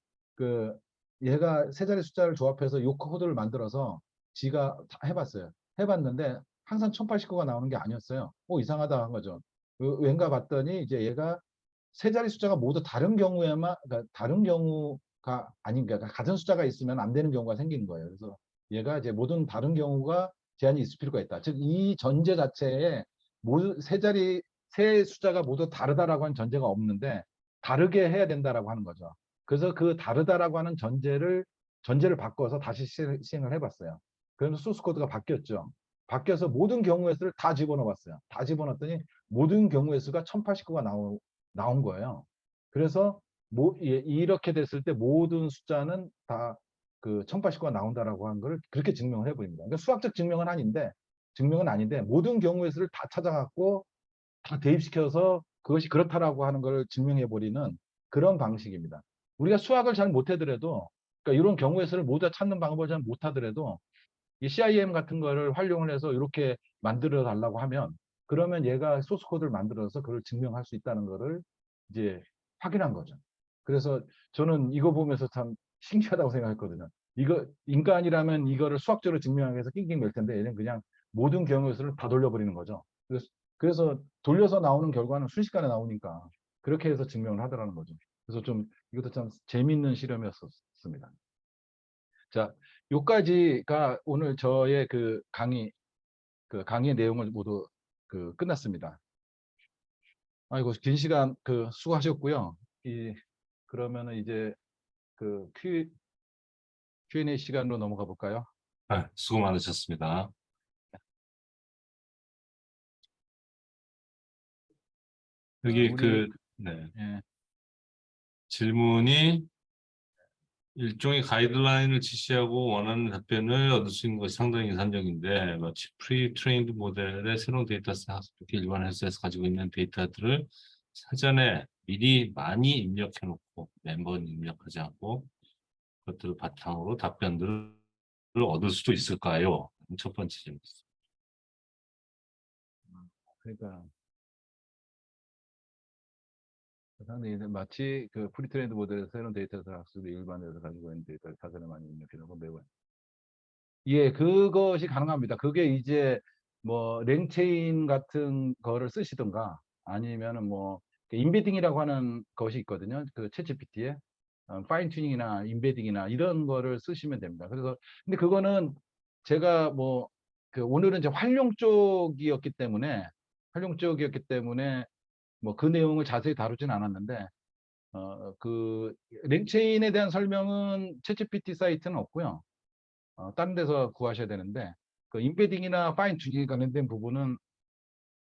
얘가 세 자리 숫자를 조합해서 요 코드를 만들어서 지가 해봤어요. 해봤는데 항상 1089가 나오는 게 아니었어요. 이상하다 한 거죠. 왠가 봤더니 이제 얘가 세 자리 숫자가 모두 다른 경우에만, 그러니까 다른 경우가 아닌, 그러니까 같은 숫자가 있으면 안 되는 경우가 생기는 거예요. 그래서 얘가 이제 모든 다른 경우가 제한이 있을 필요가 있다. 즉, 이 전제 자체에 모두 세 숫자가 모두 다르다라고 하는 전제가 없는데 다르게 해야 된다라고 하는 거죠. 그래서 그 다르다라고 하는 전제를 바꿔서 다시 시행을 해봤어요. 그러면 소스 코드가 바뀌었죠. 바뀌어서 모든 경우의 수를 다 집어넣어봤어요. 다 집어넣었더니 모든 경우의 수가 1089가 나온 거예요. 그래서 이렇게 됐을 때 모든 숫자는 다 1089가 나온다라고 하는 걸 그렇게 증명을 해버립니다. 그러니까 수학적 증명은 아닌데 모든 경우의 수를 다 찾아갖고 다 대입시켜서 그것이 그렇다라고 하는 걸 증명해버리는 그런 방식입니다. 우리가 수학을 잘 못하더라도, 그러니까 이런 경우의 수를 모두 찾는 방법을 잘 못하더라도 이 CIM 같은 거를 활용을 해서 이렇게 만들어 달라고 하면, 그러면 얘가 소스 코드를 만들어서 그걸 증명할 수 있다는 거를 이제 확인한 거죠. 그래서 저는 이거 보면서 참 신기하다고 생각했거든요. 이거 인간이라면 이거를 수학적으로 증명하기 위해서 낑낑 맬 텐데 얘는 그냥 모든 경우의 수를 다 돌려버리는 거죠. 그래서 돌려서 나오는 결과는 순식간에 나오니까 그렇게 해서 증명을 하더라는 거죠. 그래서 좀 이것도 참 재밌는 실험이었습니다. 자, 요까지가 오늘 저의 강의 내용을 모두 끝났습니다. 아이고, 긴 시간 수고하셨고요. 그러면은 이제 Q&A 시간으로 넘어가 볼까요?
수고 많으셨습니다. 여기 네.
예.
질문이 일종의 가이드라인을 지시하고 원하는 답변을 얻을 수 있는 것이 상당히 인상적인데, 마치 프리-트레인드 모델의 새로운 데이터셋 학습기 일반 회사에서 가지고 있는 데이터들을 사전에 미리 많이 입력해 놓고 매번 입력하지 않고 그것들을 바탕으로 답변들을 얻을 수도 있을까요? 첫 번째 질문.
그러니까 상당히 마치 프리트레인드 모델에서 새로운 데이터에서 학습이 일반에서 가지고 있는 데이터를 사전에 많이 입력해 놓고 매번. 예, 그것이 가능합니다. 그게 이제 뭐 랭체인 같은 거를 쓰시던가 아니면은 뭐 인베딩이라고 하는 것이 있거든요. 챗GPT에 파인 튜닝이나 인베딩이나 이런 거를 쓰시면 됩니다. 그래서 근데 그거는 제가 오늘은 이제 활용 쪽이었기 때문에 뭐 그 내용을 자세히 다루진 않았는데 랭체인에 대한 설명은 챗GPT 사이트는 없고요. 다른 데서 구하셔야 되는데 인베딩이나 파인 튜닝에 관련된 부분은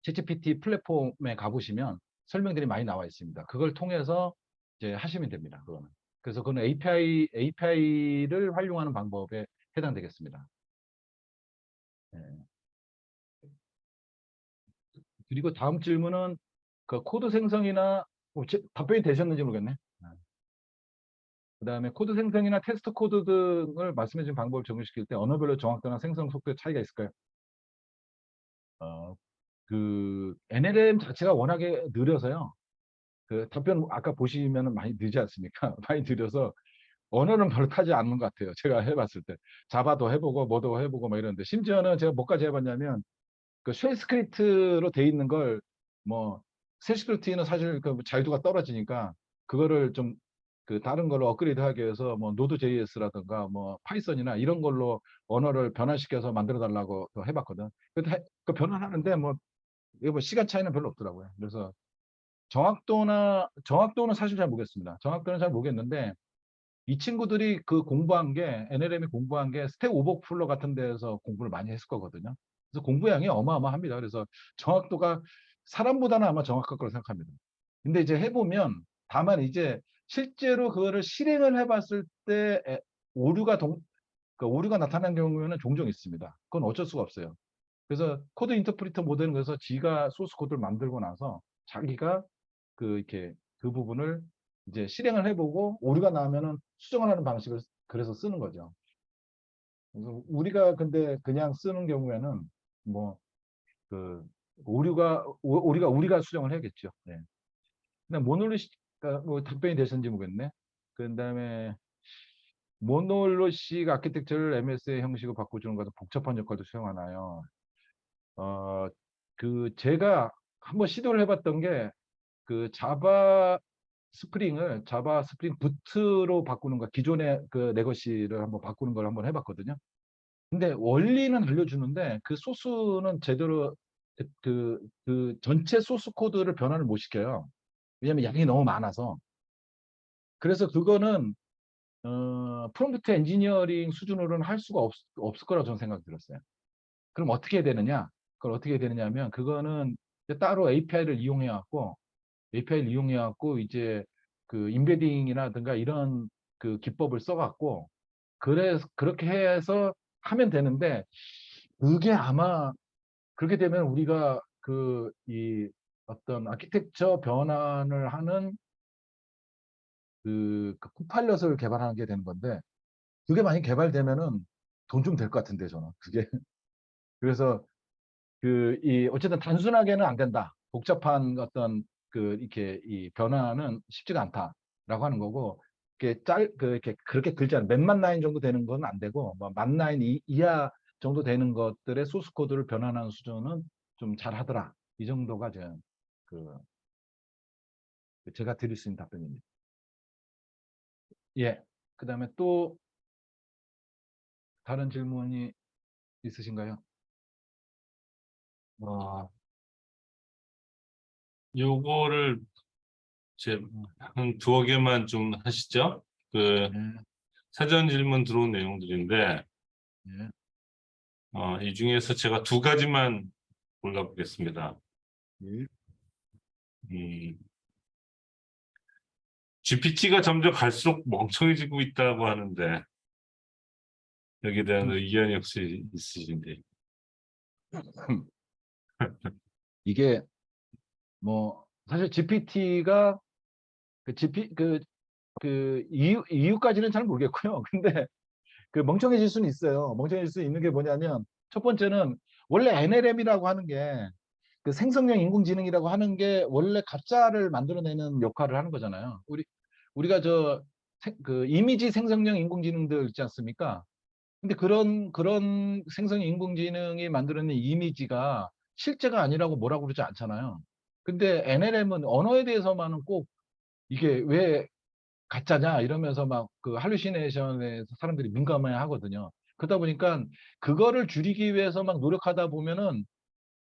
챗GPT 플랫폼에 가보시면 설명들이 많이 나와 있습니다. 그걸 통해서 이제 하시면 됩니다. 그거는. 그래서 그건 API를 활용하는 방법에 해당되겠습니다. 예. 그리고 다음 질문은 그 코드 생성이나 답변이 되셨는지 모르겠네. 그다음에 코드 생성이나 테스트 코드 등을 말씀해 주신 방법을 적용시킬 때 언어별로 정확도나 생성 속도의 차이가 있을까요? 그 NLM 자체가 워낙에 느려서요. 그 답변 아까 보시면은 많이 늦지 않습니까? 많이 느려서 언어는 별로 타지 않는 것 같아요. 제가 해봤을 때 자바도 해보고 뭐도 해보고 막 이러는데 심지어는 제가 뭐까지 해봤냐면 그 쉘 스크립트로 돼 있는 걸 뭐 쉘 스크립트는 사실 그 자유도가 떨어지니까 그거를 좀 그 다른 걸로 업그레이드하기 위해서 뭐 노드 JS라든가 뭐 파이썬이나 이런 걸로 언어를 변화시켜서 만들어 달라고 해봤거든. 그 변환하는데 뭐 이거 뭐 시간 차이는 별로 없더라고요. 그래서 정확도는 사실 잘 모르겠습니다. 정확도는 잘 모르겠는데 이 친구들이 그 공부한 게 NLM이 공부한 게 스택 오버플로 같은 데에서 공부를 많이 했을 거거든요. 그래서 공부량이 어마어마합니다. 그래서 정확도가 사람보다는 아마 정확할 거라고 생각합니다. 근데 이제 해보면 다만 이제 실제로 그거를 실행을 해봤을 때 오류가 그 오류가 나타난 경우에는 종종 있습니다. 그건 어쩔 수가 없어요. 그래서 코드 인터프리터 모델은 그래서 지가 소스 코드를 만들고 나서 자기가 그 이렇게 그 부분을 이제 실행을 해보고 오류가 나면은 수정을 하는 방식을 그래서 쓰는 거죠. 그래서 우리가 근데 그냥 쓰는 경우에는 뭐 그 우리가 수정을 해야겠죠. 네. 근데 모놀리시가 뭐 답변이 되셨는지 모르겠네. 그다음에 모놀리식 아키텍처를 MS의 형식으로 바꿔주는 것도 복잡한 역할도 수행하나요? 제가 한번 시도를 해봤던 게 그 자바 스프링 부트로 바꾸는 거, 기존의 그 레거시를 한번 바꾸는 걸 한번 해봤거든요. 근데 원리는 알려주는데 그 소스는 제대로 그 전체 소스 코드를 변환을 못 시켜요. 왜냐면 양이 너무 많아서. 그래서 그거는 프롬프트 엔지니어링 수준으로는 할 수가 없을 거라고 저는 생각이 들었어요. 그럼 어떻게 해야 되느냐? 그걸 어떻게 해야 되느냐 하면 그거는 따로 API를 이용해 갖고 이제 그 인베딩이라든가 이런 그 기법을 써 갖고 그렇게 해서 하면 되는데 그게 아마 그렇게 되면 우리가 그 이 어떤 아키텍처 변환을 하는 그 코파일럿을 개발하게 되는 건데 그게 많이 개발되면은 돈 좀 될 것 같은데 저는 그게 그래서 어쨌든 단순하게는 안 된다. 복잡한 어떤 이렇게 이 변화는 쉽지가 않다라고 하는 거고, 이렇게 그렇게 글자 몇만 라인 정도 되는 건 안 되고, 뭐 만 라인 이하 정도 되는 것들의 소스 코드를 변환하는 수준은 좀 잘하더라. 이 정도가 그, 제가 드릴 수 있는 답변입니다. 예. 그다음에 또 다른 질문이 있으신가요?
요거를 이제 한 두어 개만 좀 하시죠. 그
예.
사전 질문 들어온 내용들인데
예.
이 중에서 제가 두 가지만 골라보겠습니다.
예.
GPT가 점점 갈수록 멍청해지고 있다고 하는데 여기에 대한 의견이 혹시 있으신지?
이게 뭐 사실 GPT가 이유까지는 잘 모르겠고요. 근데 그 멍청해질 수는 있어요. 멍청해질 수 있는 게 뭐냐면 첫 번째는 원래 NLM이라고 하는 게 그 생성형 인공지능이라고 하는 게 원래 가짜를 만들어내는 역할을 하는 거잖아요. 우리가 그 이미지 생성형 인공지능들 있지 않습니까? 근데 그런 생성형 인공지능이 만들어낸 이미지가 실제가 아니라고 뭐라고 그러지 않잖아요. 근데 NLM은 언어에 대해서만은 꼭 이게 왜 가짜냐 이러면서 막 그 할루시네이션에 사람들이 민감해 하거든요. 그러다 보니까 그거를 줄이기 위해서 막 노력하다 보면은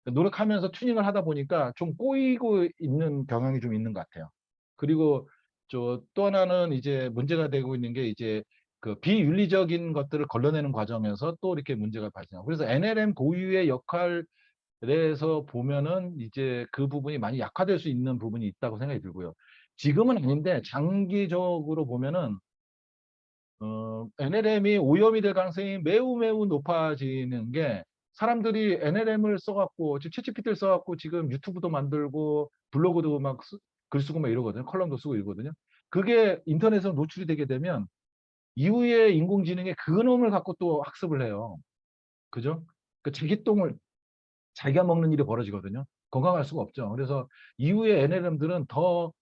노력하면서 튜닝을 하다 보니까 좀 꼬이고 있는 경향이 좀 있는 것 같아요. 그리고 또 하나는 이제 문제가 되고 있는 게 이제 그 비윤리적인 것들을 걸러내는 과정에서 또 이렇게 문제가 발생하고 그래서 NLM 고유의 역할에서 보면은 이제 그 부분이 많이 약화될 수 있는 부분이 있다고 생각이 들고요. 지금은 아닌데 장기적으로 보면은 NLM이 오염이 될 가능성이 매우 매우 높아지는 게 사람들이 NLM을 써갖고 지금 챗GPT를 써갖고 지금 유튜브도 만들고 블로그도 막 글 쓰고 막 이러거든요. 컬럼도 쓰고 이러거든요. 그게 인터넷에 노출이 되게 되면 이후에 인공지능의 근원을 갖고 또 학습을 해요. 그죠? 그 자기 똥을 자기가 먹는 일이 벌어지거든요. 건강할 수가 없죠. 그래서 이후에 NLM들은 더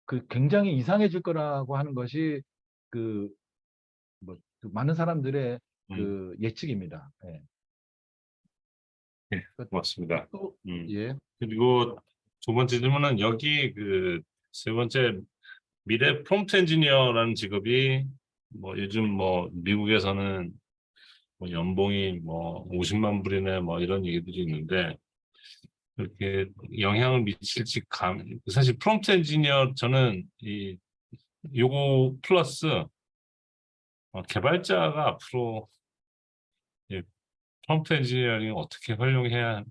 그 굉장히 이상해질 거라고 하는 것이 그 그 많은 사람들의 그 예측입니다. 예.
예, 고맙습니다.
또,
음.
예.
그리고 두 번째 질문은 여기 그 세 번째 미래 프롬프트 엔지니어라는 직업이 뭐 요즘 뭐 미국에서는 뭐 연봉이 뭐 50만 불이네 뭐 이런 얘기들이 있는데 그렇게 영향을 미칠지 사실 프롬프트 엔지니어 저는 이 요거 플러스 개발자가 앞으로 프롬프트 엔지니어링 어떻게 활용해야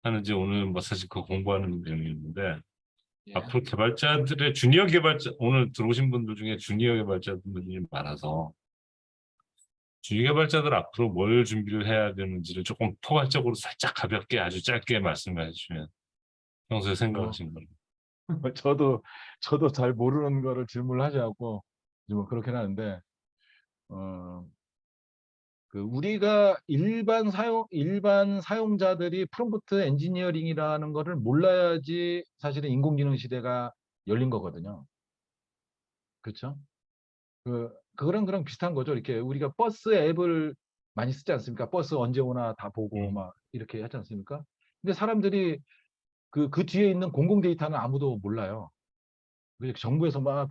하는지 오늘 뭐 사실 그 공부하는 내용이었는데
예.
앞으로 개발자들의 주니어 개발자 오늘 들어오신 분들 중에 주니어 개발자분들이 많아서 주니어 개발자들 앞으로 뭘 준비를 해야 되는지를 조금 포괄적으로 살짝 가볍게 아주 짧게 말씀해 주시면 평소에 생각하신 거예요.
저도 잘 모르는 거를 질문을 하지 않고 뭐 그렇긴 하는데 그 우리가 일반 사용자들이 프롬프트 엔지니어링이라는 거를 몰라야지 사실은 인공지능 시대가 열린 거거든요. 그렇죠? 그거랑 비슷한 거죠. 이렇게 우리가 버스 앱을 많이 쓰지 않습니까? 버스 언제 오나 다 보고 막 이렇게 하지 않습니까? 근데 사람들이 그 뒤에 있는 공공 데이터는 아무도 몰라요. 정부에서 막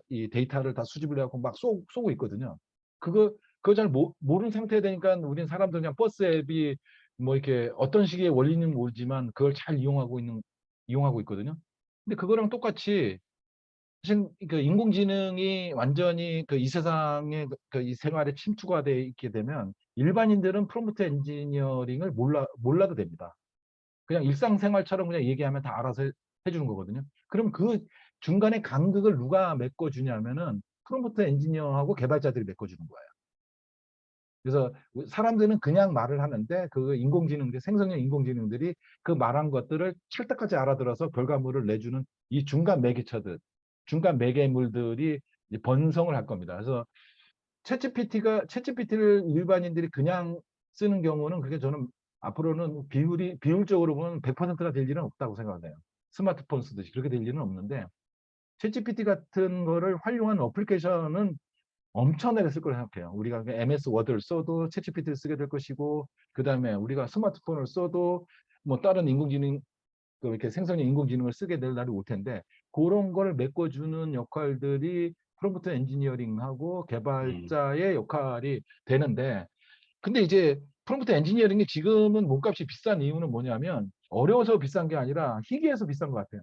이 데이터를 다 수집을 해갖고 막 쏘고 있거든요. 그거 잘 모르는 상태에 되니까 우리는 사람들 그냥 버스 앱이 뭐 이렇게 어떤 식의 원리는 모르지만 그걸 잘 이용하고 있거든요. 근데 그거랑 똑같이 사실 그 인공지능이 완전히 이 세상에 이 생활에 침투가 돼 있게 되면 일반인들은 프롬프트 엔지니어링을 몰라도 됩니다. 그냥 일상생활처럼 그냥 얘기하면 다 알아서 해주는 거거든요. 그럼 그 중간에 간극을 누가 메꿔주냐면은 프롬프트 엔지니어하고 개발자들이 메꿔주는 거예요. 그래서 사람들은 그냥 말을 하는데 그 생성형 인공지능들이 그 말한 것들을 찰떡같이 알아들어서 결과물을 내주는 이 중간 매개물들이 이제 번성을 할 겁니다. 그래서 챗GPT를 일반인들이 그냥 쓰는 경우는 그게 저는 앞으로는 비율적으로 보면 100%가 될 일은 없다고 생각해요. 스마트폰 쓰듯이 그렇게 될 일은 없는데 챗GPT 같은 거를 활용한 어플리케이션은 엄청나게 쓸 거라고 생각해요. 우리가 MS 워드를 써도 챗GPT를 쓰게 될 것이고 그다음에 우리가 스마트폰을 써도 뭐 다른 이렇게 생성형 인공지능을 쓰게 될 날이 올 텐데 그런 걸 메꿔주는 역할들이 프롬프트 엔지니어링하고 개발자의 역할이 되는데 근데 이제 프롬프트 엔지니어링이 지금은 몸값이 비싼 이유는 뭐냐면 어려워서 비싼 게 아니라 희귀해서 비싼 것 같아요.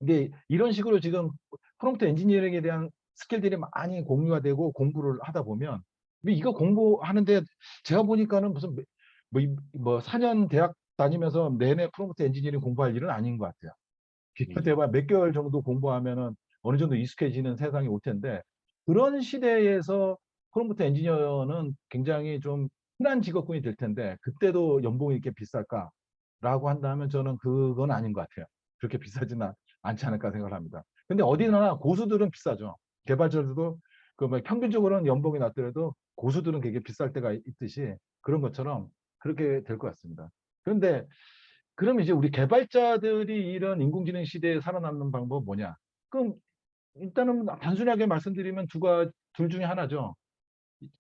이게 이런 식으로 지금 프롬프트 엔지니어링에 대한 스킬들이 많이 공유가 되고 공부를 하다 보면 이거 공부하는데 제가 보니까는 무슨 뭐 4년 대학 다니면서 내내 프롬프트 엔지니어링 공부할 일은 아닌 것 같아요. 기껏해봐 몇 개월 정도 공부하면은 어느 정도 익숙해지는 세상이 올 텐데 그런 시대에서 프롬프트 엔지니어는 굉장히 좀 흔한 직업군이 될 텐데 그때도 연봉이 이렇게 비쌀까라고 한다면 저는 그건 아닌 것 같아요. 그렇게 비싸지는 않지 않을까 생각을 합니다. 근데 어디나 고수들은 비싸죠. 개발자들도 뭐 평균적으로는 연봉이 낮더라도 고수들은 되게 비쌀 때가 있듯이 그런 것처럼 그렇게 될 것 같습니다. 그런데 그럼 이제 우리 개발자들이 이런 인공지능 시대에 살아남는 방법은 뭐냐? 그럼 일단은 단순하게 말씀드리면 둘 중에 하나죠.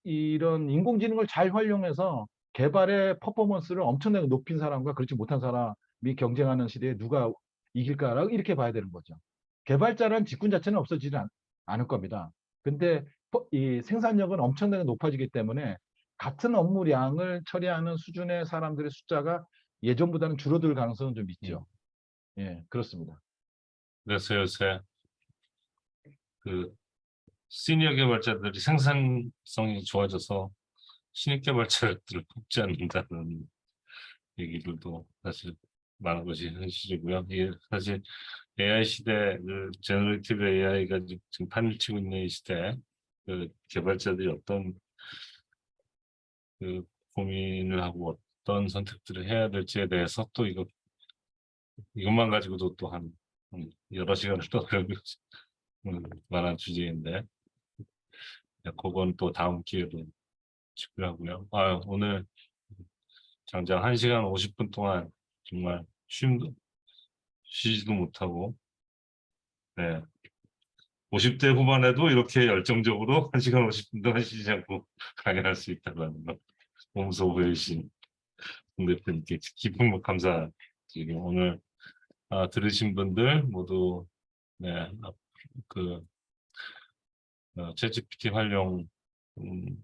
이런 인공지능을 잘 활용해서 개발의 퍼포먼스를 엄청나게 높인 사람과 그렇지 못한 사람이 경쟁하는 시대에 누가 이길까라고 이렇게 봐야 되는 거죠. 개발자란 직군 자체는 없어지지 않을 겁니다. 근데 이 생산력은 엄청나게 높아지기 때문에 같은 업무량을 처리하는 수준의 사람들의 숫자가 예전보다는 줄어들 가능성은 좀 있죠. 예, 그렇습니다.
그래서 요새 그 시니어 개발자들이 생산성이 좋아져서 신입 개발자들을 뽑지 않는다는 얘기들도 사실 많은 것이 현실이고요. 이게 사실 AI 시대, 그 제너레이티브 AI가 지금 판을 치고 있는 이 시대, 그 개발자들이 어떤 그 고민을 하고 어떤 선택들을 해야 될지에 대해서 또 이것만 가지고도 또 한 여러 시간을 떠들 만한 주제인데, 그건 또 다음 기회로 집중하고요. 오늘 장장 1시간 50분 동안 정말 쉬지도 못하고, 네. 50대 후반에도 이렇게 열정적으로 1시간 50분 동안 쉬지 않고 강연할 수 있다는 거. 몸소 보여주신 공 대표님께 깊은 감사드리고, 오늘 들으신 분들 모두 네, 그 챗GPT 활용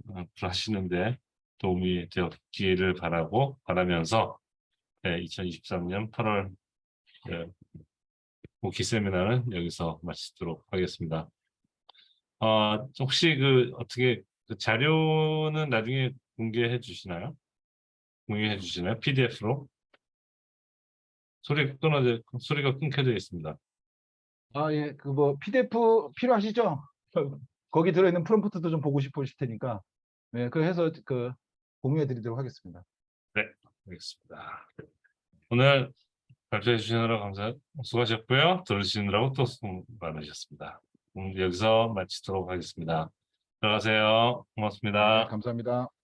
앞으로 하시는데 도움이 되었기를 바라면서 2023년 8월 오키 세미나는 여기서 마치도록 하겠습니다. 혹시 어떻게 그 자료는 나중에 공개해 주시나요? PDF로? 소리가 끊겨져 있습니다.
예, 뭐 PDF 필요하시죠? 거기 들어있는 프롬프트도 좀 보고 싶으실 테니까, 네, 해서 공유해드리도록 하겠습니다.
네, 알겠습니다. 오늘 발표해 주시느라 수고하셨고요. 들으시느라고 또 수고 많으셨습니다. 여기서 마치도록 하겠습니다. 들어가세요. 고맙습니다.
네, 감사합니다.